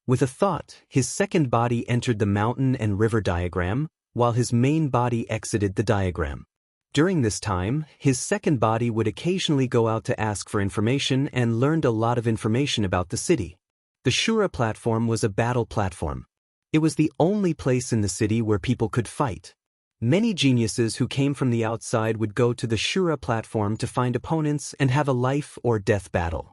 With a thought, his second body entered the mountain and river diagram, while his main body exited the diagram. During this time, his second body would occasionally go out to ask for information and learned a lot of information about the city. The Shura platform was a battle platform. It was the only place in the city where people could fight. Many geniuses who came from the outside would go to the Shura platform to find opponents and have a life or death battle.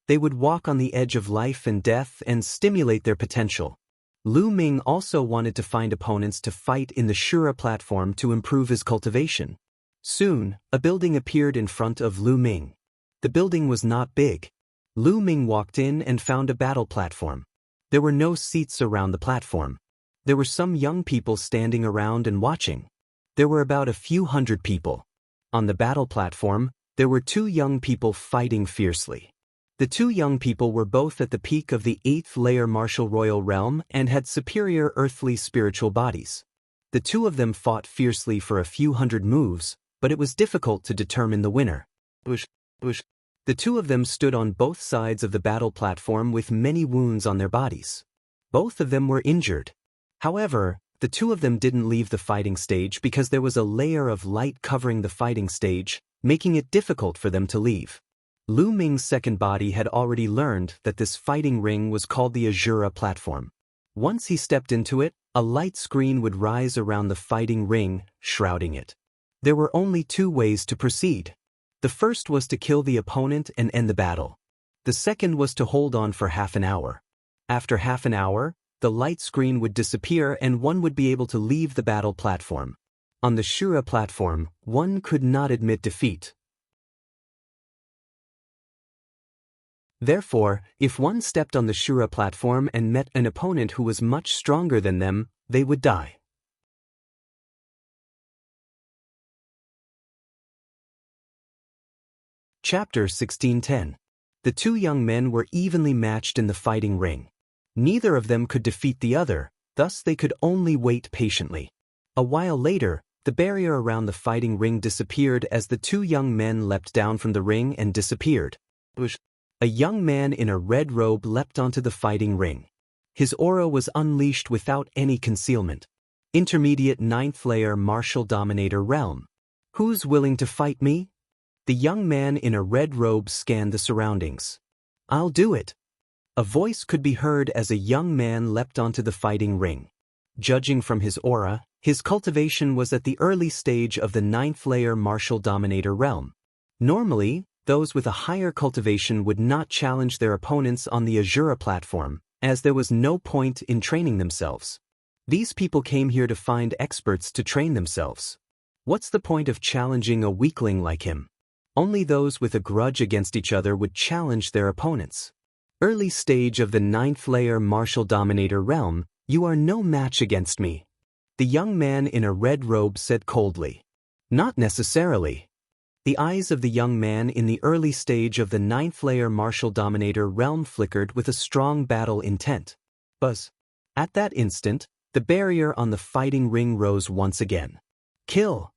They would walk on the edge of life and death and stimulate their potential. Lu Ming also wanted to find opponents to fight in the Shura platform to improve his cultivation. Soon, a building appeared in front of Lu Ming. The building was not big. Lu Ming walked in and found a battle platform. There were no seats around the platform. There were some young people standing around and watching. There were about a few hundred people. On the battle platform, there were two young people fighting fiercely. The two young people were both at the peak of the 8th layer martial royal realm and had superior earthly spiritual bodies. The two of them fought fiercely for a few hundred moves, but it was difficult to determine the winner. The two of them stood on both sides of the battle platform with many wounds on their bodies. Both of them were injured. However, the two of them didn't leave the fighting stage because there was a layer of light covering the fighting stage, making it difficult for them to leave. Lu Ming's second body had already learned that this fighting ring was called the Azura platform. Once he stepped into it, a light screen would rise around the fighting ring, shrouding it. There were only two ways to proceed. The first was to kill the opponent and end the battle. The second was to hold on for half an hour. After half an hour, the light screen would disappear and one would be able to leave the battle platform. On the Shura platform, one could not admit defeat. Therefore, if one stepped on the Shura platform and met an opponent who was much stronger than them, they would die. Chapter 1610. The two young men were evenly matched in the fighting ring. Neither of them could defeat the other, thus they could only wait patiently. A while later, the barrier around the fighting ring disappeared as the two young men leapt down from the ring and disappeared. A young man in a red robe leapt onto the fighting ring. His aura was unleashed without any concealment. Intermediate 9th layer martial dominator realm. Who's willing to fight me? The young man in a red robe scanned the surroundings. I'll do it. A voice could be heard as a young man leapt onto the fighting ring. Judging from his aura, his cultivation was at the early stage of the 9th layer martial dominator realm. Normally, those with a higher cultivation would not challenge their opponents on the Azura platform, as there was no point in training themselves. These people came here to find experts to train themselves. What's the point of challenging a weakling like him? Only those with a grudge against each other would challenge their opponents. Early stage of the 9th layer martial dominator realm, you are no match against me. The young man in a red robe said coldly. Not necessarily. The eyes of the young man in the early stage of the 9th layer martial dominator realm flickered with a strong battle intent. Buzz. At that instant, The barrier on the fighting ring rose once again. Kill!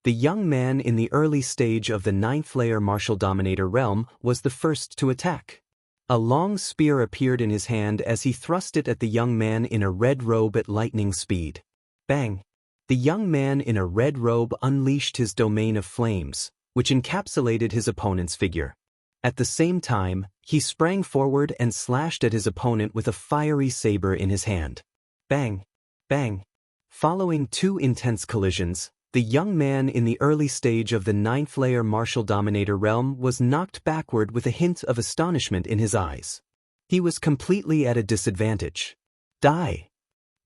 The young man in the early stage of the 9th layer martial dominator realm was the first to attack. A long spear appeared in his hand as he thrust it at the young man in a red robe at lightning speed. Bang! The young man in a red robe unleashed his domain of flames, which encapsulated his opponent's figure. At the same time, he sprang forward and slashed at his opponent with a fiery saber in his hand. Bang! Bang! Following two intense collisions, the young man in the early stage of the 9th layer martial dominator realm was knocked backward with a hint of astonishment in his eyes. He was completely at a disadvantage. Die!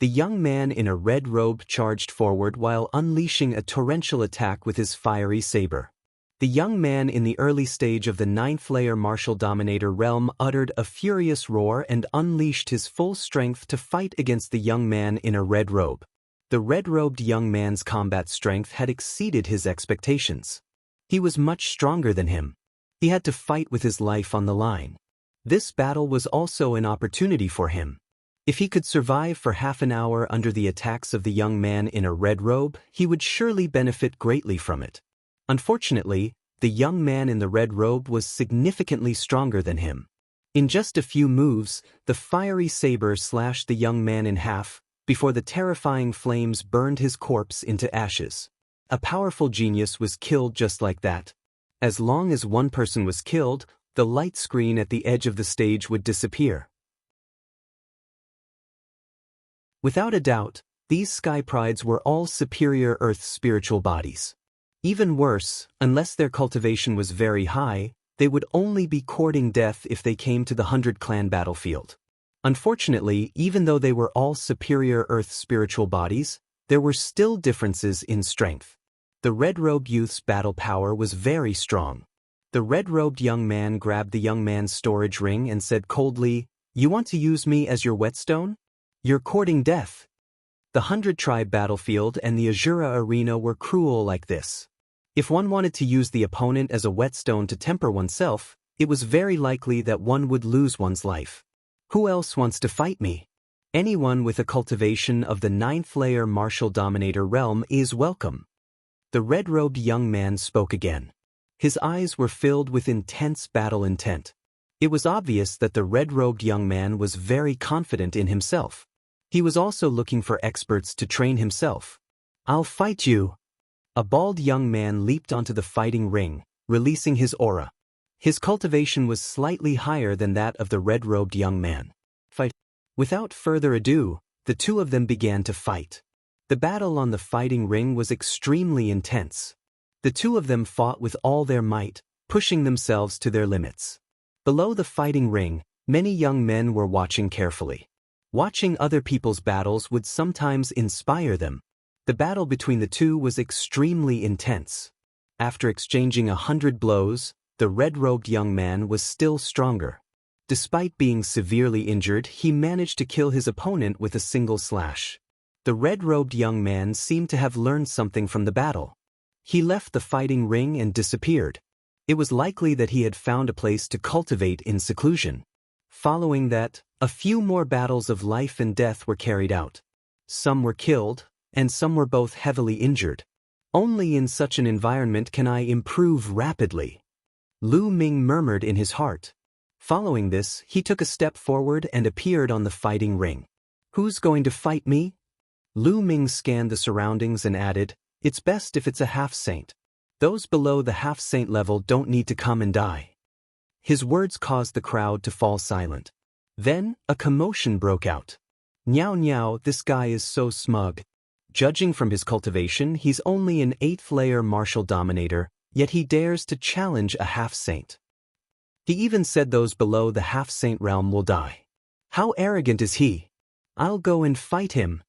The young man in a red robe charged forward while unleashing a torrential attack with his fiery saber. The young man in the early stage of the 9th layer martial dominator realm uttered a furious roar and unleashed his full strength to fight against the young man in a red robe. The red-robed young man's combat strength had exceeded his expectations. He was much stronger than him. He had to fight with his life on the line. This battle was also an opportunity for him. If he could survive for half an hour under the attacks of the young man in a red robe, he would surely benefit greatly from it. Unfortunately, the young man in the red robe was significantly stronger than him. In just a few moves, the fiery saber slashed the young man in half, before the terrifying flames burned his corpse into ashes. A powerful genius was killed just like that. As long as one person was killed, the light screen at the edge of the stage would disappear. Without a doubt, these sky prides were all superior Earth spiritual bodies. Even worse, unless their cultivation was very high, they would only be courting death if they came to the 100-clan battlefield. Unfortunately, even though they were all superior Earth spiritual bodies, there were still differences in strength. The red-robed youth's battle power was very strong. The red-robed young man grabbed the young man's storage ring and said coldly, "You want to use me as your whetstone? You're courting death." The 100-tribe battlefield and the Azura arena were cruel like this. If one wanted to use the opponent as a whetstone to temper oneself, it was very likely that one would lose one's life. Who else wants to fight me? Anyone with a cultivation of the 9th layer martial dominator realm is welcome. The red-robed young man spoke again. His eyes were filled with intense battle intent. It was obvious that the red-robed young man was very confident in himself. He was also looking for experts to train himself. "I'll fight you." A bald young man leaped onto the fighting ring, releasing his aura. His cultivation was slightly higher than that of the red-robed young man. Fight. Without further ado, the two of them began to fight. The battle on the fighting ring was extremely intense. The two of them fought with all their might, pushing themselves to their limits. Below the fighting ring, many young men were watching carefully. Watching other people's battles would sometimes inspire them. The battle between the two was extremely intense. After exchanging 100 blows, the red-robed young man was still stronger. Despite being severely injured, he managed to kill his opponent with a single slash. The red-robed young man seemed to have learned something from the battle. He left the fighting ring and disappeared. It was likely that he had found a place to cultivate in seclusion. Following that, a few more battles of life and death were carried out. Some were killed, and some were both heavily injured. Only in such an environment can I improve rapidly. Lu Ming murmured in his heart. Following this, he took a step forward and appeared on the fighting ring. "Who's going to fight me?" Lu Ming scanned the surroundings and added, "It's best if it's a half-saint. Those below the half-saint level don't need to come and die." His words caused the crowd to fall silent. Then, a commotion broke out. "Niao Niao, this guy is so smug. Judging from his cultivation, he's only an 8th layer martial dominator, yet he dares to challenge a half-saint. He even said those below the half-saint realm will die. How arrogant is he? I'll go and fight him."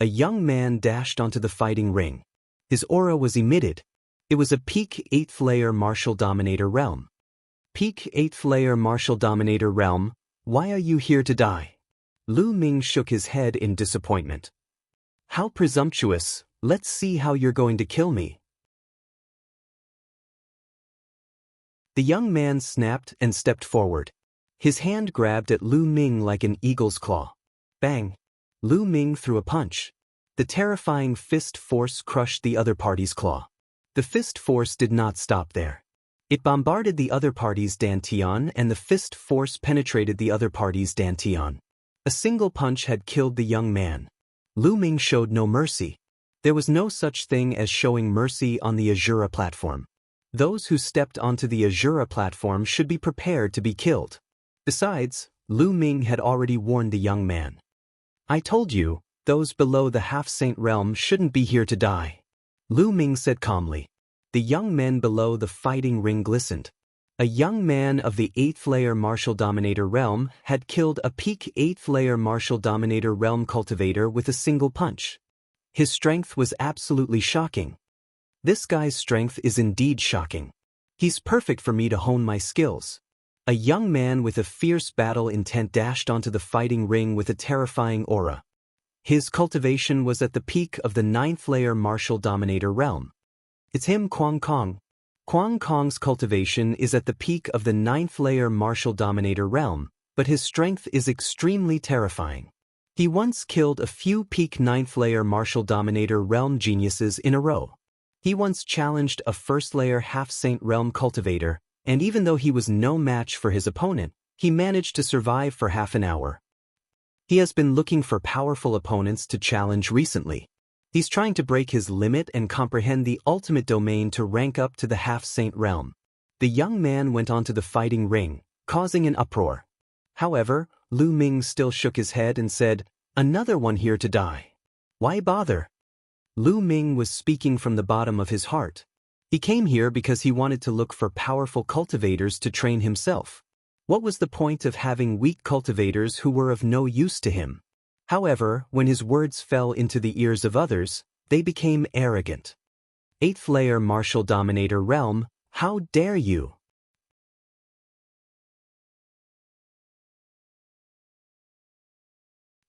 A young man dashed onto the fighting ring. His aura was emitted. It was a peak 8th layer martial dominator realm. "Peak 8th layer martial dominator realm, why are you here to die?" Lu Ming shook his head in disappointment. "How presumptuous, let's see how you're going to kill me." The young man snapped and stepped forward. His hand grabbed at Lu Ming like an eagle's claw. Bang! Lu Ming threw a punch. The terrifying fist force crushed the other party's claw. The fist force did not stop there. It bombarded the other party's dantian, and the fist force penetrated the other party's dantian. A single punch had killed the young man. Lu Ming showed no mercy. There was no such thing as showing mercy on the Azura platform. Those who stepped onto the Azura platform should be prepared to be killed. Besides, Lu Ming had already warned the young man. I told you, those below the half-saint realm shouldn't be here to die. Lu Ming said calmly. The young men below the fighting ring glistened. A young man of the 8th layer Martial Dominator realm had killed a peak 8th layer Martial Dominator realm cultivator with a single punch. His strength was absolutely shocking. This guy's strength is indeed shocking. He's perfect for me to hone my skills. A young man with a fierce battle intent dashed onto the fighting ring with a terrifying aura. His cultivation was at the peak of the 9th layer Martial Dominator realm. It's him, Kwang Kong. Kwang Kong's cultivation is at the peak of the 9th layer Martial Dominator realm, but his strength is extremely terrifying. He once killed a few peak 9th layer Martial Dominator realm geniuses in a row. He once challenged a 1st layer half-saint realm cultivator, and even though he was no match for his opponent, he managed to survive for half an hour. He has been looking for powerful opponents to challenge recently. He's trying to break his limit and comprehend the ultimate domain to rank up to the half-saint realm. The young man went onto the fighting ring, causing an uproar. However, Lu Ming still shook his head and said, "Another one here to die. Why bother?" Lu Ming was speaking from the bottom of his heart. He came here because he wanted to look for powerful cultivators to train himself. What was the point of having weak cultivators who were of no use to him? However, when his words fell into the ears of others, they became arrogant. 8th layer Martial Dominator realm, how dare you?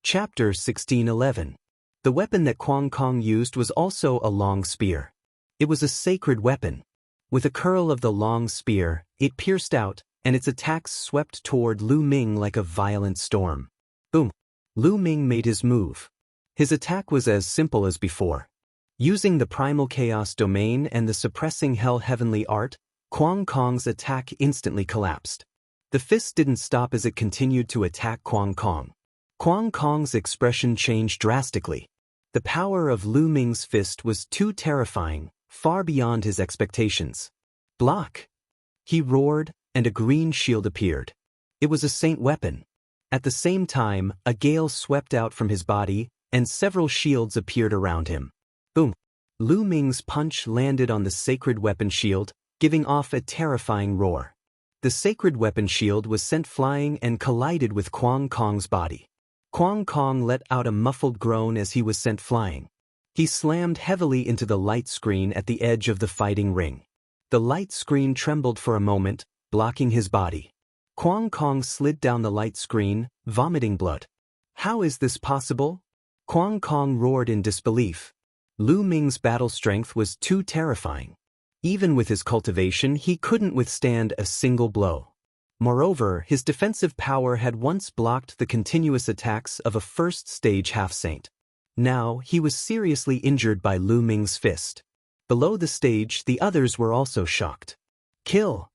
Chapter 1611. The weapon that Kwang Kong used was also a long spear. It was a sacred weapon. With a curl of the long spear, it pierced out, and its attacks swept toward Lu Ming like a violent storm. Boom! Lu Ming made his move. His attack was as simple as before. Using the Primal Chaos Domain and the Suppressing Hell Heavenly Art, Kwang Kong's attack instantly collapsed. The fist didn't stop as it continued to attack Kwang Kong. Kwang Kong's expression changed drastically. The power of Lu Ming's fist was too terrifying, far beyond his expectations. Block! He roared, and a green shield appeared. It was a saint weapon. At the same time, a gale swept out from his body, and several shields appeared around him. Boom! Lu Ming's punch landed on the sacred weapon shield, giving off a terrifying roar. The sacred weapon shield was sent flying and collided with Kwang Kong's body. Kwang Kong let out a muffled groan as he was sent flying. He slammed heavily into the light screen at the edge of the fighting ring. The light screen trembled for a moment, blocking his body. Kwang Kong slid down the light screen, vomiting blood. How is this possible? Kwang Kong roared in disbelief. Lu Ming's battle strength was too terrifying. Even with his cultivation, he couldn't withstand a single blow. Moreover, his defensive power had once blocked the continuous attacks of a first-stage half-saint. Now, he was seriously injured by Lu Ming's fist. Below the stage, the others were also shocked. Kill!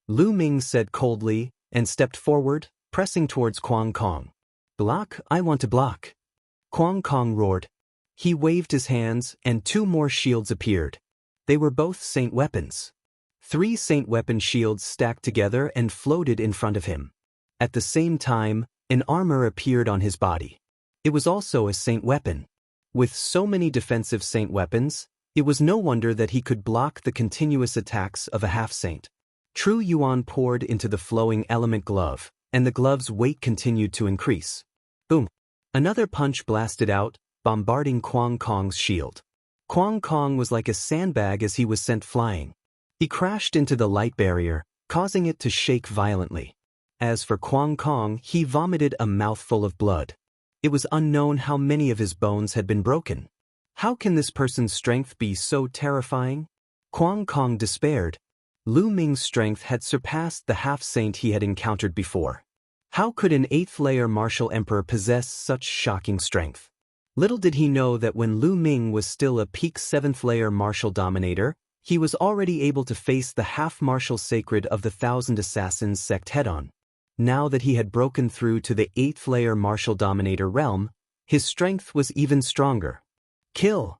Lu Ming said coldly, and stepped forward, pressing towards Kwang Kong. Block, I want to block. Kwang Kong roared. He waved his hands, and 2 more shields appeared. They were both saint weapons. 3 saint weapon shields stacked together and floated in front of him. At the same time, an armor appeared on his body. It was also a saint weapon. With so many defensive saint weapons, it was no wonder that he could block the continuous attacks of a half-saint. True yuan poured into the flowing element glove, and the glove's weight continued to increase. Boom! Another punch blasted out, bombarding Kwang Kong's shield. Kwang Kong was like a sandbag as he was sent flying. He crashed into the light barrier, causing it to shake violently. As for Kwang Kong, he vomited a mouthful of blood. It was unknown how many of his bones had been broken. How can this person's strength be so terrifying? Kwang Kong despaired. Lu Ming's strength had surpassed the half-saint he had encountered before. How could an 8th-layer martial emperor possess such shocking strength? Little did he know that when Lu Ming was still a peak 7th-layer martial dominator, he was already able to face the half-martial sacred of the Thousand Assassins sect head-on. Now that he had broken through to the 8th-layer martial dominator realm, his strength was even stronger. Kill!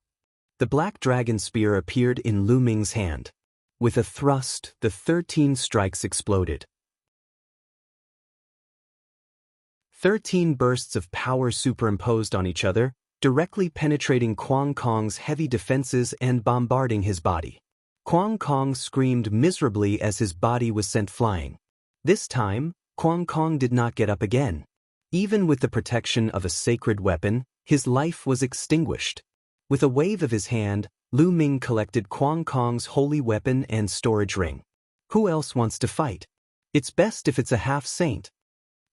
The black dragon spear appeared in Lu Ming's hand. With a thrust, the 13 strikes exploded. 13 bursts of power superimposed on each other, directly penetrating Quang Kong's heavy defenses and bombarding his body. Quang Kong screamed miserably as his body was sent flying. This time, Quang Kong did not get up again. Even with the protection of a sacred weapon, his life was extinguished. With a wave of his hand, Lu Ming collected Quang Kong's holy weapon and storage ring. Who else wants to fight? It's best if it's a half-saint.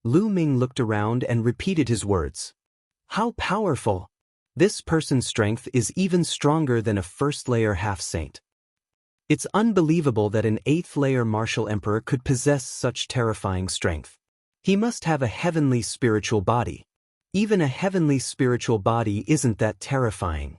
Lu Ming looked around and repeated his words. How powerful! This person's strength is even stronger than a first-layer half-saint. It's unbelievable that an 8th-layer martial emperor could possess such terrifying strength. He must have a heavenly spiritual body. Even a heavenly spiritual body isn't that terrifying.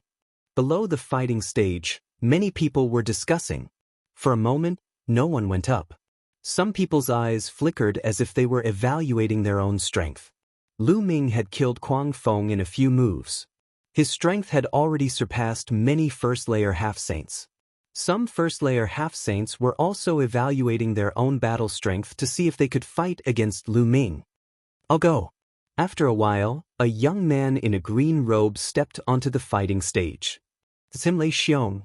Below the fighting stage, many people were discussing. For a moment, no one went up. Some people's eyes flickered as if they were evaluating their own strength. Lu Ming had killed Quang Feng in a few moves. His strength had already surpassed many first-layer half-saints. Some first-layer half-saints were also evaluating their own battle strength to see if they could fight against Lu Ming. I'll go. After a while, a young man in a green robe stepped onto the fighting stage. It's him, Lei Xiong.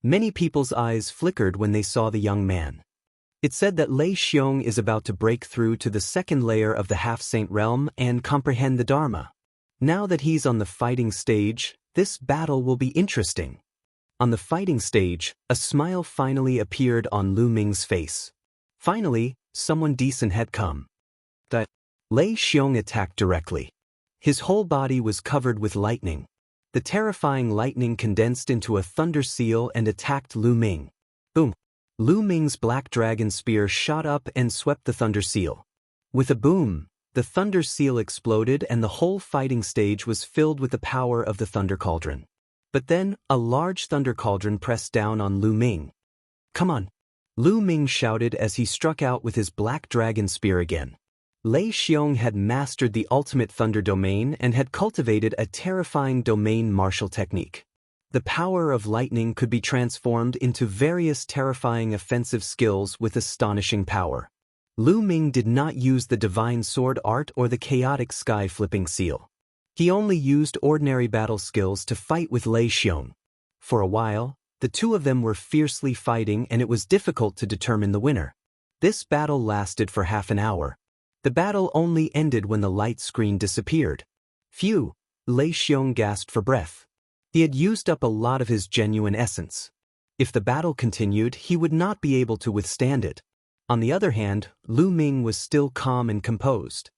Many people's eyes flickered when they saw the young man. It said that Lei Xiong is about to break through to the second layer of the half-saint realm and comprehend the Dharma. Now that he's on the fighting stage, this battle will be interesting. On the fighting stage, a smile finally appeared on Lu Ming's face. Finally, someone decent had come. Lei Xiong attacked directly. His whole body was covered with lightning. The terrifying lightning condensed into a thunder seal and attacked Lu Ming. Boom! Lu Ming's black dragon spear shot up and swept the thunder seal. With a boom, the thunder seal exploded and the whole fighting stage was filled with the power of the thunder cauldron. But then, a large thunder cauldron pressed down on Lu Ming. Come on! Lu Ming shouted as he struck out with his black dragon spear again. Lei Xiong had mastered the ultimate thunder domain and had cultivated a terrifying domain martial technique. The power of lightning could be transformed into various terrifying offensive skills with astonishing power. Lu Ming did not use the divine sword art or the chaotic sky-flipping seal. He only used ordinary battle skills to fight with Lei Xiong. For a while, the two of them were fiercely fighting and it was difficult to determine the winner. This battle lasted for half an hour. The battle only ended when the light screen disappeared. Phew! Lei Xiong gasped for breath. He had used up a lot of his genuine essence. If the battle continued, he would not be able to withstand it. On the other hand, Lu Ming was still calm and composed.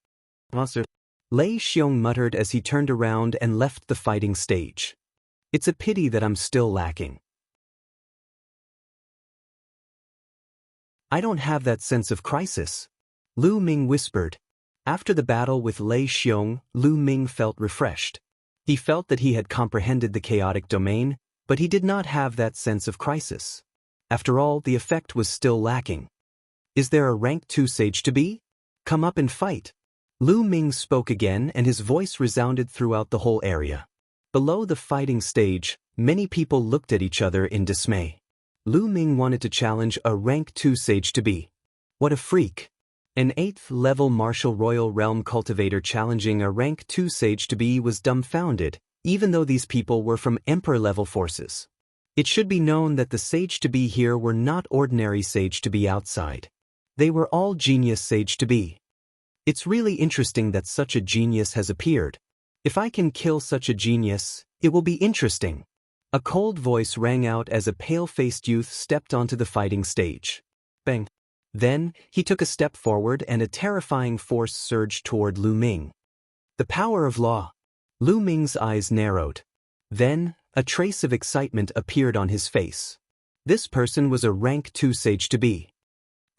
Monster. Lei Xiong muttered as he turned around and left the fighting stage. It's a pity that I'm still lacking. I don't have that sense of crisis, Lu Ming whispered. After the battle with Lei Xiong, Lu Ming felt refreshed. He felt that he had comprehended the chaotic domain, but he did not have that sense of crisis. After all, the effect was still lacking. Is there a rank 2 sage to be? Come up and fight. Lu Ming spoke again and his voice resounded throughout the whole area. Below the fighting stage, many people looked at each other in dismay. Lu Ming wanted to challenge a rank 2 sage to be. What a freak! An 8th-level martial royal realm cultivator challenging a rank 2 sage to be was dumbfounded, even though these people were from emperor-level forces. It should be known that the sage to be here were not ordinary sage to be outside. They were all genius sage to be. It's really interesting that such a genius has appeared. If I can kill such a genius, it will be interesting. A cold voice rang out as a pale-faced youth stepped onto the fighting stage. Bang! Then, he took a step forward and a terrifying force surged toward Lu Ming. The power of law. Lu Ming's eyes narrowed. Then, a trace of excitement appeared on his face. This person was a rank 2 sage to be.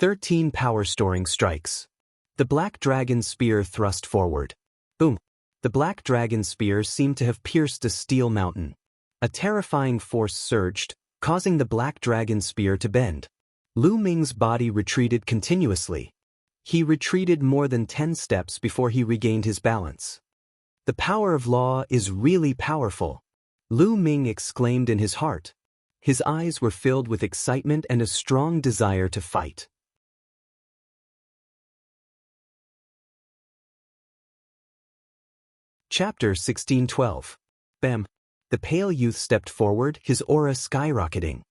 13 power-storing strikes. The black dragon spear thrust forward. Boom! The black dragon spear seemed to have pierced a steel mountain. A terrifying force surged, causing the black dragon spear to bend. Lu Ming's body retreated continuously. He retreated more than 10 steps before he regained his balance. The power of law is really powerful, Lu Ming exclaimed in his heart. His eyes were filled with excitement and a strong desire to fight. Chapter 1612. Bam! The pale youth stepped forward, his aura skyrocketing.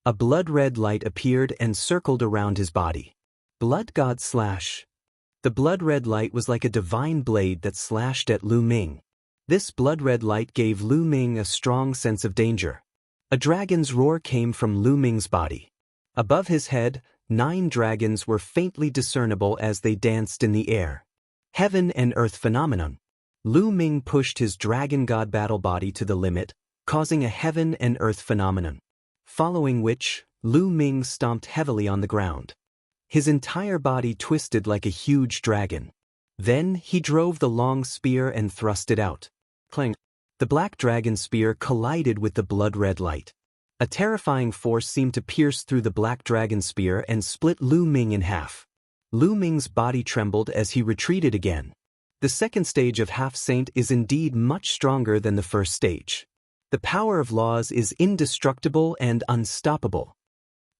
A blood-red light appeared and circled around his body. Blood God Slash. The blood-red light was like a divine blade that slashed at Lu Ming. This blood-red light gave Lu Ming a strong sense of danger. A dragon's roar came from Lu Ming's body. Above his head, 9 dragons were faintly discernible as they danced in the air. Heaven and earth phenomenon. Lu Ming pushed his dragon god battle body to the limit, causing a heaven and earth phenomenon. Following which, Lu Ming stomped heavily on the ground. His entire body twisted like a huge dragon. Then he drove the long spear and thrust it out. Clang! The black dragon spear collided with the blood-red light. A terrifying force seemed to pierce through the black dragon spear and split Lu Ming in half. Lu Ming's body trembled as he retreated again. The second stage of Half-Saint is indeed much stronger than the first stage. The power of laws is indestructible and unstoppable.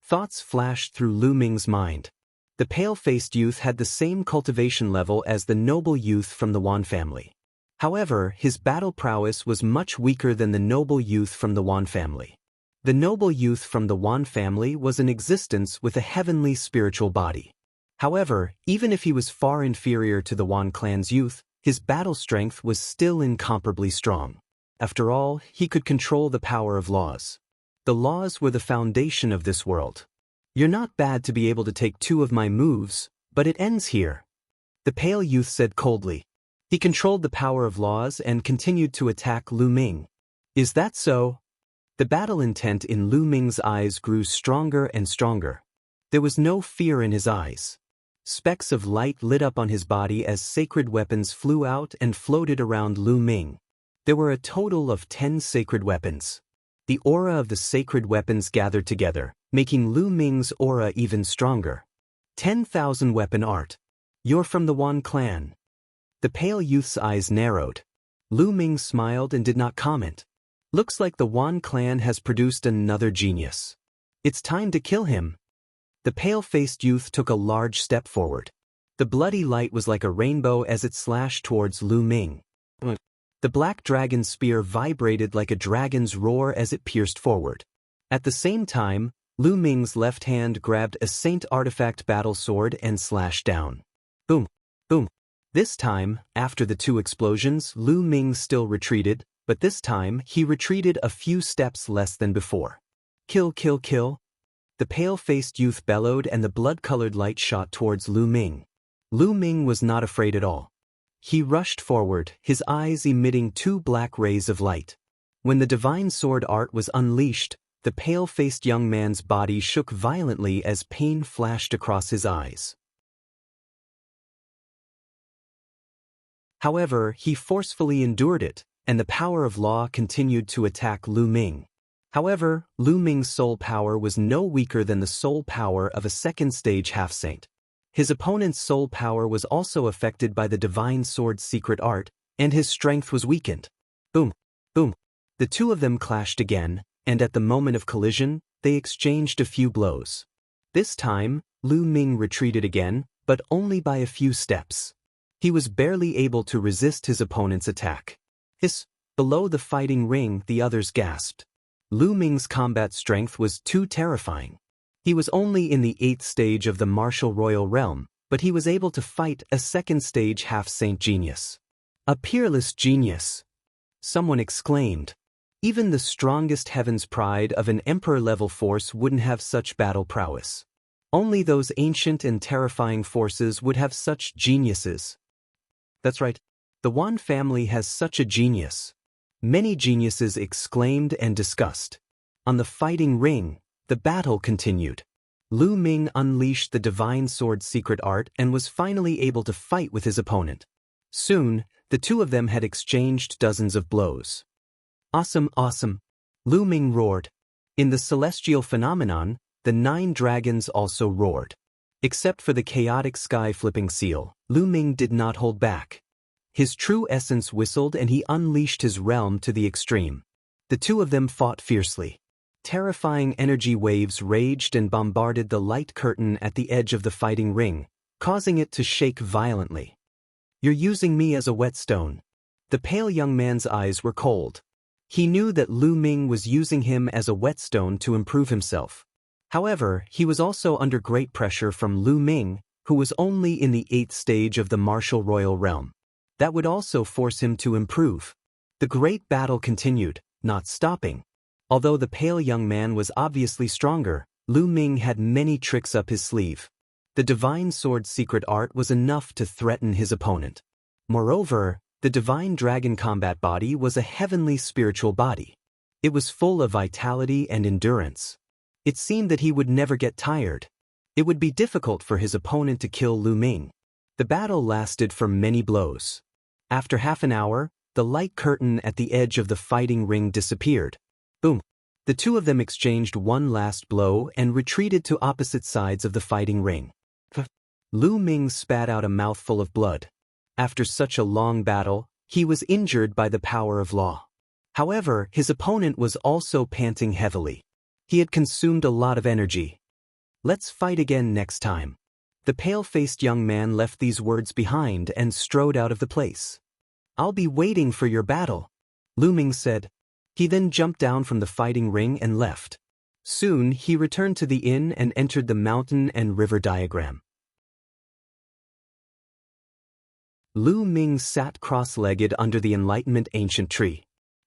Thoughts flashed through Lu Ming's mind. The pale-faced youth had the same cultivation level as the noble youth from the Wan family. However, his battle prowess was much weaker than the noble youth from the Wan family. The noble youth from the Wan family was in existence with a heavenly spiritual body. However, even if he was far inferior to the Wan clan's youth, his battle strength was still incomparably strong. After all, he could control the power of laws. The laws were the foundation of this world. You're not bad to be able to take 2 of my moves, but it ends here, the pale youth said coldly. He controlled the power of laws and continued to attack Lu Ming. Is that so? The battle intent in Lu Ming's eyes grew stronger and stronger. There was no fear in his eyes. Specks of light lit up on his body as sacred weapons flew out and floated around Lu Ming. There were a total of 10 sacred weapons. The aura of the sacred weapons gathered together, making Lu Ming's aura even stronger. 10,000 weapon art. You're from the Wan clan. The pale youth's eyes narrowed. Lu Ming smiled and did not comment. Looks like the Wan clan has produced another genius. It's time to kill him. The pale-faced youth took a large step forward. The bloody light was like a rainbow as it slashed towards Lu Ming. The black dragon spear vibrated like a dragon's roar as it pierced forward. At the same time, Lu Ming's left hand grabbed a Saint artifact battle sword and slashed down. Boom! Boom! This time, after the 2 explosions, Lu Ming still retreated, but this time he retreated a few steps less than before. Kill, kill, kill! The pale-faced youth bellowed and the blood-colored light shot towards Lu Ming. Lu Ming was not afraid at all. He rushed forward, his eyes emitting 2 black rays of light. When the divine sword art was unleashed, the pale-faced young man's body shook violently as pain flashed across his eyes. However, he forcefully endured it, and the power of law continued to attack Lu Ming. However, Lu Ming's soul power was no weaker than the soul power of a second-stage half-saint. His opponent's soul power was also affected by the divine sword's secret art, and his strength was weakened. Boom! Boom! The 2 of them clashed again, and at the moment of collision, they exchanged a few blows. This time, Lu Ming retreated again, but only by a few steps. He was barely able to resist his opponent's attack. Hiss! Below the fighting ring, the others gasped. Lu Ming's combat strength was too terrifying. He was only in the 8th stage of the martial royal realm, but he was able to fight a second-stage half-saint genius. A peerless genius! Someone exclaimed. Even the strongest heaven's pride of an emperor-level force wouldn't have such battle prowess. Only those ancient and terrifying forces would have such geniuses. That's right. The Wan family has such a genius. Many geniuses exclaimed and discussed. On the fighting ring, the battle continued. Lu Ming unleashed the divine sword's secret art and was finally able to fight with his opponent. Soon, the two of them had exchanged dozens of blows. Awesome, awesome! Lu Ming roared. In the celestial phenomenon, the 9 dragons also roared. Except for the chaotic sky-flipping seal, Lu Ming did not hold back. His true essence whistled and he unleashed his realm to the extreme. The two of them fought fiercely. Terrifying energy waves raged and bombarded the light curtain at the edge of the fighting ring, causing it to shake violently. "You're using me as a whetstone." The pale young man's eyes were cold. He knew that Lu Ming was using him as a whetstone to improve himself. However, he was also under great pressure from Lu Ming, who was only in the 8th stage of the martial royal realm. That would also force him to improve. The great battle continued, not stopping. Although the pale young man was obviously stronger, Lu Ming had many tricks up his sleeve. The divine sword's secret art was enough to threaten his opponent. Moreover, the divine dragon combat body was a heavenly spiritual body. It was full of vitality and endurance. It seemed that he would never get tired. It would be difficult for his opponent to kill Lu Ming. The battle lasted for many blows. After half an hour, the light curtain at the edge of the fighting ring disappeared. Boom! The two of them exchanged one last blow and retreated to opposite sides of the fighting ring. Lu Ming spat out a mouthful of blood. After such a long battle, he was injured by the power of law. However, his opponent was also panting heavily. He had consumed a lot of energy. "Let's fight again next time." The pale-faced young man left these words behind and strode out of the place. "I'll be waiting for your battle," Lu Ming said. He then jumped down from the fighting ring and left. Soon, he returned to the inn and entered the mountain and river diagram. Lu Ming sat cross-legged under the Enlightenment ancient tree.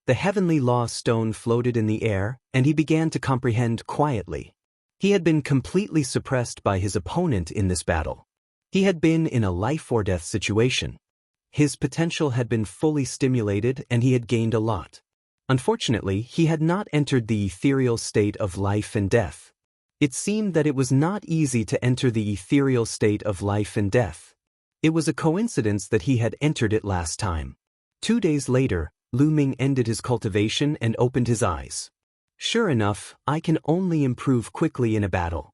The heavenly law stone floated in the air, and he began to comprehend quietly. He had been completely suppressed by his opponent in this battle. He had been in a life-or-death situation. His potential had been fully stimulated and he had gained a lot. Unfortunately, he had not entered the ethereal state of life and death. It seemed that it was not easy to enter the ethereal state of life and death. It was a coincidence that he had entered it last time. 2 days later, Lu Ming ended his cultivation and opened his eyes. "Sure enough, I can only improve quickly in a battle."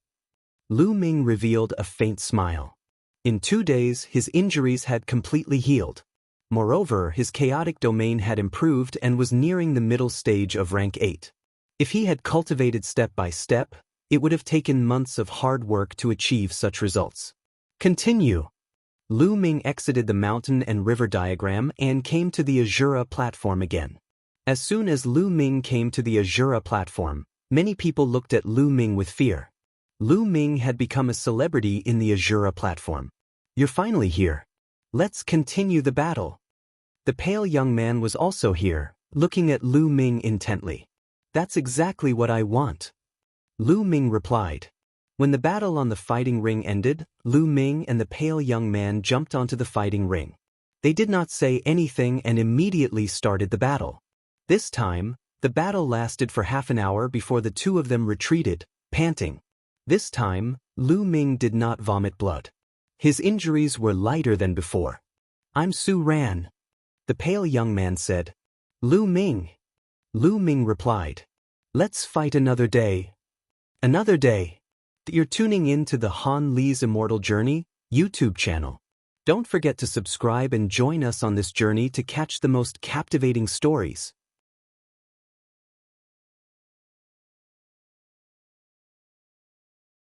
Lu Ming revealed a faint smile. In 2 days, his injuries had completely healed. Moreover, his chaotic domain had improved and was nearing the middle stage of rank 8. If he had cultivated step by step, it would have taken months of hard work to achieve such results. Continue. Lu Ming exited the mountain and river diagram and came to the Azura platform again. As soon as Lu Ming came to the Azura platform, many people looked at Lu Ming with fear. Lu Ming had become a celebrity in the Azura platform. "You're finally here. Let's continue the battle." The pale young man was also here, looking at Lu Ming intently. "That's exactly what I want," Lu Ming replied. When the battle on the fighting ring ended, Lu Ming and the pale young man jumped onto the fighting ring. They did not say anything and immediately started the battle. This time, the battle lasted for half an hour before the two of them retreated, panting. This time, Lu Ming did not vomit blood. His injuries were lighter than before. "I'm Su Ran," the pale young man said. "Lu Ming." Lu Ming replied. "Let's fight another day." Another day. You're tuning in to the Han Li's Immortal Journey YouTube channel. Don't forget to subscribe and join us on this journey to catch the most captivating stories.